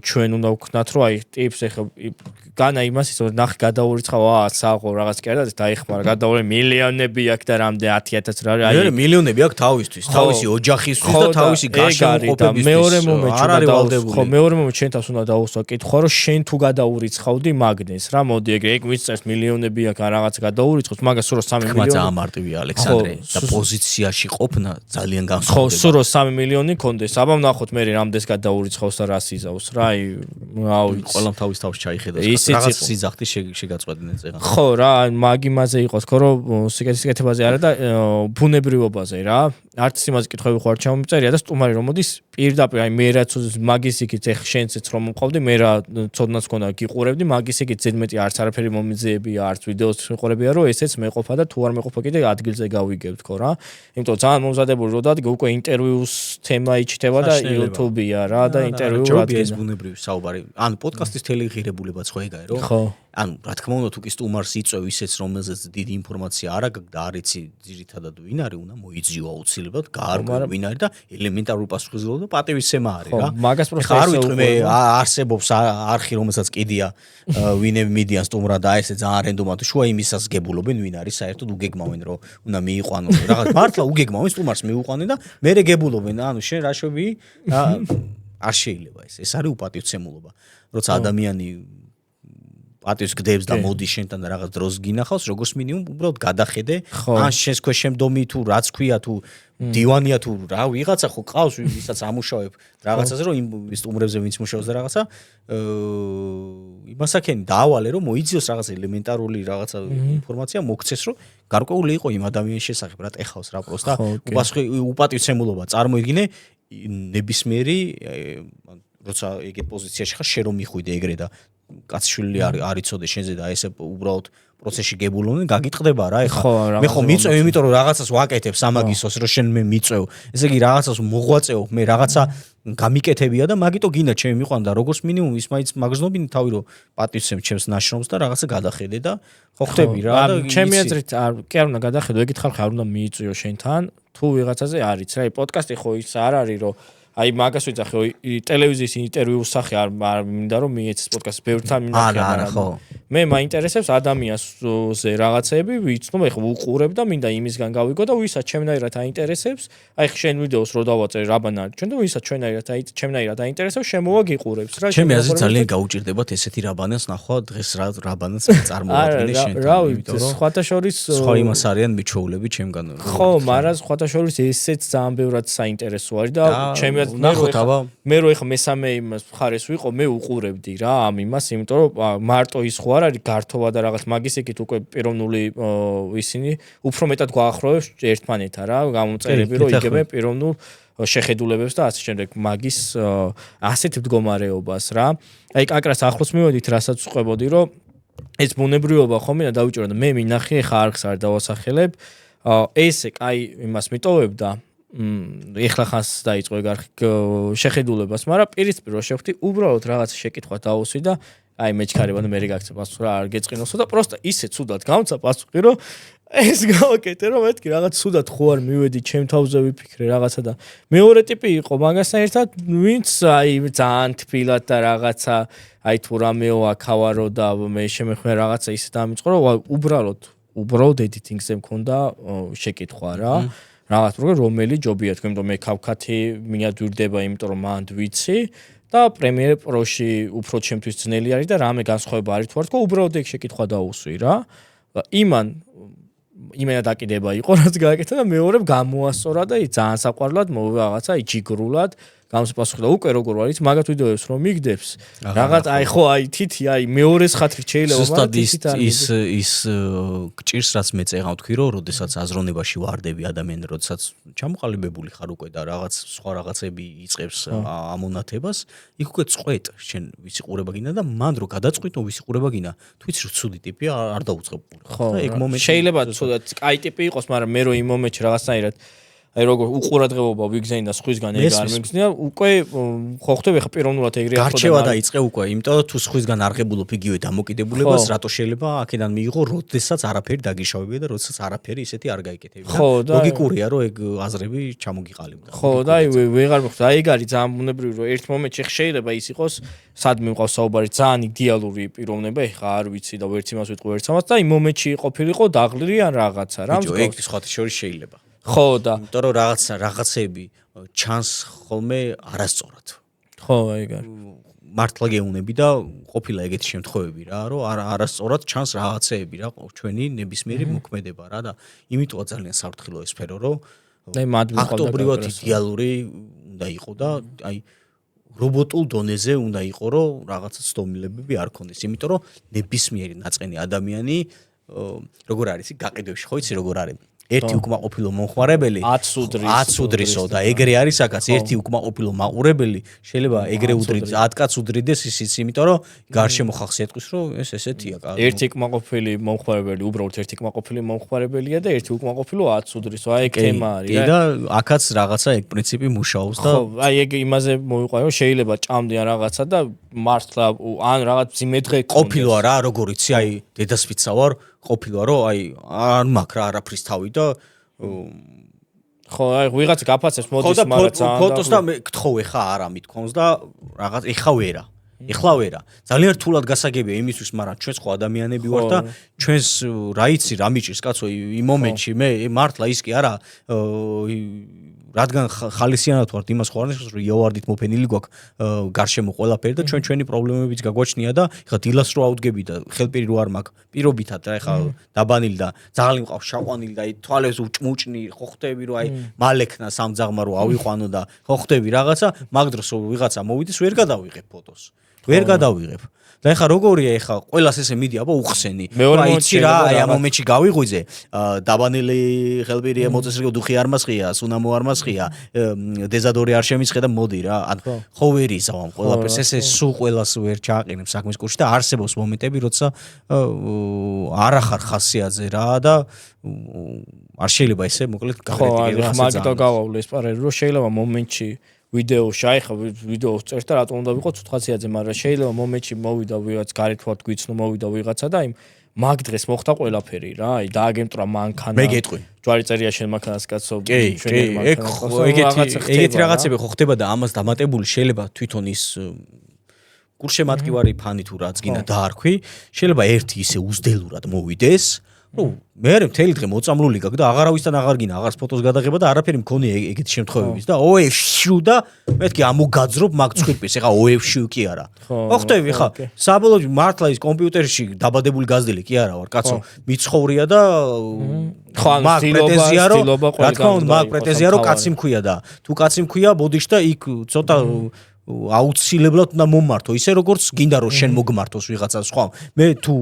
ჩვენ უნდა ვქნათ რომ აი ტიპს ეხა განა იმას ის რომ ნახე გადაურიცხა საყო რაღაც კერდად დაიხმარა გადაურე მილიონები აქვს და რამდე 10,000 რა აი მილიონები აქვს თავისთვის თავისი ოჯახისთვის და თავისი გარშემოყოფებისთვის მეორე მომენტში ხო მეორე მომენტში შენ თავს უნდა დაუსვა კითხვა რომ შენ თუ გადაურიცხავდი მაგნეს რა მოდი ეგრე ეგ მისწერს მილიონები აქვს რაღაც გადაურიცხოს მაგას სულ 3 მილიონი მაგრამ ამარტივია ალექსანდრე და პოზიციაში ყოფნა ძალიან განსხვავდება ხო სულ 3 მილიონი კონდეს აბა ვნახოთ მე რამდენს გადაურიცხავს და რას იზავს რა აი ყველამ თავის თავში ჩაიხედოს რაღაც სიძახტი შეგაწყვეტდნენ წეგან. ხო რა, მაგ იმაზე იყოს, ხო რომ სიკეთებაზე არა და ბუნებრივობაზე რა. არც იმაზე კითხვები ხო არ ჩამომწერია და სტუმარი რომ მოდის პირდაპირ აი მე რაც მაგის იქით ეხ შენცეც რომ მყავდი მე რა ცოდნაც ქონდა გიყურებდი მაგის იქით ზედმეტი არც არაფერი მომიძიებია არც ვიდეოს მიყურებია რომ ესეც მეყოფა და თუ არ მეყოფა კიდე ადგილზე გავიგებთ ხო რა. იმიტომ ძალიან მომზადებული რო დადგე უკვე ინტერვიუს თემა იჩნდება და YouTube-ია რა და ინტერვიუ რადგან ეს ბუნებრივი საუბარი. ანუ პოდკასტის თელეგირებულებაც ხო ეგაა რომ ხო ანუ რა თქმა უნდა თუ კი სტუმარს იწევ ისეც რომელზეც დიდი ინფორმაცია არ აქვს და არ იცი ძირითადად ვინ არის უნდა მოიძიო აუცილებლად გაარკვევ ვინ არის და ელემენტარული პასუხისმგებლობა და პატივისცემა არის რა მაგას პროსტა არ ვიცი მე არსებობს არხი რომელსაც კიდია ვინები მიდიან სტუმრად და ესე ძალიან რენდომად შუა იმისას გებულობენ ვინ არის საერთოდ უგეგმავენ რომ უნდა მიიყვანონ რაღაც მართლა უგეგმავენ სტუმარს მიუყვანენ და მე გებულობენ ანუ შენ რა შვები არ შეიძლება ეს არის უპატივცემულობა როცა ადამიანი პატივს გდებს და მოდი შენთან რაღაც დროს გინახავს როგორც მინიმუმ უბრალოდ გადახედე ან შენს ქვეშემდომი თუ რაც ქვია თუ დივანია თუ რა ვიღაცა ხო ყავს ვისაც ამუშავებ რაღაცაზე რომ იმ სტუმრებზე ვინც მუშაობს და რაღაცა იმასაკენი დაავალე რომ მოიძიოს რაღაც ელემენტარული რაღაცა ინფორმაცია მოგცეს რომ გარკვეული იყო იმ ადამიანის შესახებ რა ტეხავს რა პროსტა უპატივცემულობა წარმოიდგინე ნებისმიერი როცა ეგეთ პოზიციაში ხარ შენ რომ მიხვიდე ეგრე და კაცშვილი არ იცოდე შენზე და ესე უბრალოდ პროცესში გებულობდნენ, გაგიტყდება რა ეხლა. ხო, მე ხო მიწევ, იმიტომ რომ რაღაცას ვაკეთებ სამაგისოს, რომ შენ მე მიწევ. ესე იგი რაღაცას მოღვაწეობ, მე რაღაცა გამიკეთებია და მაგიტო გინდა ჩემი მიყვანდა როგორც მინიმუმ ის მაინც მაგზნობინი თავი რომ პატივცემ ჩემს ნაშრომს და რაღაცა გადახედე და ხო ხდები რა და ჩემი აზრით კი არ უნდა გადახედო, ეგეთ ხალხი არ უნდა მიიწვიო შენთან, თუ ვიღაცაზე არის რა, პოდკასტი ხო ის არ არის რომ აი მაგას ვიძახე ტელევიზიის ინტერვიუს სახე არ მინდა რომ მიეცეს პოდკასტს ბევრთან მინდა არა ხო მე მაინტერესებს ადამიანზე რაღაცები ვიცნობ ეხლა უყურებ და მინდა იმისგან გავიგო და ვისაც ჩემნაირად აინტერესებს აი შენ ვიდეოს რო დავაწერ რაბანა ჩვენ და ვისაც ჩემნაირად აინტერესებს შემოვა გიყურებს რა ჩემი აზრით ძალიან გაუჭირდებათ ესეთი რაბანას ნახვა დღეს რაბანას წარმოადგენენ შენ რა ვიცი სხვათა შორის სხვა იმას არიან მიჩოულები ჩემგან ხო მაგრამ სხვათა შორის ესეც ძალიან ბევრად საინტერესო არის და ჩემი მე რო ეხლა მესამე იმას მხარეს ვიყო მე უყურებდი რა ამ იმას იმიტომ რომ მარტო ის ხო არ არის გართობა და რაღაც მაგის ეკით უკვე პიროვნული ისინი უფრო მეტად გვაახლოვებს ერთმანეთთან რა გამოწერები რომ იგებენ პიროვნულ შეხედულებებს და ასე შემდეგ მაგის ასეთ მდგომარეობას რა აი კაკრას ახლოს მივედით რასაც ვწყვებოდი რომ ეს ბუნებრიობა ხომ მინდა დავიჭირო და მე მინახე ხა არხს არ დავასახელებ ესე კაი იმას მიტოვებდა ეხლა ხანს დაიწყო ეგ არხი შეხედულებას, მაგრამ პირისპირ რო შევხვდი, უბრალოდ რაღაც შეკითხვა დავუსვი და აი მეჩქარება და მე რეგაქცია პასუხი რა არ გეწყინოსო და პროსტა ისე ცუდად გამცა პასუხი რომ ეს გავაკეთე რომ მეთქი რაღაც ცუდად ხო არ მივედი ჩემ თავზე ვიფიქრე რაღაცა და მეორე ტიპი იყო მაგასთან ერთად ვინც აი ძალიან თბილად და რაღაცა აი თუ რამეო აქავარო და მე შემეხმე რაღაცა ისე დამიწყო რომ უბრალოდ ედიტინგზე მქონდა შეკითხვა რა რაღაც რომელი ჯობია თქვენ რომ მე ქავქათი მიადვირდება იმიტომ რომ მანდ ვიცი და პრემიერ პროში უფრო ჩემთვის ძნელი არის და რამე განსხვავება არის თუ არ თქო უბრალოდ ეგ შეკითხვა დაუსვი რა იმენა დაკიდება იყო რაც გააკეთა და მეორებ გამოასწორა და ძალიან საყვარლად მოვიდა რაღაცა ჯიგრულად გამოსპასუხა და უკვე როგორ არის მაგათ ვიდეოებს რომ მიგდებს რაღაც აი ხო აი თითი აი მეორეს ხათრით შეიძლება ზუსტად ის გჭირს რაც მე წეღავ თქვი რომ როდესაც აზროვნებაში ვარდები ადამიანი როდესაც ჩამოყალიბებული ხარ უკვე და რაღაც სხვა რაღაცები იწყებს ამონათებას იქ უკვე წყვეტ შენ ვისი ყურება გინდა და მან რო გადაწყვიტო ვისი ყურება გინდა თუ იცი რომ ცუდი ტიპია არ დაუწყებული ხო ეგ მომენტი შეიძლება ცუდად კაი ტიპი იყოს მაგრამ მე რო იმ მომენტში რაღაცნაირად აი როგორ უყურადღებობა ვიგზაინ და სხვისგან ეგ არ მიგზნია უკვე ხო ხტები ხა პიროვნულად ეგრე ახლა გარჩევა დაიწყე უკვე იმიტომ რომ თუ სხვისგან არღებულობ იგივე დამოკიდებულებას რატო შეიძლება აქედან მიიღო როდესაც არაფერი დაგიშავებია და როდესაც არაფერი ისეთი არ გაიკეთებია ლოგიკურია რომ ეგ აზრები ჩამოგიყალიბდა ხო და აი ვეღარ მოხდა აი ეგ არის ძალიან ბუნებრივი რომ ერთ მომენტში შეიძლება ის იყოს სადმე მყავს საუბარი ძალიან იდეალური პიროვნება ეხა არ ვიცი და ვერც იმას ვიტყვი ვერც ამას და აი მომენტში ყოფილიყო დაღლილი ან რაღაცა რა ეგ სხვათა შორის შეიძლება ხო და იმიტომ რომ რაღაცები ჩანს ხოლმე არასწორად ხო ეგ არის მართლა გეუნები და ყოფილა ეგეთი შემთხვევები რა რომ არასწორად ჩანს რაღაცეები რა ჩვენი ნებისმიერი მოქმედება რა და იმიტოა ძალიან საფრთხილო ეს სფერო რომ აქტობრივად იდეალური უნდა იყო და აი რობოტულ დონეზე უნდა იყო რომ რაღაცა ცდომილებები არ ქონდეს იმიტომ რომ ნებისმიერი ნაწყენი ადამიანი როგორ არის გაყიდვებში ხო იცი როგორ არის ერთი უკმაყოფილო მომხმარებელი 10 უდრისო და ეგრე არის აქაც ერთი უკმაყოფილო მაყურებელი შეიძლება ეგრე უდრიდეს 10 კაც უდრიდეს ისიც იმიტომ რომ გარშემო ხალხს ეთქვის რომ ეს ესეთია ერთი უკმაყოფილი მომხმარებელი უბრალოდ ერთი უკმაყოფილი მომხმარებელია და ერთი უკმაყოფილო 10 უდრისო აი ეგ თემა არის და აქაც რაღაცა ეგ პრინციპი მუშაობს და ხო აი ეგ იმაზე მოვიყვანე რომ შეიძლება ჭამდიან რაღაცა და მართლა ან რაღაც ძიმედღე ყოფილოა რა როგორ იცი აი დედასფიცა ვარ ყოფილა რომ აი არ მაქვს რა არაფრის თავი და ხო აი ვიღაც გაფაცებს მოდის მაგრამ ფოტოს და მე გთხოვე ხა არა მithქვამს და რაღაც ეხა ვერა ძალიან რთულად გასაგებია იმისთვის მაგრამ ჩვენს ხო ადამიანები ვართ და ჩვენს რა იცი რა მიჭირს კაცო იმ მომენტში მე მართლა ის კი არა რადგან ხალისიანად ვართ იმას ხო არ ნიშნავს რომ იავარდით მოფენილი გვაქვს გარშემო ყველაფერი და ჩვენი პრობლემებიც გაგვაჩნია და ეხლა დილას რო ავდგები და ხელპირი რო არ მაქვს პირობითად რა ეხლა დაბანილი და ძაღალი მყავს შაყვანილი და აი თვალებს უჭმუჭნი ხო ხტები რომ აი მალექნა სამძაღმა რო ავიყვანო და ხო ხტები რაღაცა მაგ დროს ვიღაცა მოვიდეს ვერ გადავიღებ ფოტოს ვერ გადავიღებ. და ეხა როგორია ეხა ყველას ესე მიდი აბა უხსენი. იცი რა, აი ამ მომენტში გავიღვიძე, დაბანელი ხელბირია მოწესრიგო დუხი არ მასხია, სუნამო არ მასხია, დეზადორი არ შემისხე და მოდი რა. ან ხო ვერ იზავ ამ ყველაფერს, ესე სულ ყველას ვერ ჩააყენებ საქმის კურსში და არსებობს მომენტები, როცა არ ახარ ხასიათზე რა და არ შეიძლება ესე მოკლედ გაკრიტიკებდეს. ხო, მაგითო გავავლე ეს პარალელი, რომ შეიძლება მომენტში ვიდეოში აიხა ვიდეოს წერს და რატომ უნდა ვიყო ცუთხაციაძე, მაგრამ შეიძლება მომენტში მოვიდა ვიღაც გარეთვათ გვიცნო მოვიდა ვიღაცა და იმ მაგ დღეს მოხდა ყველაფერი რა, აი დააგემტრა მანქანა. მე გეტყვი. ჯვარი წერია შენ მანქანას კაცო. ეგეთი რაღაცები ხო ხდება და ამას დამატებული შეიძლება თვითონ ის გულშემატკივარი ფანი თუ რაც გინდა დაარქვი, შეიძლება ერთი ისე უზდელურად მოვიდეს. მე მთელი დღე მოწამლული გაგ და აღარავისთან აღარ გინა აღარს ფოტოს გადაღება და არაფერი მქონია ეგეთი შემთხვევების და ოევშუ და მეთქი ამოგაძრობ მაგ ცხვირპის ეხა ოევშუ კი არა ხო ხტები ხა საბოლოო მართლა ის კომპიუტერში დაბადებული გაზდილი კი არა ვარ კაცო მიცხოვრია და მაგ პრეტენზია რომ რა თქმა უნდა მაგ პრეტენზია რომ კაცი მქვია და თუ კაცი მქვია ბოდიშ და იქ ცოტა აუცილებლად უნდა მომმართო ისე როგორც გინდა რომ შენ მოგმართოს ვიღაცა სხვა მე თუ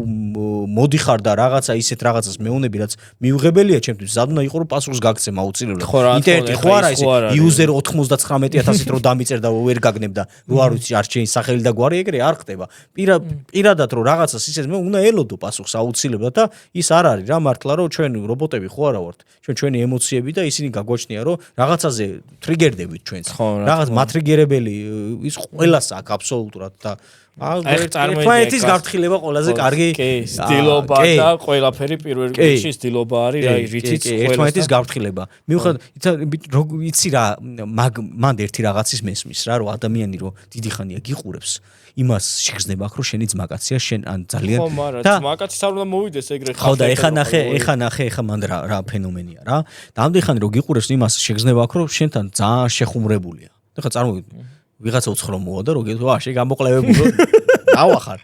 მოდიხარ და რაღაცა ისეთ რაღაცას მეუნები რაც მიუღებელია ჩემთვის ზად უნდა იყო რომ პასუხს გაგცემ აუცილებლად ინტერნეტი ხო არა ისე იუზერ 99000-ით რომ დამიწერ და ვერ გაგნებ და რო არ ვიცი არ ჩემი სახელი და გვარი ეგრე არ ხდება პირადად რომ რაღაცას ისე მე უნდა ელოდო პასუხს აუცილებლად და ის არ არის რა მართლა რომ ჩვენ რობოტები ხო არა ვართ ჩვენი ემოციები და ისინი გაგვაჩნია რომ რაღაცაზე ტრიგერდებით ჩვენს რაღაც მატრიგერებელი ის ყველას აქვს აბსოლუტურად და ერთმანეთის გაფრთხილება ყველაზე კარგი სტილობა და ყველაფერი პირველ რიგში სტილობა არის რა რითიც ერთმანეთის გაფრთხილება მიუხედავად იცი რა მან ერთი რაღაცის მესმის რა რომ ადამიანი რომ დიდი ხანია გიყურებს იმას შეგრძნება აქ რომ შენი ძმაკაცია შენ ან ძალიან ხო მაგრამ ძმაკაცის არ უნდა მოვიდეს ეგრე ხო და ეხა ნახე მან რა ფენომენია რა და ამდენ ხანი რომ გიყურებს იმას შეგრძნება აქ რომ შენთან ძალიან შეხუმრებულია ეხა წარმოგიდგენთ ვიღაცა უცხრო მოვა და როგეთ ვაშე გამოყლებებულო დავახარ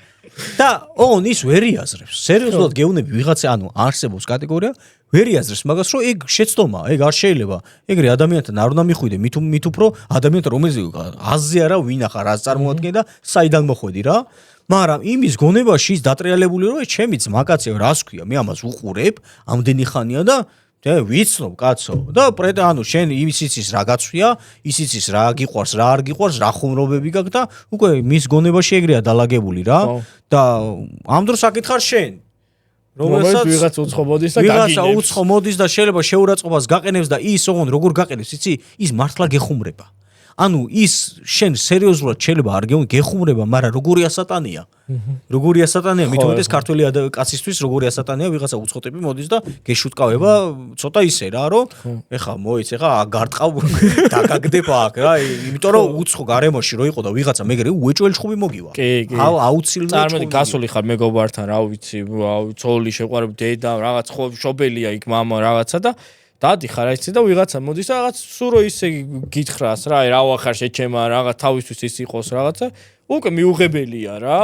და ოღონ ის ვერ იაზრებს სერიოზულად გეუნები ვიღაცა ანუ არსებობს კატეგორია ვერ იაზრებს მაგას რომ ეგ შეცდომა ეგ არ შეიძლება ეგრე ადამიანთან არ უნდა მიხვიდე მით უფრო ადამიანთან რომელიც აზზე არა ვინახა რას წარმოადგენდა საიდან მოხვედი რა მაგრამ იმის გონებაში ის დატრიალებული რომ ჩემი ძმაკაცია რას ქვია მე ამას უყურებ ამდენი ხანია და ვიცნობ კაცო და ანუ შენ ისიც რა გაცვია ისიც რა გიყვარს რა არ გიყვარს რა ხუმრობები გაქვს და უკვე მის გონებაში ეგრეა დალაგებული რა და ამ დროს აკითხარ შენ რომელსაც ვიღაც უცხო მოდის და გაგინებს ვიღაცა უცხო მოდის და შეიძლება შეურაცხყოფას გაყენებს და ის ოღონდ როგორ გაყენებს იცი ის მართლა გეხუმრება ანუ ის შენ სერიოზულად შეიძლება არ გეხუმრება მაგრამ როგორია სატანია როგორია სატანია მით უმეტეს ქართველი კაცისთვის როგორია სატანია ვიღაცა უცხო ტიპი მოდის და გეშუტკავება ცოტა ისე რა რომ ეხა მოიც ეხა გარტყავ დაგაგდებ აქ რა იმიტომ რომ უცხო გარემოში რო იყო და ვიღაცა მეგრე უეჭველი ჩხუბი მოგივა აუცილებლად წარმოიდგინე გასული ხარ მეგობართან რა ვიცი ცოლი შეყვარებ დედა რაღაც შობელია იქ მამა რაღაცა და დადიხარ აიცი და ვიღაცა მოდის და რაღაც სურო ისე გითხრას რა რა ვახარ შეჩემა რაღაც თავისთვის ის იყოს რაღაცა უკვე მიუღებელია რა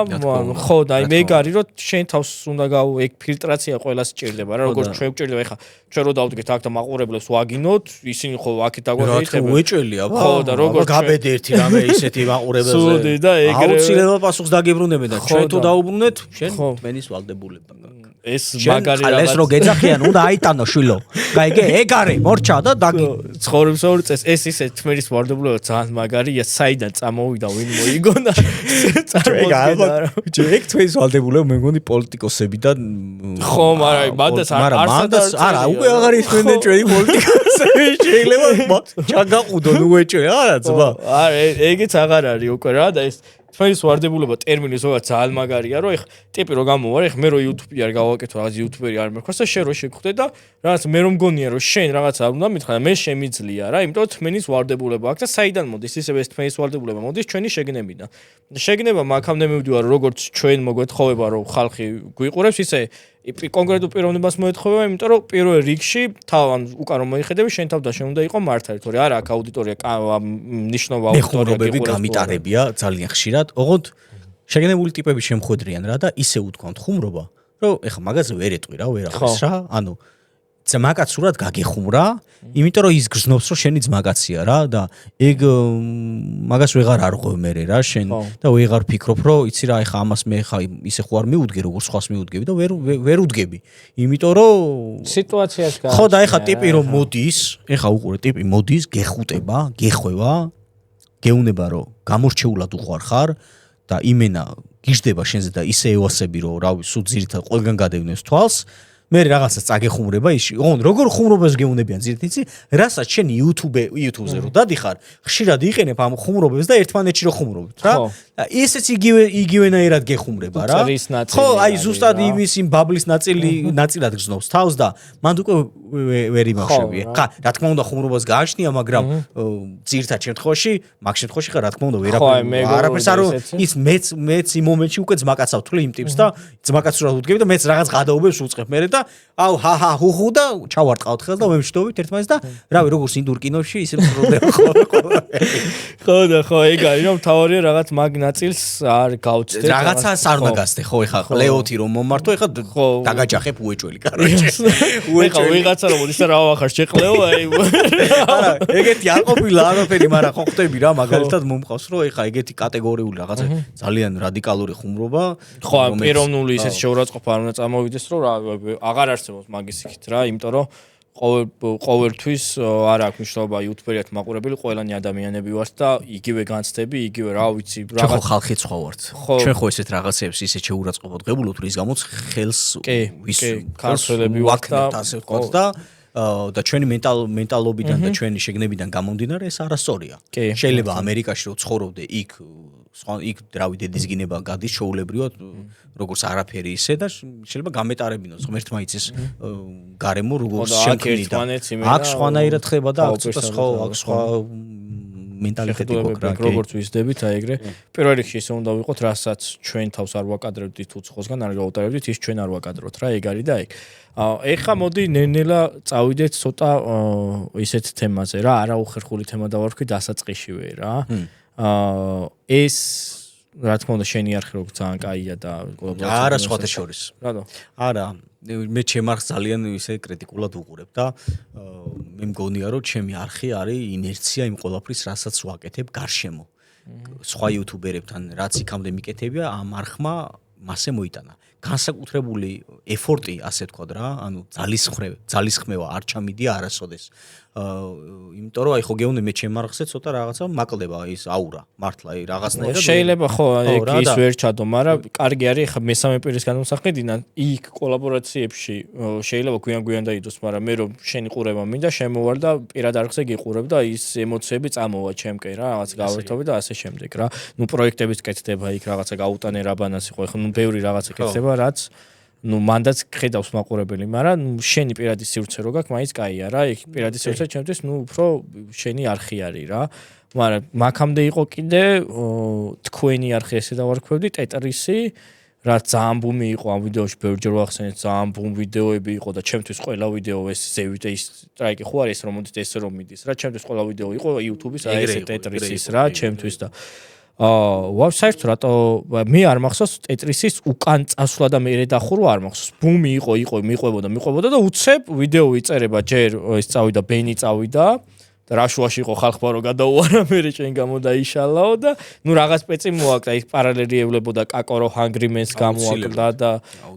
ხო და აი მე გარი რომ შენ თავს უნდა ეგ ფილტრაცია ყველას სჭირდება რა როგორც ჩვენ გვჭირდება ეხა ჩვენ რო დავდგეთ აქ და მაყურებლებს ვაგინოთ ისინი ხო აქეთ დაგვაერთებენ რა უეჭველია ხო და როგორც გაბედე ერთი რამე ისეთი მაყურებელზე აუცილებლად პასუხს დაგებრუნებენ და ჩვენ თუ დაუბრუნეთ შენ თმენის ვალდებულება ეს მაგარი რაღაც ეს რო გეძახიან უნდა აიტანო შვილო გაიგე ეგ არის მორჩა და დაგი ცხოვრების ორი წეს ეს ისე თმენის ვალდებულება ძალიან მაგარია საიდან წამოვიდა ვინ მოიგონა ეგ თმენის ვალდებულება მე მგონი პოლიტიკოსები და ხო მაგრამ მანდას არა უკვე აღარ ისმენდნენ ჩვენი პოლიტიკოსები შეიძლება ჩაგაყუდონ უეჭვე არა ძმა არა ეგეც აღარ არის უკვე რა და ეს თმენის ვარდებულება ტერმინი ზოგადად ძალიან მაგარია რომ ეხ ტიპი რო გამოვარ ეხ მე რო YouTube-ი არ გავაკეთო რაღაც YouTube-ერი არ მექოს და შენ რო შეგხვდე და რაღაც მე რომ მგონია რომ შენ რაღაც არ უნდა მითხრა მე შემიძლია რა იმიტომ რომ თმენის ვარდებულება აქვს და საიდან მოდის ისევ ეს თმენის ვარდებულება მოდის ჩვენი შეგნებიდან შეგნება მაგამდე მივდივარ როგორც ჩვენ მოგვეთხოვება რომ ხალხი გვიყურებს ისე კონკრეტულ პიროვნებას მოეთხოვება იმიტომ რომ პირველ რიგში თავან უკან რომ მოიხედები შენ თავდა შენ უნდა იყო მართალი თორე არა აქ აუდიტორია ნიშნობა აუდიტორია გამიტარებია ძალიან ხშირად ოღონდ შეგნებული ტიპები შემხვედრიან რა და ისე უთქვამთ ხუმრობა რომ ეხა მაგაზე ვერ ეტყვი რა ვერ ახეს რა ანუ ძმაკაცურად გაგეხუმრა, იმიტომ რომ ის გრძნობს რომ შენი ძმაკაცია რა და ეგ მაგას ვეღარ არღვევ მე რა შენ და ვეღარ ფიქრობ რომ იცი რა ეხა ამას მე ხა ისე ხო არ მიუდგე როგორ სხვას მიუდგები და ვერ უდგები. იმიტომ რომ სიტუაციას გააჩნია. ხო და ეხა ტიპი რომ მოდის, ეხა უყურე ტიპი მოდის, გეხუტება, გეხვევა, გეუნება რომ გამორჩეულად უყვარ ხარ და იმენა გიждდება შენზე და ისე ევასები რომ რავი სულ ძირითადად ყველგან გადაევნებს თვალს. მე რაღაცა წაგეხუმრება ისში. ოღონდ როგორ ხუმრობას გეუნებიან ძირითადად, რასაც შენ YouTube-ზე რო დადიხარ, ხშირად იყენებ ამ ხუმრობებს და ერთმანეთში რო ხუმრობთ რა. და ესეც იგივენაირად გეხუმრება რა. ხო, აი ზუსტად იმის იმ ბაბლის ნაწილად გზნობს თავს და მანდ უკვე ვერ იმახშები. ხა, რა თქმა უნდა ხუმრობას გააჩნია, მაგრამ ძირითადად შემთხვევაში, მაგ შემთხვევაში ხა რა თქმა უნდა არაფერს არ ის მეც იმ მომენტში უკვე ძმაკაცავ თვლი იმ ტიპს და ძმაკაცურად უდგები და მეც რაღაც გადაობებს უწყებ მე და აუ ჰაჰა ჰუჰუ და ჩავარტყავთ ხელს და ვემშვიდობით ერთმანეთს და რავი როგორც ინდურ კინოში ისე მწროდება ხოლმე. ხო და ხო ეგ არის რომ თავარია რაღაც მაგ ნაწილს არ გავწდეთ. რაღაცას არ უნდა გასდე ხო ეხა ყლეოთი რომ მომართო ეხა დაგაჯახებ უეჭველი კაროჩე. უეჭველი ვიღაცა რომ ის რა ვახარ შეყლეო აი. არა ეგეთი არ ყოფილა არაფერი მაგრამ ხო ხტები რა მაგალითად მომყავს რომ ეხა ეგეთი კატეგორიული რაღაცა ძალიან რადიკალური ხუმრობა. ხო ამ პიროვნული ისეთ შეურაცხყოფა არ უნდა წამოვიდეს რომ რა აღარ არსებობს მაგის იქით რა, იმიტომ რომ ყოველთვის არ აქვს მნიშვნელობა YouTube-ერიათ მაყურებელი, ყველანი ადამიანები ვართ და იგივე განცდები, იგივე რა ვიცი, რაღაც ხო ხალხი სხვა ვართ. ჩვენ ხო ესეთ რაღაცებს ისე შეურაცხყოფად ღებულობთ, რის გამოც ხელს ვის ქართველები ვართ და ასე ვთქვათ და ჩვენი მენტალობიდან და ჩვენი შეგნებიდან გამომდინარე ეს არასწორია. შეიძლება ამერიკაში რო ცხოვრობდე იქ რავი დედისგინება გადის ჩაულებრივად როგორც არაფერი ისე და შეიძლება გამეტარებინოს ღმერთმა იცის გარემო როგორც შექმნიდა აქ სხვანაირად ხდება და აქ ცოტა სხვა მენტალიტეტი გქრა როგორც ვიზდებით აი ეგრე პირველ რიგში ისე უნდა ვიყოთ რასაც ჩვენ თავს არ ვაკადრებდით უცხოსგან არ გავუტარებდით ის ჩვენ არ ვაკადროთ რა ეგ არის და ეგ ეხა მოდი ნელ-ნელა წავიდეთ ცოტა ისეთ თემაზე რა არაუხერხული თემა დავარქვი დასაწყისშივე რა ეს რა თქმა უნდა შენი არხი როგორ ძალიან კაია და არა სხვათა შორის. რატო? არა, მე ჩემ არხს ძალიან ისე კრიტიკულად უყურებ და მე მგონია რომ ჩემი არხი არის ინერცია იმ ყველაფრის, რასაც ვაკეთებ გარშემო. სხვა იუთუბერებთან რაც იქამდე მიკეთებია, ამ არხმა მასე მოიტანა. განსაკუთრებული ეფორტი, ასე ვთქვათ რა, ანუ ძალისხმევა არ ჩამიდია არასოდეს. იმიტომ რომ აი ხო გეუნე მე ჩემ არხზე ცოტა რაღაცა მაკლდება ის აურა მართლა აი რაღაცნაირად შეიძლება ხო ეგ ის ვერ ჩადო, მაგრამ კარგი არის ხა მესამე პირის განმსახედიდან იქ კოლაბორაციებში შეიძლება გვიან დაიდოს, მაგრამ მე რომ შენი ყურება მინდა შემოვარ და პირად არხზე გიყურებ და ის ემოციები წამოვა ჩემკე რა რაღაც გავერთობი და ასე შემდეგ რა. ნუ პროექტებიც კეთდება იქ რაღაცა გაუტანე რაბანას იყო ხო ნუ ბევრი რაღაცა კეთდება რაც ну მანდაც ხედავს მაყურებელი, მაგრამ შენი პირადი სივრცე რო გაქვს, მაინც კაია რა. იქ პირადი სივრცე ჩემთვის ნუ უფრო შენი არხი არის რა. მაგრამ მაგამდე იყო კიდე თქვენი არხი ესე დავარქვევდი, ტეტრისი, რაც ძალიან ბუმი იყო ამ ვიდეოში, ბევრჯერ ვახსენეთ, ძალიან ბუმ ვიდეოები იყო და ჩემთვის ყველა ვიდეო ეს ზევით ის ტრაიკი ხო არის რომ მოდის ესე რომ მიდის რა. ჩემთვის ყველა ვიდეო იყო YouTube-ის აი ესე ტეტრისის რა, ჩემთვის და ვებსაიტს რატო მე არ მახსოვს ტეტრისის უკან წასვლა და მე დახურო არ მახსოვს. ბუმი იყო მიყვებოდა და უცებ ვიდეო იწერება ჯერ ეს წავიდა ბენი წავიდა და რაშუაში იყო ხალხმა რომ გადაუარა მე ჩვენ გამოდაიშალაო და ნუ რაღაც პეცი მოაკდა იქ პარალელი ევლებოდა კაკორო ჰანგრიმენს გამოაკდა და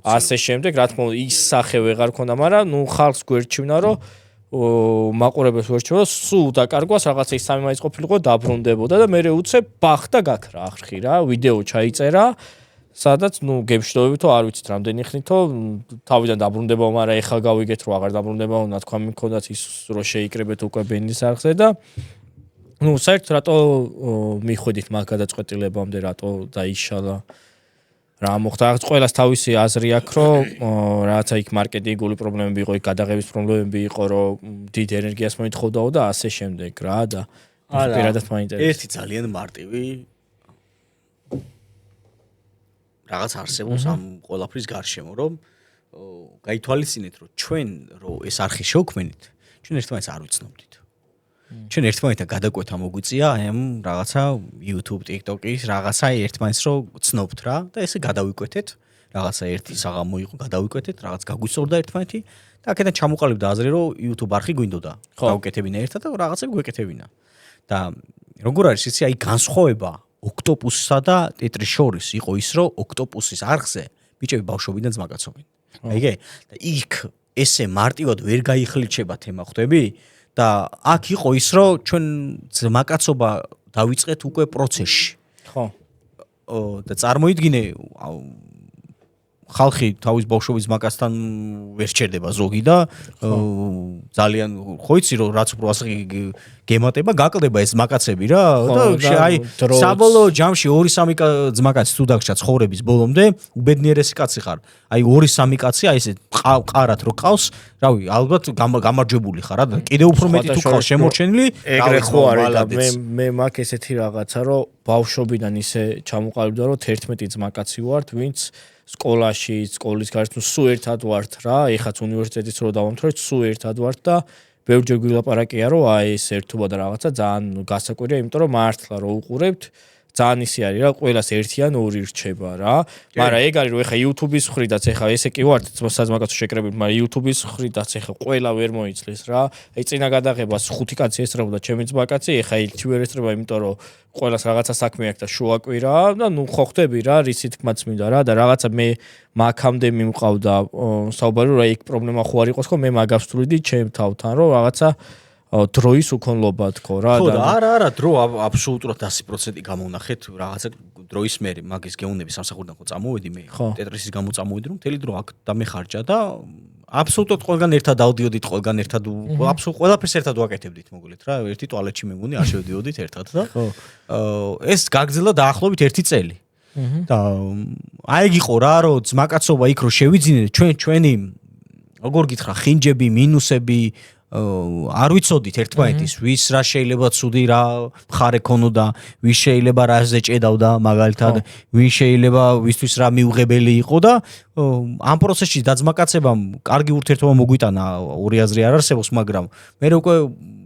ასე შემდეგ რა თქმა უნდა ის სახე ვეღარ ქონდა, მაგრამ ნუ ხალხს გვერჩივნა რომ მაყურებელს ვერჩევა სულ დაკარგვას რაღაცა ის სამი მაინც ყოფილიყო დაბრუნდებოდა და მე უცებ ბახ და გაქრა არხი რა ვიდეო ჩაიწერა სადაც ნუ გემშვიდობებითო არ ვიცით რამდენი ხნითო თავიდან დაბრუნდება, მაგრამ ეხლა გავიგეთ რომ აღარ დაბრუნდება, ნათქვამი მქონდათ ის რომ შეიკრებეთ უკვე ბენის არხზე და ნუ საერთოდ რატო მიხვედით მაგ გადაწყვეტილებამდე რატო დაიშალა რა მოხდა რაღაც ყველას თავისი აზრი აქვს რომ რაღაცა იქ მარკეტინგული პრობლემები იყო, იქ გადაღების პრობლემები იყო, რომ დიდ ენერგიას მოითხოვდაო და ასე შემდეგ რა და პირადად მაინტერესებს. ერთი ძალიან მარტივი რაღაც არსებობს ამ ყველაფრის გარშემო, რომ გაითვალისწინეთ რომ ჩვენ რომ ეს არხი შევქმნით, ჩვენ ერთმანეთს არ ვიცნობდით. ჩვენ ერთმანეთთან გადაკვეთა მოგვიწია ამ რაღაცა YouTube, TikTok-ის რაღაცა ერთმანეთს რო ცნობთ რა და ესე გადავიკვეთეთ, რაღაცა ერთი საღამო იყო, გადავიკვეთეთ, რაღაც გაგვისწორდა ერთმანეთი და აქედან ჩამოყალიბდა აზრი, რომ YouTube არხი გვინდოდა. გავუკეთებინა ერთად და რაღაცები გვეკეთებინა. და როგორ არის იცი, აი განსხვავება ოქტოპუსსა და ტეტრის შორის იყო ის, რომ ოქტოპუსის არხზე ბიჭები ბავშვობიდან ძმაკაცობენ. აიგე? და იქ ესე მარტივად ვერ გაიხლიჩება თემა, ხვდები? და აქ იყო ის, რომ ჩვენ ძმაკაცობა დავიწყეთ უკვე პროცესში. ხო. და წარმოიდგინე ხალხი თავის ბავშვობის ძმაკაცთან ვერ სჭერდება ზოგი და ძალიან ხო იცი რომ რაც უფრო ასი გემატება გაკლდება ეს ძმაკაცები რა და აი საბოლოო ჯამში 2-3 ძმაკაცი თუ დაგჭა ცხოვრების ბოლომდე უბედნიერესი კაცი ხარ აი 2-3 კაცი აი ესე ყარად რო ყავს რავი ალბათ გამარჯვებული ხარ რა და კიდევ უფრო მეტი თუ ყავს შემორჩენილი ეგრე ხო არის და მე მაგ ესეთი რაღაცა რომ ბავშვობიდან ისე ჩამოყალიბდა რომ 11 ძმაკაცი ვართ ვინც სკოლაში, სკოლის გარშემო სულ ერთად ვართ რა, ეხაც უნივერსიტეტის რო დავამთავრეთ, სულ ერთად ვართ და ბევრჯერ გვილაპარაკია რომ აი ეს ერთობა და რაღაცა ძალიან გასაკვირია, იმიტომ რომ მართლა რო უყურებთ ძალიან ისე არის რა, ყველას ერთი ან ორი რჩება რა. მაგრამ ეგ არის რომ ეხა YouTube-ის ხრიდაც ეხა ესე კი ვართ საზმაკაცო შეკრებილი, მაგრამ YouTube-ის ხრიდაც ეხა ყველა ვერ მოიცლეს რა. აი წინა გადაღებას 5 კაცი ესწრებოდა ჩემი ძმაკაცი, ეხა ერთი ვერ ესწრება, იმიტომ რომ ყველას რაღაცა საქმე აქვს და შუაკვირა და ნუ ხო ხდები რა, რისი თქმაც მინდა რა და რაღაცა მე მაგამდე მიმყავდა საუბარი რომ აი ეგ პრობლემა ხო არ იყოს, ხო მე მაგას ვთვლიდი ჩემ თავთან რომ რაღაცა დროის უქონლობა თქო რა და არა დრო აბსოლუტურად 100% გამოვნახეთ რაღაცა დროის მე მაგის გეუნები სამსახურიდან ხო წამოვედი მე ტეტრისის გამო წამოვედი რომ მთელი დრო აქ დამეხარჯა და აბსოლუტურად ყველგან ერთად დავდიოდით ყველგან ერთად აბსოლუტურად ყველაფერს ერთად ვაკეთებდით მოგულეთ რა ერთი ტუალეტში მე მგონი არ შევდიოდით ერთად და ეს გაგრძელდა დაახლოებით 1 წელი და აი ეგ იყო რა რომ ძმაკაცობა იქ რო შევიძინეთ ჩვენი როგორ გითხრა ხინჯები მინუსები არ ვიცოდით ერთმანეთის ვის რა შეიძლება ცუდი რა მხარე ქონოდა ვის შეიძლება რაზე ჭედავდა მაგალითად ვის შეიძლება ვისთვის რა მიუღებელი იყო და ამ პროცესში დაძმაკაცებამ კარგი ურთიერთობა მოგვიტანა ორი აზრი არ არსებობს მაგრამ მე უკვე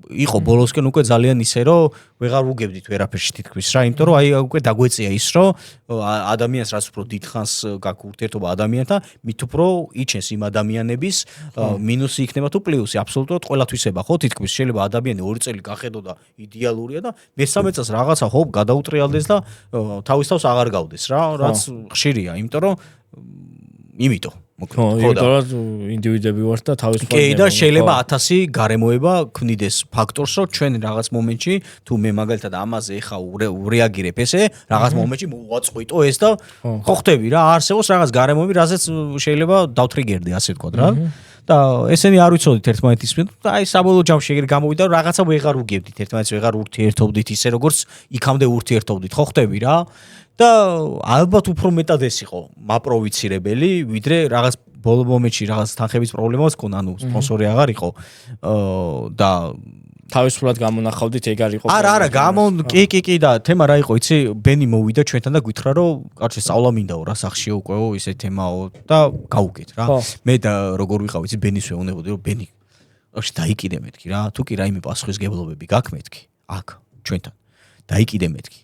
იყო ბოლოსკენ უკვე ძალიან ისე რომ ვეღარ ვუგებდით ვერაფერში თითქმის რა იმიტომ რომ აი უკვე დაგვეწია ის რომ ადამიანს რაც უფრო დიდხანს გაქვს ურთიერთობა ადამიანთან მით უფრო იჩენს იმ ადამიანების მინუსი იქნება თუ პლუსი აბსოლუტურად ყველათვისება ხო თითქმის შეიძლება ადამიანი 2 წელი გახედო და იდეალურია და მესამე წელს რაღაცა ხო გადაუტრიალდეს და თავის თავს აღარ გავდეს რა რაც ხშირია იმიტომ რომ იმიტომ ხო, იმიტომ ინდივიდები ვართ და თავისუფალი. კი, და შეიძლება 1000 გარემოება ქმნიდეს ფაქტორს, რომ ჩვენ რაღაც მომენტში თუ მე მაგალითად ამაზე ეხა ვრეაგირებ ესე, რაღაც მომენტში მოვაწყვიტო ეს და ხო ხდები რა, არსებობს რაღაც გარემოები, რაზეც შეიძლება დავტრიგერდე, ასე ვთქვათ რა. და ესენი არ ვიცოდით ერთმანეთის მიერ და აი საბოლოო ჯამში ეგრე გამოვიდა რომ რაღაცა ვეღარ უგებდით ერთმანეთს ვეღარ ურთიერთობდით ისე როგორც იქამდე ურთიერთობდით ხო ხდები რა და ალბათ უფრო მეტად ეს იყო მაპროვიცირებელი ვიდრე რაღაც ბოლო მომენტში რაღაც თანხების პრობლემას ქონა ანუ სპონსორი აღარ იყო და თავისუფლად გამონახავდით ეგ არ იყო არა კი და თემა რა იყო იცი ბენი მოვიდა ჩვენთან და გითხრა რომ კარჩე სწავლა მინდაო რა სახშიო უკეო ისე თემაო და გავუკეთ რა მე და როგორ ვიყავ იცი ბენის ვეუბნებოდი რომ ბენი ოშ დაიკიდე მეთქი რა თუ კი რაიმე პასუხისგებლობები გაქვს მეთქი აქ ჩვენთან დაიკიდე მეთქი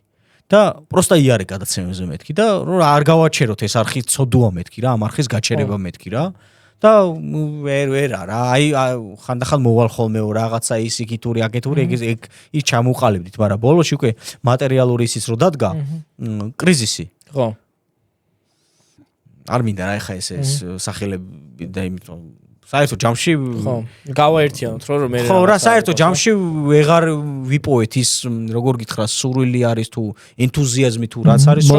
და პროსტა იარე გადაცემებზე მეთქი და რომ არ გავაჩეროთ ეს არხი ცოდუა მეთქი რა ამ არხის გაჩერება მეთქი რა და ვერ არა აი ხანდახან მოვალ ხოლმე რაღაცა ის იქითური აკეთური ეგ ის ჩამოყალიბდით მაგრამ ბოლოში უკვე მატერიალური ისიც რო დადგა კრიზისი ხო არ მინდა რა ეხა ეს სახელები და იმიტომ საერთო ჯამში ხო გავაერთიანოთ რომ მე ხო რა საერთო ჯამში ვეღარ ვიპოვეთ ის როგორ გითხრა სურვილი არის თუ ენთუზიაზმი თუ რაც არის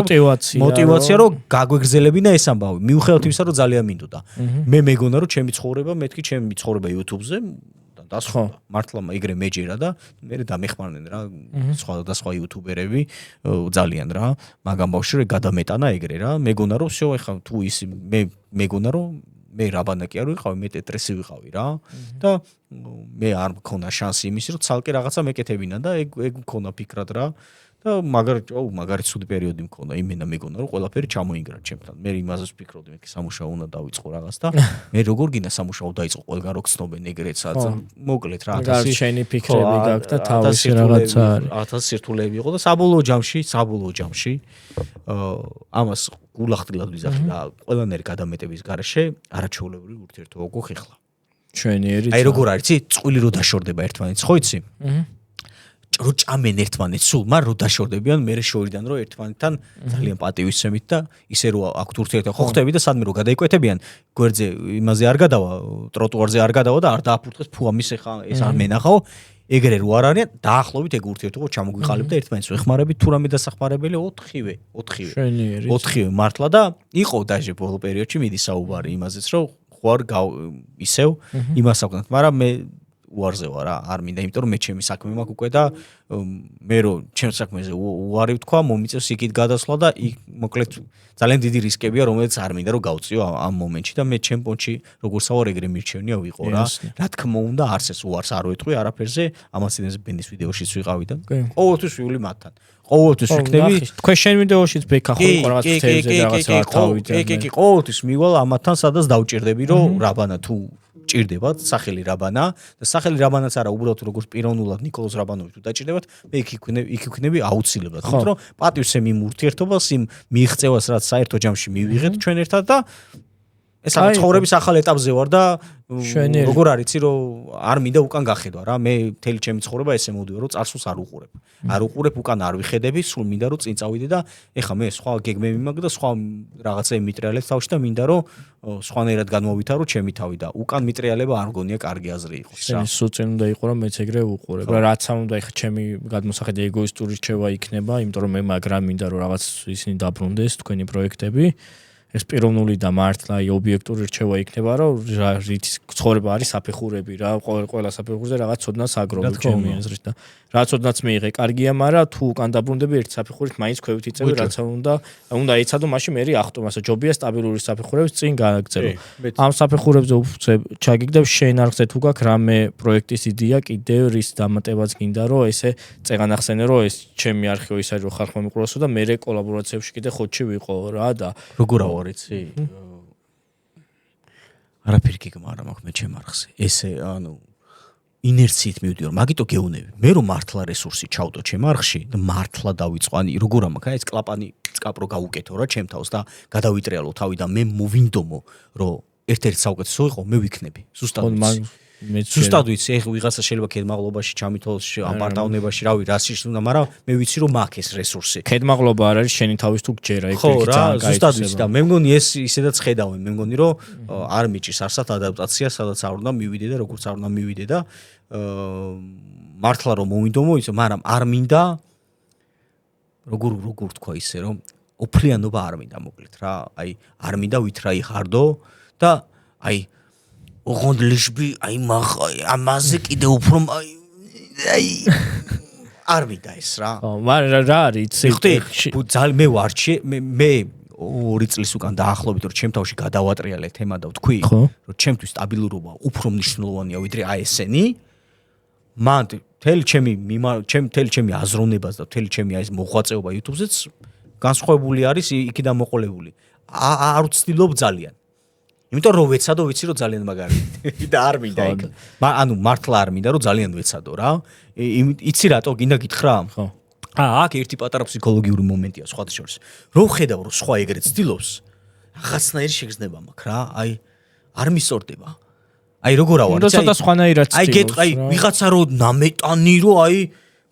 მოტივაცია რომ გაგვეგრძელებინა ეს ამბავი მიუხედავად იმისა რომ ძალიან მინდოდა მე მეგონა რომ ჩემი ცხოვრება მეთქი ჩემი ცხოვრება YouTube-ზე დასრულდა მართლა ეგრე მეჯერა და მე დამეხმარნენ რა სხვა იუთუბერები ძალიან რა მაგამ ბავშვი გადამეტანა ეგრე რა მეგონა რომ всё ეხა თუ ის მე მეგონა რომ მე რაბანაკი არ ვიყავი, მე ტეტრესი ვიყავი რა და მე არ მქონა შანსი იმისი, რომ ცალკე რაღაცა მეკეთებინა და ეგ მქონა ფიქრად რა და მაგარი ცუდი პერიოდი მქონდა იმენა მეგონა რომ ყველაფერი ჩამოინგრა ჩემთან მე იმაზე ვფიქრობდი მე სამუშაო უნდა დავიწყო რაღაც და მე როგორ გინდა სამუშაო დაიწყო ყველგან რო გცნობენ ეგრეცაც მოკლედ რა 1000 შენი ფიქრები გაქვს და თავისი რაღაცა არის 1000 სირთულეები იყო და საბოლოო ჯამში ამას გულახდილად ვიზახი და ყველანაირი გადამეტების გარეშე არაჩვეულებრივი ურთიერთობა გვხიხლა ჩვენიერი აი როგორ არის იცი წყვილი რო დაშორდება ერთმანეთს ხო იცი რო ჭამენ ერთმანეთს სულ მაგრამ რო დაშორდებიან მე შორიდან რო ერთმანეთთან ძალიან პატივისცემით და ისე რო აქვთ ურთიერთობა ხო ხტები და სადმე რო გადაიკვეთებიან გვერდზე იმაზე არ გადავა ტროტუარზე არ გადავა და არ დააფურთხეს ფუ ამის ეხა ეს არ მენახაო ეგრე რო არ არიან დაახლოებით ეგ ურთიერთობა ჩამოგვიყალიბ და ერთმანეთს ვეხმარებით თუ რამე დასახმარებელი 4-ივე მართლა და იყო დაჟე ბოლო პერიოდში მიდი საუბარი იმაზეც რომ ხوار ისევ იმას აკვდათ მაგრამ მე უარზე ვარ არ მინდა იმიტომ რომ მე ჩემი საქმე მაქვს უკვე და მე რო ჩემს საქმეზე უარი ვთქვა მომიწევს იქით გადასვლა და იქ მოკლედ ძალიან დიდი რისკებია რომელიც არ მინდა რომ გავწიო ამ მომენტში და მე ჩემ პონჩი როგორ სავარ ეგრე მირჩევნია ვიყო რა თქმა უნდა არსეს უარს არ ვეთქვი არაფერზე ამას ინეს ბენდის ვიდეოშიც ვიყავი და ყოველთვის ვივლი მათთან ყოველთვის ვიქნები თქვენ შენ ვიდეოშიც ბექა ხო რაღაც თემზე რაღაცა თავიდან კი ყოველთვის მივალ ამათთან სადაც დავჭირდები რომ რაბანა თუ ჭირდებათ სახელი რაბანა და სახელი რაბანაც არა უბრალოდ როგორც პიროვნულად ნიკოლოზ რაბანოვი თუ დაჭირდებათ მე იქ ვიქნები აუცილებლად იმიტომ რომ პატივსემ იმ ურთიერთობას იმ მიიღწევას რაც საერთო ჯამში მივიღეთ ჩვენ ერთად და ეს ამ ცხოვრების ახალ ეტაპზე ვარ და როგორ არის იცი რომ არ მინდა უკან გახედვა რა მე მთელი ჩემი ცხოვრება ესე მოდიო რომ წარსულს არ უყურებ უკან არ ვიხედები სულ მინდა რომ წინ წავიდე და ეხა მე სხვა გეგმები მაქვს და სხვა რაღაცა მიტრიალებს თავში და მინდა რომ სხვანაირად განმოვითარო ჩემი თავი და უკან მიტრიალება არ მგონია კარგი აზრი იყოს რა სულ წინ უნდა იყო რომ მეც ეგრე უყურებ რა რაც არ უნდა ეხა ჩემი გადმოსახედი ეგოისტური რჩევა იქნება იმიტომ რომ მე მაგრამ მინდა რომ რაღაც ისინი დაბრუნდეს თქვენი პროექტები ეს პიროვნული და მართლა ობიექტური რჩევა იქნება რომ რითი ცხოვრება არის საფეხურები რა ყველა საფეხურზე რაღაც ცოდნას აგროვებ ჩემი აზრით და რაც ცოდნაც მიიღე კარგია მაგრამ თუ უკან დაბრუნდები ერთ საფეხურით მაინც ქვევით იწევი რაც უნდა ეცადო მაშინ მე ახტომასა ჯობია სტაბილური საფეხურების წინ გააგზავნო ამ საფეხურებზე ჩაგიგდებ შენ არხზე თუ გაქვს რამე პროექტის იდეა კიდევ რის დამატებაც გინდა რომ ესე წეგან ახსენე რომ ეს ჩემი არქივი ის არის რომ ხალხმა მიყუროსო და მე კოლაბორაციებში კიდე ხოჩი ვიყო რა და როგორ იცი არაფერი გიგმა არ მაქვს მე ჩემ არხზე ესე ანუ ინერციით მივდივარ მაგიტო გეუნები მე რომ მართლა რესურსი ჩავდო ჩემ არხში და მართლა დავიწყო ანუ როგორ ამაქვს აი ეს კლაპანი წკაპრო გავუკეთო რა ჩემ თავს და გადავიტრიალო თავი და მე მოვინდომო რომ ერთ-ერთი საუკეთესო იყო მე ვიქნები ზუსტად ვიცი ეხ ვიღაცა შეიძლება ქედმაღლობაში ჩამითვალოს აპარტაუნებაში რავი რასის უნდა მაგრამ მე ვიცი რომ მაქვს ეს რესურსი ქედმაღლობა არ არის შენი თავის თუ გჯერა იქ ხო რა ზუსტად ვიცი და მე მგონი ეს ისედაც ხედავენ მე მგონი რომ არ მიჭის არსად ადაპტაცია სადაც არ უნდა მივიდე და როგორც არ უნდა მივიდე და მართლა რომ მოვინდომო ისე მაგრამ არ მინდა როგორ თქვა ისე რომ ოფლიანობა არ მინდა მოკლედ რა აი არ მინდა ვითრაი ხარდო და აი ოღონდ ლიშბი აი ამაზე კიდე უფრო აი არ მინდა ეს რა მაგრამ რა არის ძალიან მე ვარჩი მე 2 წლის უკან დაახლოებით რომ ჩემ თავში გადავატრიალე თემა და ვთქვი რომ ჩემთვის სტაბილურობა უფრო მნიშვნელოვანია ვიდრე აი ესენი მან მთელი ჩემი აზროვნებას და მთელი ჩემი აი ეს მოღვაწეობა YouTube-ზეც განსხვავებული არის იქიდან მოყოლებული არ ვცდილობ ძალიან იმიტომ რომ ვეცადო ვიცი რომ ძალიან მაგარია და არ მინდა იქ ანუ მართლა არ მინდა რომ ძალიან ვეცადო რა იცი რატო გინდა გითხრა ხო აქ ერთი პატარა ფსიქოლოგიური მომენტია სხვა შორის რომ ხედავ რომ სხვა ეგრე ცდილობს რაღაცნაირი შეგრძნება მაქვს რა აი არ მისწორდება აი როგორ ავარ და ცოტა სხვანაირად ცდილობს აი ვიღაცა რო ნამეტანი რო აი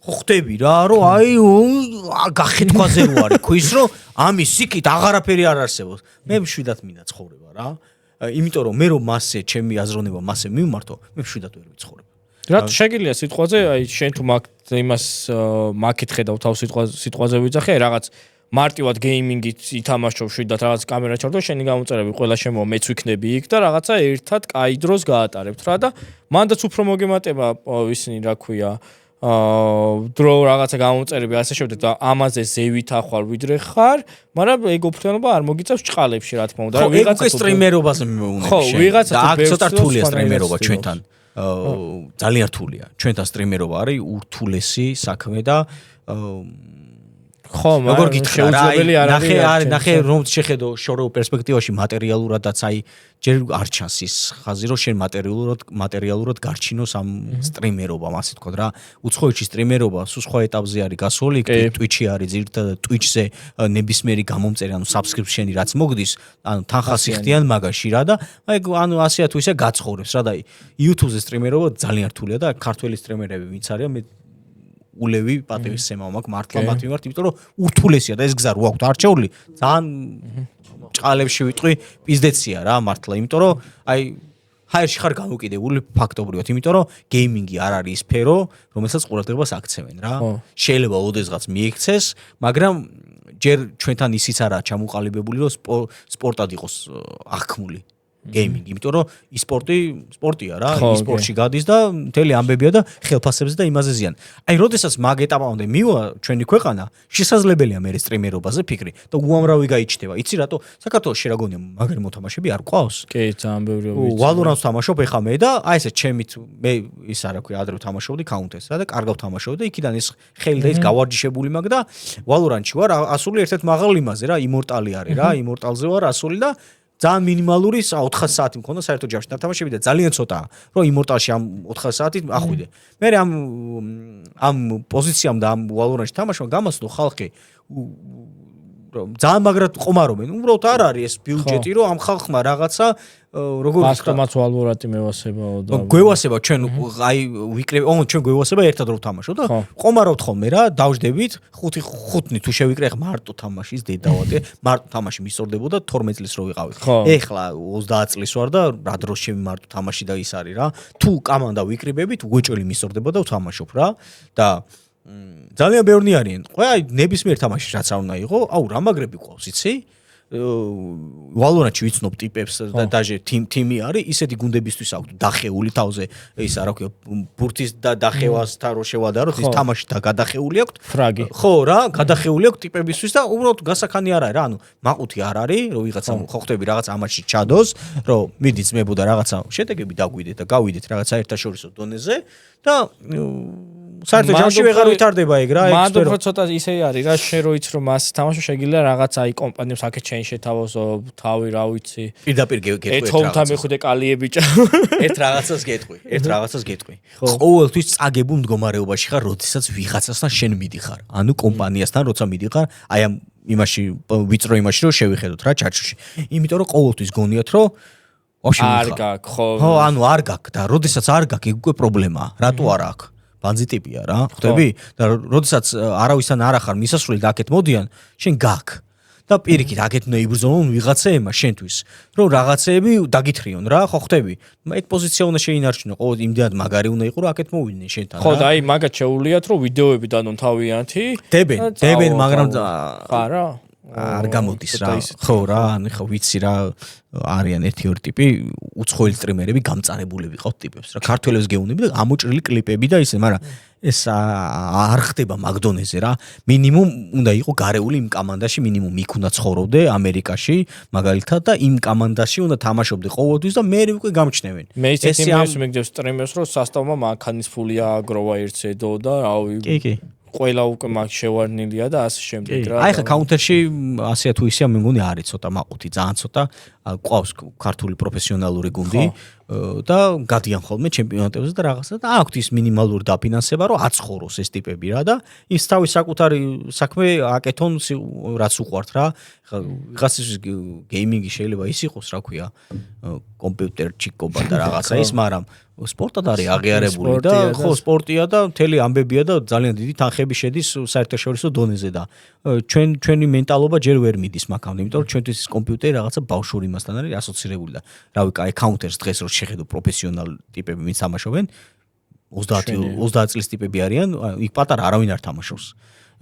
ხო ხტები რა რომ აი გახეთქვაზე რო არის ქვის რომ ამის იქით აღარაფერი არ არსებობს მე მშვიდად მინდა ცხოვრება რა იმიტომ რომ მე რომ მასე ჩემი აზროვნება მასე მიმართო მე მშვიდად ვერ ვიცხოვრებ რა შეგიძლია სიტყვაზე აი შენ თუ იმას მაკეთ ხედავ თავ სიტყვაზე ვიძახე აი რაღაც მარტივად გეიმინგით ითამაშო შვიდად რაღაც კამერა ჩავდო შენი გამოწერები ყველა შემო მეც ვიქნები იქ და რაღაცა ერთად კაი დროს გაატარებთ რა და მანდაც უფრო მოგემატება ისინი რა ქვია დრო რაღაცა გამოწერები ასე შევდეთ და ამაზე ზევით ახვალ ვიდრე ხარ მაგრამ ეგ ოფლიანობა არ მოგიწევს ჭყალებში რა თქმა უნდა და ვიღაცა სტრიმერობაზე მეუბნები ხო ვიღაცა აქ ცოტა რთულია სტრიმერობა ჩვენთან ძალიან რთულია ჩვენთან სტრიმერობა არის ურთულესი საქმე და ხო, როგორ გითხრა რა, შეუძლებელი არ არის. ნახე რომ შეხედო შორო პერსპექტივაში მატერიალურადაც აი ჯერ არ ჩანს ის ხაზი რომ შენ მატერიალურად გარჩინოს ამ სტრიმერობამ, ასე თქვა რა. უცხოეთში სტრიმერობა სულ სხვა ეტაპზე არის გასული, Twitch-ი არის ძირითადად Twitch-ზე ნებისმიერი გამომწერი, ანუ subscription-ი რაც მოგდის, ანუ თანხას იხდიან მაგაში რა და აი ანუ ასე თუ ისე გაცხოვრებს რა და YouTube-ზე სტრიმერობა ძალიან რთულია და ქართველი სტრიმერები ვინც არიან მე ულევი პატივისცემა მაქვს მართლა მათ მიმართ, იმიტომ რომ ურთულესია და ეს გზა რო აქვთ არჩეული, ძალიან ჭყალებში ვიტყვი პიზდეცია რა მართლა, იმიტომ რომ აი ჰაერში ხარ გამოკიდებული ფაქტობრივად, იმიტომ რომ გეიმინგი არ არის სფერო, რომელსაც ყურადღებას აქცევენ რა. შეიძლება ოდესღაც მიიქცეს, მაგრამ ჯერ ჩვენთან ისიც არაა ჩამოყალიბებული, რომ სპორტად იყოს აღქმული. გეიმინგი, იმიტომ რომ სპორტია რა, სპორტში გადის და მთელი ამბებია და ხელფასებზე და იმაზე ზიან. აი, როდესაც მაგ ეტაპამდე მივა ჩვენი ქვეყანა, შესაძლებელია მე სტრიმერობაზე ფიქრი და უამრავი გაიჩნდება. იცი რატო? საქართველოს შეგაგონია მაგარი მოთამაშეები არ ყავს? კი, ძალიან ბევრი ვიცი. Valorant-ს თამაშობ ეხა მე და აი ესე ჩემით მე ის არა ქვია ადრე თამაშობდი Counter-ს რა და კარგავ თამაშობდი და იქიდან ის ხელი და ის გავარჯიშებული მაგ და Valorant-ში ვარ ასული ერთ-ერთ მაღალ იმაზე რა, Immortal-ი არის რა, Immortal-ზე ვარ ასული და ძალიან მინიმალური 400 საათი მქონდა საერთო ჯამში დათამაშები და ძალიან ცოტაა რომ Immortal-ში ამ 400 საათით ახვიდე. მე ამ პოზიციამ და ამ Valorant-ში თამაშმა გამასწრო ხალხი რომ ძალიან მაგრად ყომარობენ. უბრალოდ არ არის ეს ბიუჯეტი რომ ამ ხალხმა რაღაცა როგორ ვასტომაც Valorant-ი მევასებაო და გვევასება ჩვენ აი ვიკრებ ჩვენ გვევასება ერთად რომ ვთამაშო და ყომარავთ ხოლმე რა დავждებით 5-5 თუ შევიკრე ხა მარტო თამაშის დედავადე მარტო თამაში მისორდებოდა 12 წლის რო ვიყავით ეხლა 30 წლის ვარ და რა დროს შემიმარტო თამაში და ის არის რა თუ კამანდა ვიკრიბებით უეჭველი მისორდებოდა ვთამაშობ რა და ძალიან ბევრი არიან. ყველა აი ნებისმიერ თამაში რაც არ უნდა იყო, აუ რა მაგრები ყავს, იცი? Valorant-ში ვიცნობ ტიპებს და დაჟე თიმი არის, ისეთი გუნდებისთვის აქვს დახეული თავზე, ის არა ქვია, ბურთის და დახევასთან რო შევადაროთ, ის თამაში და გადახეული აქვს. ფრაგი. ხო რა, გადახეული აქვს ტიპებისთვის და უბრალოდ გასახანი არ არის რა, ანუ მაყუთი არ არის, რომ ვიღაცა ხო ხვდები რაღაც ამაში ჩადოს, რომ მიდი ძმებოდა რაღაცა შედეგები დაგვიდეთ და გავიდეთ რაღაცა ერთაშორისო დონეზე და საერთოდ ჯამში ვეღარ ვითარდება ეგ რა, მანდ უფრო ცოტა ისე არის რა, შენ რო იცი რომ მას თამაშო შეგიძლია რაღაც აი კომპანიებს აქეთ ჩენ შეთავაზო, თავი რა ვიცი. პირდაპირ გეტყვი ერთ რაღაცას. მეხუთე კალიები ჭა. ერთ რაღაცას გეტყვი. ყოველთვის წაგებულ მდგომარეობაში ხარ, როდესაც ვიღაცასთან შენ მიდიხარ. ანუ კომპანიასთან როცა მიდიხარ, აი ამ იმაში ვიწრო იმაში რომ შევიხედოთ რა ჩარჩოში. იმიტომ რომ ყოველთვის გონიათ რომ არ გაქვს ხო. ხო, ანუ არ გაქვს და როდესაც არ გაქვს, ეგ უკვე პრობლემაა. რატო არ აქვს? ბანძი ტიპია რა, ხვდები? და როდესაც არავისთან არ ახარ მისასვლელი და აქეთ მოდიან, შენ გაქვს. და პირიქით აქეთ უნდა იბრძოლონ ვიღაცეებმა შენთვის, რომ რაღაცეები დაგითხრიონ რა, ხო ხვდები? ეგ პოზიცია უნდა შეინარჩუნო, ყოველ იმდენად მაგარი უნდა იყო, რომ აქეთ მოვიდნენ შენთან რა. ხო და აი მაგათ შეუვლიათ, რომ ვიდეოები დანონ თავიანთი. დებენ, მაგრამ არა. არ გამოდის რა. ხო რა, ანუ ხო ვიცი რა, არიან 1-2 ტიპი უცხოელი სტრიმერები გამწარებულები ყავთ ტიპებს რა. ქართველებს გეუნები და ამოჭრილი კლიპები და ისე, მაგრამ ეს არ ხდება მაგდონეზე რა. მინიმუმ უნდა იყო გარეული იმ კამანდაში, მინიმუმ იქ უნდა ცხოვრობდე ამერიკაში, მაგალითად და იმ კამანდაში უნდა თამაშობდე ყოველთვის და მე უკვე გამჩნევენ. მე ისეთი იმას მეგდებს სტრიმერს, რომ სასტავმა მანქანის ფული აგროვა ერთსედო და რავი. კი. ყველა უკვე მაგ შევარნილია და ასე შემდეგ რა. აი ხა Counter-ში ასეა თუ ისეა მე მგონი არის ცოტა მაყუთი, ძალიან ცოტა ყავს ქართული პროფესიონალური გუნდი და გადიან ხოლმე ჩემპიონატებზე და რაღაცა და აქვთ ის მინიმალური დაფინანსება, რომ აცხოვროს ეს ტიპები რა და ის თავის საკუთარი საქმე აკეთონ რაც უყვართ რა. ხა ვიღაცის გეიმინგი შეიძლება ის იყოს, რა ქვია, კომპიუტერჩიკობა და რაღაცა ის, მაგრამ სპორტად არის აღიარებული და ხო სპორტია და მთელი ამბებია და ძალიან დიდი თანხები შედის საერთაშორისო დონეზე და ჩვენი მენტალობა ჯერ ვერ მიდის მაგამდე, იმიტომ რომ ჩვენთვის ის კომპიუტერი რაღაცა ბავშვური მასთან არის ასოცირებული და რავი, აი Counter-ს დღეს რო შეხედო პროფესიონალ ტიპები ვინც თამაშობენ 30 წლის ტიპები არიან, იქ პატარა არავინ არ თამაშობს.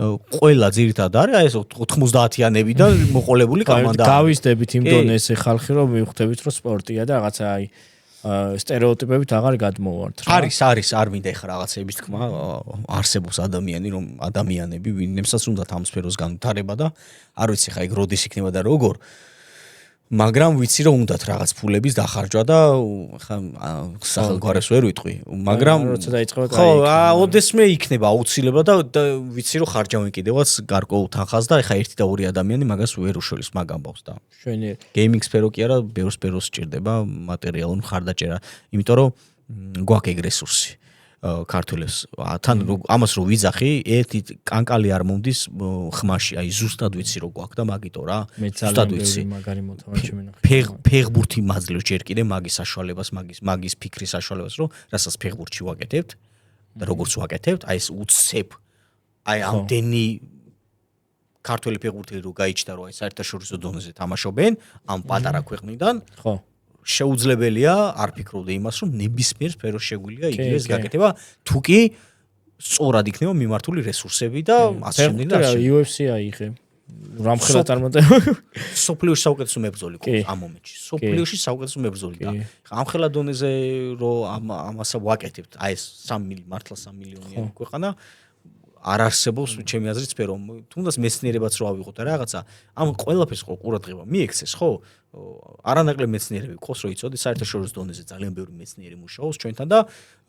ყველა ძირითადად არის აი ეს 90-იანებიდან მოყოლებული კამანდა. გავიზდებით იმ დონეზე ხალხი რომ მივხვდებით რომ სპორტია და რაღაცა აი სტერეოტიპებით აღარ გადმოვართ რა. არის არ მინდა ეხა რაღაცების თქმა, არსებობს ადამიანები, ვინმესაც უნდათ ამ სფეროს განვითარება და არ ვიცი ხა ეგ როდის იქნება და როგორ. მაგრამ ვიცი რომ უნდათ რაღაც ფულების დახარჯვა და ხა სახელგვარებს ვერ ვიტყვი მაგრამ როცა დაიწყება ხო ოდესმე იქნება აუცილებლად და ვიცი რომ ხარჯავენ კიდევაც გარკვეულ თანხას და ეხა 1 და 2 ადამიანი მაგას ვერ უშოლის მაგ ამბავს და შვენიერ გეიმინგ სფერო კი არა ბევრს სჭირდება მატერიალური მხარდაჭერა იმიტომ რომ გვაქვს ეგ რესურსი ქართველებს თან ამას რო ვიძახი ერთი კანკალი არ მომდის ხმაში აი ზუსტად ვიცი რო გვაქვს და მაგიტო რა ზუსტად ვიცი მაგარი მოთავაზ შემენახე ფეხბურთი მაძლევს ჯერ კიდე მაგის საშუალებას მაგის ფიქრის საშუალებას რომ რასაც ფეხბურთში ვაკეთებთ და როგორც ვაკეთებთ აი ეს უცებ აი ამდენი ქართველი ფეხბურთელი რო გაიჩნდა რომ აი საერთაშორისო დონეზე თამაშობენ ამ პატარა ქვეყნიდან ხო შეუძლებელია არ ფიქრობდე იმას რომ ნებისმიერ სფეროს შეგვიძლია იგივეს გაკეთება თუ კი სწორად იქნება მიმართული რესურსები და ასე შემდეგ და ასე UFC აიღე რამხელა წარმატება სოფლიოში საუკეთესო მებრძოლი ყავს ამ მომენტში სოფლიოში საუკეთესო მებრძოლი და ამ ხელა დონეზე რომ ამასა ვაკეთებთ აი ეს 3 მილიონიანი ქვეყანა არ არსებობს ჩემი აზრით სფერო თუნდაც მეცნიერებაც რო ავიღოთ და რაღაცა ამ ყველაფერს ყურადღება მიექცეს ხო არანაკლებ მეცნიერები ყავს რომ იცოდი საერთაშორისო დონეზე ძალიან ბევრი მეცნიერი მუშაობს ჩვენთან და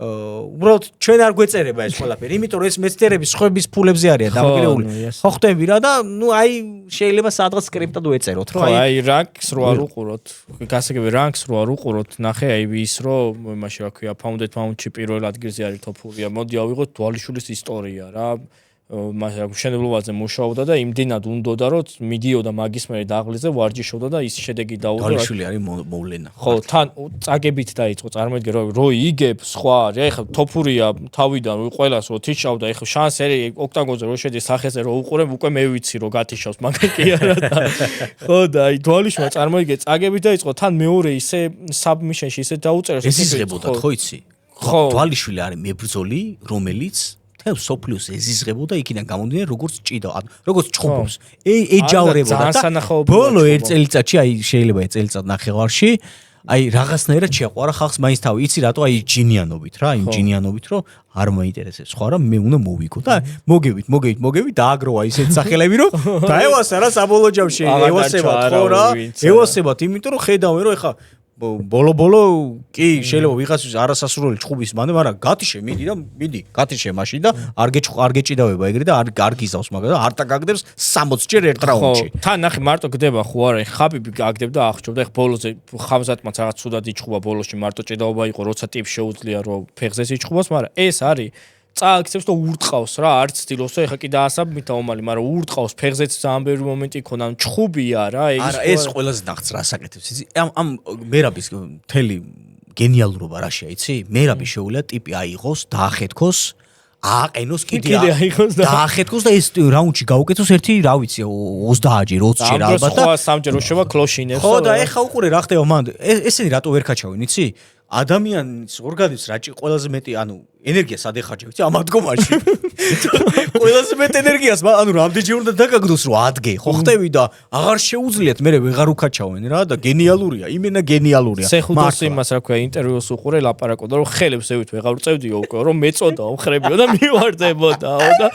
უბრალოდ ჩვენ არ გვეწერება ეს ყველაფერი იმიტომ რომ ეს მეცნიერები სხვების ფულებზე არიან დამოკიდებული ხო ხტები რა და ნუ აი შეიძლება სადღაც სკრიპტად უეწეროთ რომ აი რანკს რო არ უყუროთ გასაგები რანკს რო არ უყუროთ ნახე აი ის რომ იმაში რა ქვია ფაუნდედ ფაუნდში პირველ ადგილზე არის თოფურია მოდი ავიღოთ დვალიშვილის ისტორია რა მშენებლობაზე მუშაობდა და იმდენად უნდოდა რომ მიდიოდა მაგის მერე დაღლეზე ვარჯიშობდა და ის შედეგი დაუდო დვალიშვილი არის მოვლენა ხო თან წაგებით დაიწყო წარმოიდგინე რო იგებ სხვა არის ეხლა თოფურია თავიდან ყველას რო თიშავდა ეხლა შანსერი ოქტაგონზე რო შედის სახეზე რო უყურებ უკვე მე ვიცი რო გათიშავს მაგრამ კი არა და ხო და აი დვალიშვა წარმოიდგინე წაგებით დაიწყო თან მეორე ისე საბმიშენში ისე დაუწერეს ეს იზღებოდა ხო იცი ხო დვალიშვილი არის მებრძოლი რომელიც თელ სოფლიოს ეზიზღებოდა იქიდან გამომდინარე როგორც ჭიდა როგორც ჩხუბობს ეჯავრებოდა და ბოლო 1 წელიწადში აი შეიძლება 1 წელიწად ნახევარში აი რაღაცნაირად შეყვარა ხალხს მაინც თავი იცი რატო აი ჯინიანობით რა იმ ჯინიანობით რომ არ მოინტერესებს სხვა რა მე უნდა მოვიქო და მოგევით დააგროვა ისეთ სახელები რომ დაევასა რა საბოლოო ჯამში ევასებათ ხო რა ევასებათ იმიტომ რომ ხედავენ რომ ეხა ბოლო კი შეიძლება ვიღაცის არასასურველი ჩხუბის მანე მაგრამ გათიშე მიდი გათიშე მაშინ და არ გეჭიდავება ეგრე და არ გიზავს მაგრამ არ დაგაგდებს 60 ჯერ ერთ რაუნდში თან ნახე მარტო გდება ხო არა ხაბიბი გაგდებდა აღჭობდა ეხ ბოლოზე ხამზატმაც რაღაც ცუდად იჭხუბა ბოლოში მარტო ჭიდაობა იყო როცა ტიპს შეუძლია რომ ფეხზე იჭხუბოს მაგრამ ეს არის წააქცევს და ურტყავს რა არც ცდილობს ეხა კი დაასაბმით აომალი მაგრამ ურტყავს ფეხზეც ძალიან ბევრი მომენტი იქონა ჩხუბია რა არა ეს ყველაზე ნახს რა საკეთებს იცი ამ მერაბის მთელი გენიალურობა რაშია იცი მერაბი შეუძლია ტიპი აიღოს დაახეთქოს ააყენოს კიდე დაახეთქოს და ეს რაუნდში გაუკეთოს ერთი რა ვიცი 30 ჯერ 20 ჯერ ალბათ და სამჯერ უშობა კლოშინებს ხო და ეხა უყურე რა ხდება მან ესენი რატო ვერ ქაჩავენ იცი ადამიანის ორგანიზმს რაჭი ყველაზე მეტი ანუ ენერგიას ადეხარჯებთ ამ ადგომაში ყველაზე მეტ ენერგიას ანუ რამდენჯერ უნდა დაგაგდოს რომ ადგე ხო ხტები და აღარ შეუძლიათ მე ვეღარ უკაჩავენ რა და გენიალურია იმენა გენიალურია სეხუთოს იმას რა ქვია ინტერვიუს უყურე ლაპარაკობდა რომ ხელებს ევით ვეღარ უწევდიო უკვე რომ მეწოდაო ხრებიო და მივარდებოდაო და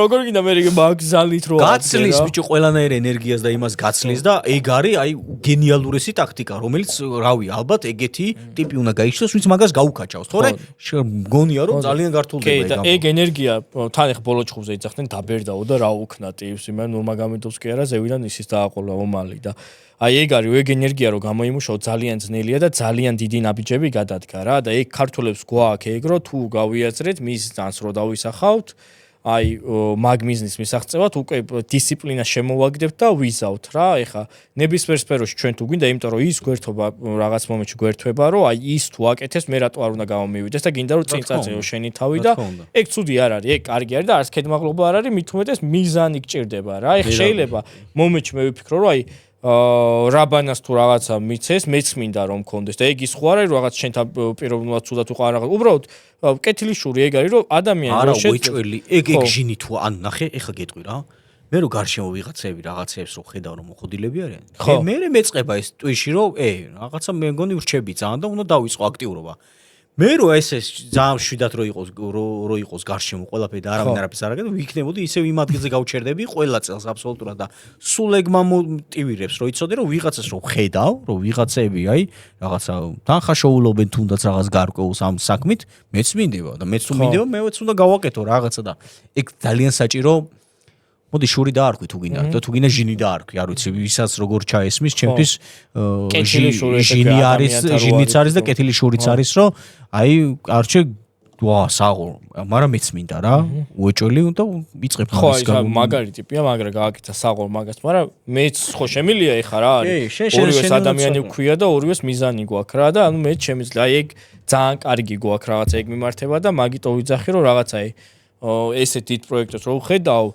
როგორ გინდა მე მაგზალით რო გაცლის ბიჭო ყველანაირ ენერგიას და იმას გაცლის და ეგ არის აი გენიალურესი ტაქტიკა რომელიც რავი ალბათ ეგეთი ტიპი უნდა გაიჩნდეს ვინც მაგას გაუკაჩავს თორე გონია რომ ძალიან გართულდება ეგ ეგ ენერგია თან ახ ბოლო ჩხუბზე იძახდნენ დაბერდაო და რა უქნა ტიპს იმან ნორმაგამენტობს კი არა ზევიდან ისის დააყოლა ომალი და აი ეგ არის ეგ ენერგია რომ გამოიმუშაო ძალიან ძნელია და ძალიან დიდი ნაბიჯები გადადგა რა და ეგ ქართველებს გვაქვს ეგ რომ თუ გავიაზრეთ მის ძანს რო დავისახავთ აი მაგ მიზნის მისაღწევად უკვე დისციპლინა შემოვაგდებთ და ვიზავთ რა ეხა ნებისმიერ სფეროში ჩვენ თუ გვინდა იმიტომ რომ ის გვერდობა რაღაც მომენტში გვერდდება რომ აი ის თუ აკეთებს მე რატო არ უნდა გამომივიდეს და გინდა რომ წინ წაწეო შენი თავი და ეგ ცუდი არ არის ეგ კარგი არის და არც ქედმაღლობა არ არის მით უმეტეს მიზანი გჭირდება რა ეხ შეიძლება მომენტში მე ვიფიქრო რომ აი რაბანას თუ რაღაცა მიცეს მეც მინდა რომ მქონდეს და ეგ ის ხო არის რომ რაღაც შენთან პიროვნულად ცუდად თუ რაღაც უბრალოდ კეთილიშური ეგ არის რომ ადამიანი არა უეჭველი ეგ ჟინი თუ ან ნახე ეხა გეტყვი რა მე რო გარშემო ვიღაცები რაღაცებს რო ხედავ რომ მოხოდილები არიან მე მეწყება ეს ტვიში რომ რაღაცა მე მგონი ვრჩები ძალიან და უნდა დავიწყო აქტიურობა მე რო ესე ძალიან შვიდად რო იყოს გარშემო ყველაფერი და არავინ არაფერს არ აკეთებს, ვიქნებოდი ისევ იმ ადგილზე გავჩერდები ყველა წელს აბსოლუტურად და სულ ეგ მომოტივირებს, რომ იცოდე რომ ვიღაცას რო ხედავ, რომ ვიღაცები აი რაღაცა თანხაშოულობენ თუნდაც რაღაც გარკვეულს ამ საქმით, მეც მინდება და მეც თუ მინდება, მეც უნდა გავაკეთო რაღაცა და ეგ ძალიან საჭირო მოდი შური დაარქვი თუ გინდა და თუ გინდა ჟინი დაარქვი, არ ვიცი, ვისაც როგორ ჩაესმის, ჩემთვის ჟინიც არის და კეთილი შურიც არის, რომ აი არჩე საღო, მაგრამ მეც მინდა რა, უეჭველი და ვიწყებ ხო, ის მაგარი ტიპია, მაგრამ გააკეთა საღო მაგას, მაგრამ მეც ხო შემილია ეხა რა არის. ორივეს ადამიანი ვქვია და ორივეს მიზანი გვაქვს რა და ანუ მეც შემიძლია, აი ეგ ძალიან კარგი გვაქვს რაღაცა ეგ მიმართება და მაგიტო ვიძახი რომ რაღაცა ესეთ დიდ პროექტებს რო ვხედავ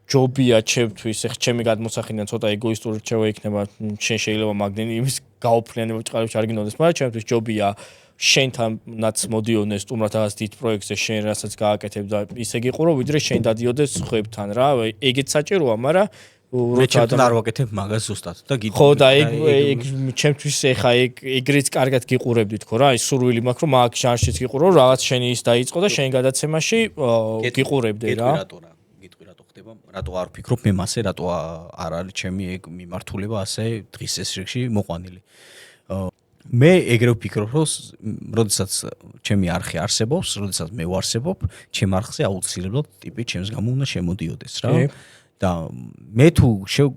ჯობია ჩემთვის, ეხ ჩემი გადმოსახედიდან ცოტა ეგოისტური რჩევა იქნება, შენ შეიძლება მაგდენი იმის გაოფლიანება ჭყალებში არ გინდოდეს, მაგრამ ჩემთვის ჯობია შენთანაც მოდიოდეს სტუმრად რაღაც დიდ პროექტზე შენ რასაც გააკეთებ და ისე გიყურო, ვიდრე შენ დადიოდეს ხვებთან რა, ეგეც საჭიროა, მაგრამ როცა არ ვაკეთებ მაგას ზუსტად და გიტყვი. ხო და ეგ ჩემთვის ეხა ეგრეც კარგად გიყურებდი თქო რა, ის სურვილი მაქვს რომ მაგ ჟანრშიც გიყურო, რაღაც შენი ის დაიწყო და შენ გადაცემაში გიყურებდე რა. რატო არ ვფიქრობ მე მასე, რატო არ არის ჩემი ეგ მიმართულება ასე დღის ეს რიგში მოყვანილი. მე ეგრე ვფიქრობ, რომ როდესაც ჩემი არხი არსებობს, როდესაც მე ვარსებობ, ჩემ არხზე აუცილებლად ტიპი ჩემს გამო უნდა შემოდიოდეს რა. და მე თუ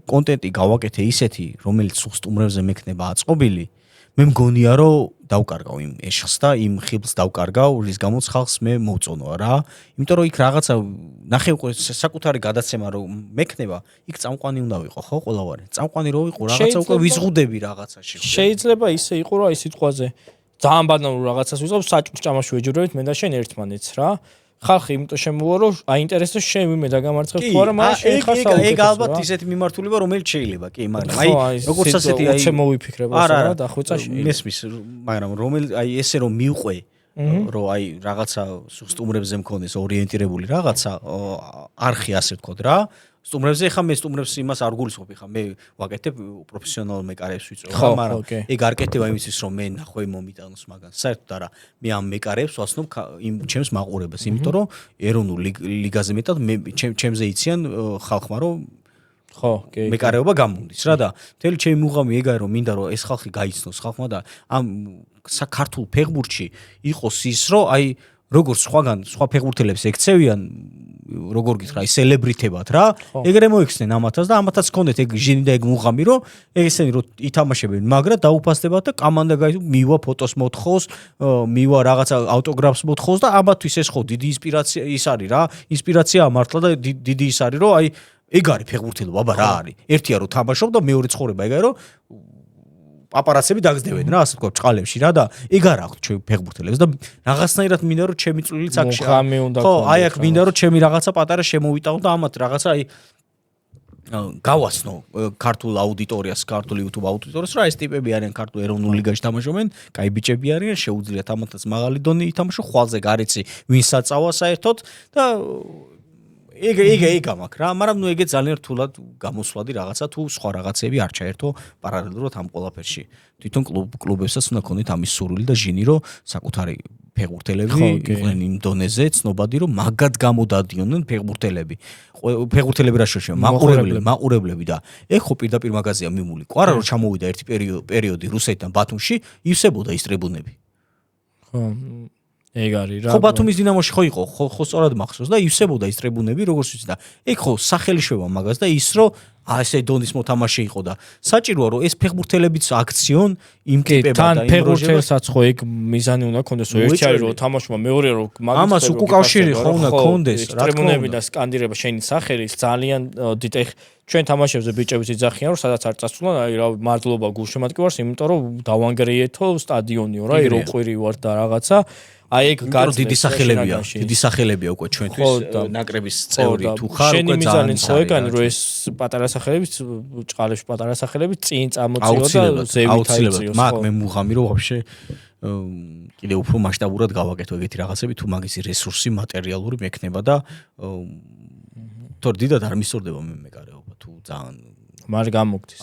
კონტენტი გავაკეთე ისეთი, რომელიც სტუმრებზე მექნება აწყობილი, მე მგონია რომ დავკარგავ იმ ეშხს და იმ ხიბლს დავკარგავ, რის გამოც ხალხს მე მოვწონო რა. იმიტომ რომ იქ რაღაცა ნახე უკვე საკუთარი გადაცემა რომ მექნება, იქ წამყვანი უნდა ვიყო, ხო, ყველავარი. წამყვანი რო ვიყო, რაღაცა უკვე ვიზღუდები რაღაცაში. შეიძლება ისე იყო რა ის სიტყვაზე. ძალიან ბანალურ რაღაცას ვიზღუდებ, საჭმლის ჭამაში ვეჯურებით მე და შენ ერთმანეთს რა. ხალხი იმიტომ შემოვა რომ აინტერესებს შენ ვინმე დაგამარცხებს თუ არა, მაგრამ შენ ხარ საუკეთესო. ეგ ალბათ ისეთი მიმართულება რომელიც შეიძლება, კი, მაგრამ აი როგორც ასეთი აი უცე მოვიფიქრება რა დახვეწა შეიძლება. მესმის, მაგრამ აი ესე რომ მივყვე რომ აი რაღაცა სტუმრებზე მქონდეს ორიენტირებული რაღაცა არხი ასე ვთქვათ რა. სტუმრებზე ხა მე სტუმრებს იმას არ გულისხმობ, ხა მე ვაკეთებ პროფესიონალ მეკარებს ვიწვევ, მაგრამ ეგ არ კეთდება იმისთვის რომ მე ნახვე მომიტანოს მაგას. საერთოდ არა, მე ამ მეკარებს ვაცნობ იმ ჩემს მაყურებელს, იმიტომ რომ ეროვნულ ლიგაზე მეტად მე ჩემზე იციან ხალხმა რომ ხო, კი. მეკარეობა გამომდის რა და მთელი ჩემი მუღამი ეგაა რომ მინდა რომ ეს ხალხი გაიცნოს ხალხმა და ამ საქართველოს ფეხბურთში იყოს ის რომ აი როგორც სხვა ფეხბურთელებს ექცევიან როგორ გითხრა, ის სელებრიტებად რა, ეგრე მოიქცნენ ამათაც და ამათაც ჰქონდეთ ეგ ჟინი და ეგ მუღამი, რომ ესენი რომ ითამაშებენ, მაგრამ დაუფასდებათ და კამანდა მივა ფოტოს მოთხოვს, მივა რაღაცა ავტოგრაფს მოთხოვს და ამათთვის ეს ხო დიდი ინსპირაცია ის არის რა, ინსპირაცია მართლა და დიდი ის არის, რომ აი ეგ არის ფეხბურთელობა, აბა რა არის. ერთია რომ თამაშობ და მეორე ცხოვრება ეგ არის, რომ პაპარაცები დაგზდებენ რა, ასე ვთქვათ, ჭყალებში რა და ეგ არ აქვს ჩემ ფეხბურთელებს და რაღაცნაირად მინდა რომ ჩემი წვლილიც აქ ხო, აი აქ მინდა რომ ჩემი რაღაცა პატარა შემოვიტანო და ამათ რაღაცა აი გავაცნო ქართულ აუდიტორიას, ქართულ YouTube აუდიტორიას, რა ეს ტიპები არიან ქართულ ეროვნულ ლიგაში თამაშობენ, კაი ბიჭები არიან, შეუძლიათ ამათაც მაღალი დონე ითამაშო, ხვალზე გარიცი ვინ საწავა საერთოდ და ეგ ამაკ რა, მაგრამ ნუ ეგე ძალიან რთულად გამოსვლადი რაღაცა თუ სხვა რაღაცები არ ჩაერთო პარალელურად ამ ყველაფერში. თვითონ კლუბებსაც უნდა ქონდეთ ამის სურვილი და ჟინი, რომ საკუთარი ფეხბურთელები იყვნენ იმ დონეზე ცნობადი, რომ მაგად გამოდადიოდნენ ფეხბურთელები. ფეხბურთელები რა შეიძლება, მაყურებლები და ეგ ხო პირდაპირ მაგაზია მიმული. ყვარა რომ ჩამოვიდა ერთი პერიოდი რუსეთიდან ბათუმში, ივსებოდა ის ტრიბუნები. ხო ეგ არის რა. ხო ბათუმის დინამოში ხო იყო, ხო სწორად მახსოვს და ივსებოდა ის ტრიბუნები, როგორც ვიცი და ეგ ხო სახელი შვება მაგას და ის რომ ასე დონის მოთამაშე იყო და საჭიროა რომ ეს ფეხბურთელებიც აქციონ იმ ტიპებად და იმ ფეხბურთელსაც ხო ეგ მიზანი უნდა ქონდეს, ერთი არის რომ თამაშობა, მეორე რომ ამას უკავშირი ხო უნდა ქონდეს, რა ტრიბუნები და სკანდირება შენი სახელი ძალიან დიდ ჩვენ თამაშებზე ბიჭებიც იძახიან რომ სადაც არ წასულან აი რა მადლობა გულშემატკივარს, იმიტომ რომ დავანგრიეთო სტადიონიო რა, რომ ყვირი ვარ და რაღაცა აი ეგ დიდი სახელებია უკვე ჩვენთვის ნაკრების წევრი თუ ხარ უკვე ძალიან ხო ეგანი რომ ეს პატარა სახელებიც ჭყალებში პატარა სახელებიც წინ წამოწიო და ზევით აიწიოს მაგ მე მუღამი რომ ვაფშე კიდე უფრო მასშტაბურად გავაკეთო ეგეთი რაღაცები თუ მაგის რესურსი მატერიალური მექნება და თორე დიდად არ მისურდება მე მეკარეობა თუ ძალიან მარ გამოგდის.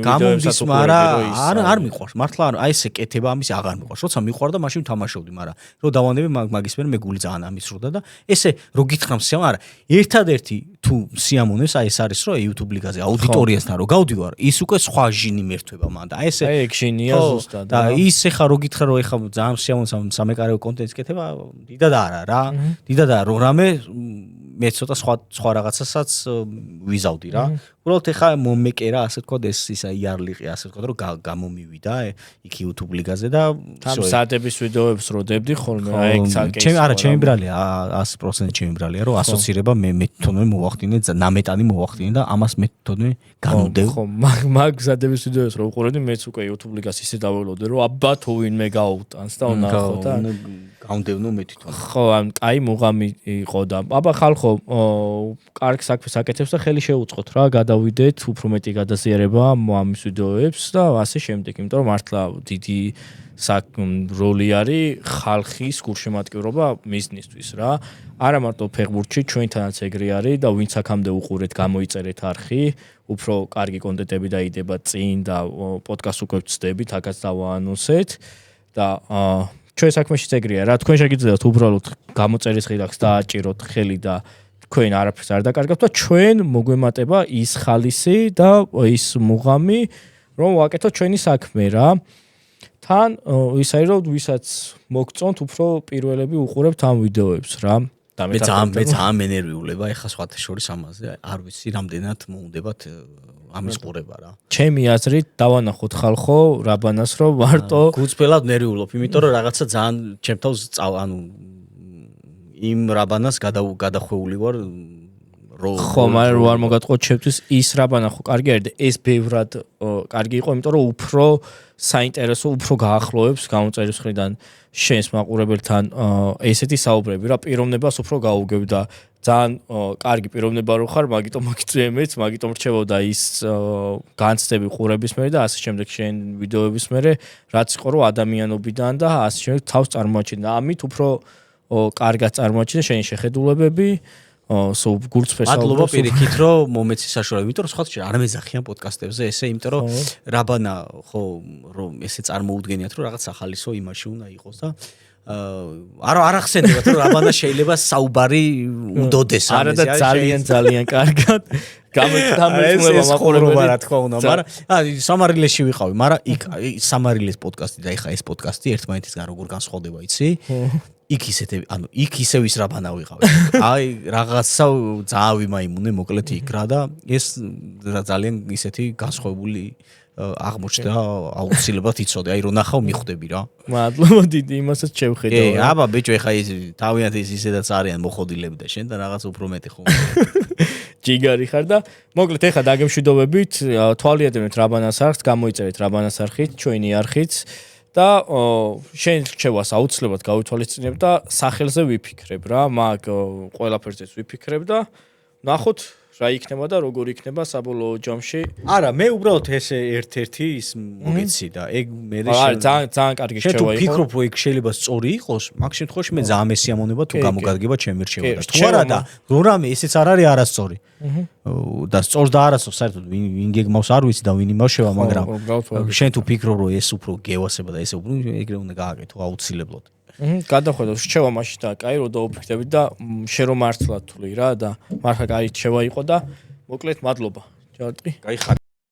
გამომდის, მაგრამ არ მიყვარს. მართლა აი ესე კეთება ამის აღარ მიყვარს. როცა მიყვარდა, მაშინ თამაშობდი, მაგრამ რო დავანები მაგის მერე მე გული ძალიან ამისროდა და ესე რო გითხრამ სიამოვნე, არა, ერთადერთი თუ სიამოვნეს აი ეს არის რომ YouTube ლიგაზე აუდიტორიასთან რო გავდივარ, ის უკვე სხვა ჟინი მერთვება მან და აი ესე აი ეგ ჟინია ზუსტად. და ის ეხა რო გითხრა რომ ეხა ძალიან სიამოვნეს სამეკარეო კონტენტს კეთება, დიდად არა რა. დიდად არა, რომ რამე მე ცოტა სხვა რაღაცასაც ვიზავდი რა. უბრალოდ ეხა მომეკერა ასე თქვა ეს ისა იარლიყი ასე თქვა რომ გამომივიდა იქ YouTube ლიგაზე და სამსადების ვიდეოებს რო დებდი ხოლმე აი ეგ ცალკე ჩემი ბრალია 100% ჩემი ბრალია რომ ასოცირება მე თვითონვე მოვახდინე ნამეტანი მოვახდინე და ამას მე თვითონვე განვდევ ხო მაგ გზადების ვიდეოებს რო უყურებდი მეც უკვე YouTube ლიგას ისე დაველოდე რომ აბა თუ ვინმე გაუტანს და ვნახო და გავდევნო მე თვითონ ხო ან კაი მუღამი იყო და აბა ხალხო კარგ საქმეს აკეთებს და ხელი შეუწყოთ რა გადავიდეთ უფრო მეტი გადაზიარება ამის ვიდეოებს და ასე შემდეგ იმიტომ რომ მართლა დიდი როლი არის ხალხის გულშემატკივრობა მიზნისთვის რა არა მარტო ფეხბურთში ჩვენთანაც ეგრე არის და ვინც აქამდე უყურეთ გამოიწერეთ არხი უფრო კარგი კონტენტები დაიდება წინ და პოდკასტს უკვე ვწდებით აქაც დავაანონსეთ და ჩვენ საქმეშიც ეგრეა რა თქვენ შეგიძლიათ უბრალოდ გამოწერის ხილახს დააჭიროთ ხელი და თქვენ არაფერს არ დაკარგავთ და ჩვენ მოგვემატება ის ხალისი და ის მუღამი რომ ვაკეთოთ ჩვენი საქმე რა თან ის არის რომ ვისაც მოგწონთ უფრო პირველები უყურებთ ამ ვიდეოებს რა და მე ძალიან მენერვიულება ეხა სხვათა შორის ამაზე არ ვიცი რამდენად მოუნდებათ ამის ყურება რა ჩემი აზრით დავანახოთ ხალხო რაბანას რომ მარტო გუწფელად ნერვიულობ იმიტომ რომ რაღაცა ძალიან ჩემთავს ანუ იმ რაბანას გადახვეული ვარ ხო მაგრამ არ მოგატყოთ ჩემთვის ის რაბანა ხო კარგი არის და ეს ბევრად კარგი იყო იმიტომ რომ უფრო საინტერესო უფრო გაახლოებს გამოწერის მხრიდან შენს მაყურებელთან ესეთი საუბრები რა პიროვნებას უფრო გაუგებ და ძალიან კარგი პიროვნება რო ხარ მაგიტომ მოგიწვიემეც მაგიტომ რჩებოდა ის განცდები ყურების მერე და ასე შემდეგ შენ ვიდეოების მერე რაც იყო რომ ადამიანობიდან და ასე შემდეგ თავს წარმოაჩინე და ამით უფრო კარგად წარმოაჩინე შენი შეხედულებები so გულწრფელს მადლობა პირიქით რომ მომეცი საშუალება იმიტომ რომ სხვათა არ მეძახიან პოდკასტებზე ესე იმიტომ რომ რაბანა ხო რომ ესე წარმოუდგენიათ რომ რაღაც ახალისო იმაში უნდა იყოს და არ ახსენებათ რომ რაბანა შეიძლება საუბარი უნდოდეს არა და ძალიან კარგად გამეთამაშება მაყურებელმა რა თქმა უნდა მაგრამ სამარილეში ვიყავი მაგრამ იქ სამარილეს პოდკასტი და ეხა ეს პოდკასტი ერთმანეთისგან როგორ განსხვავდება იცი იქ ისევ ის რაბანა ვიყავი. აი რაღაცა ძალიან ვიმაიმუნე მოკლედ იქ რა და ეს ძალიან ისეთი განსხვავებული აღმოჩნდა აუცილებლად იცოდე. აი რო ნახავ მიხვდები რა. მადლობა დიდი იმასაც შევხედავ. აბა ბიჭო ეხა ის თავიანთ ისედაც არიან მოხოდილები და შენ და რაღაც უფრო მეტი ხომ. ჯიგარი ხარ და მოკლედ ეხა დაგემშვიდობებით თვალიადენეთ რაბანას არხს გამოიწერეთ რაბანას არხით ჩვენი არხით. და შენ რჩევას აუცილებლად გავითვალისწინებ და სახელზე ვიფიქრებ რა მაგ ყველაფერზეც ვიფიქრებ და ნახოთ რა იქნება და როგორ იქნება საბოლოო ჯამში არა მე უბრალოდ ესე ერთ-ერთი ის მოგიცი და ეგ მე ძალიან კარგი რჩევა იყო შენ თუ ფიქრობ რომ ეგ შეიძლება სწორი იყოს მაგ შემთხვევაში მე ძალიან მესიამოვნება თუ გამოგარგება ჩემი რჩევა და თუ არა და რამე ესეც არ არის არასწორი და სწორს და არასწორს საერთოდ ვინ გეგმავს არ ვიცი და ვინ იმავშევა მაგრამ შენ თუ ფიქრობ რომ ეს უფრო გევასება და ესე უფრო ეგრე უნდა გააკეთო აუცილებლად გადახედავ რჩევა მაშინ და კაი რომ დაუფიქრდებით და შენ რომ მართლა თვლი რა და მართლა კაი რჩევა იყო და მოკლედ მადლობა ჯარტი კაი ხარ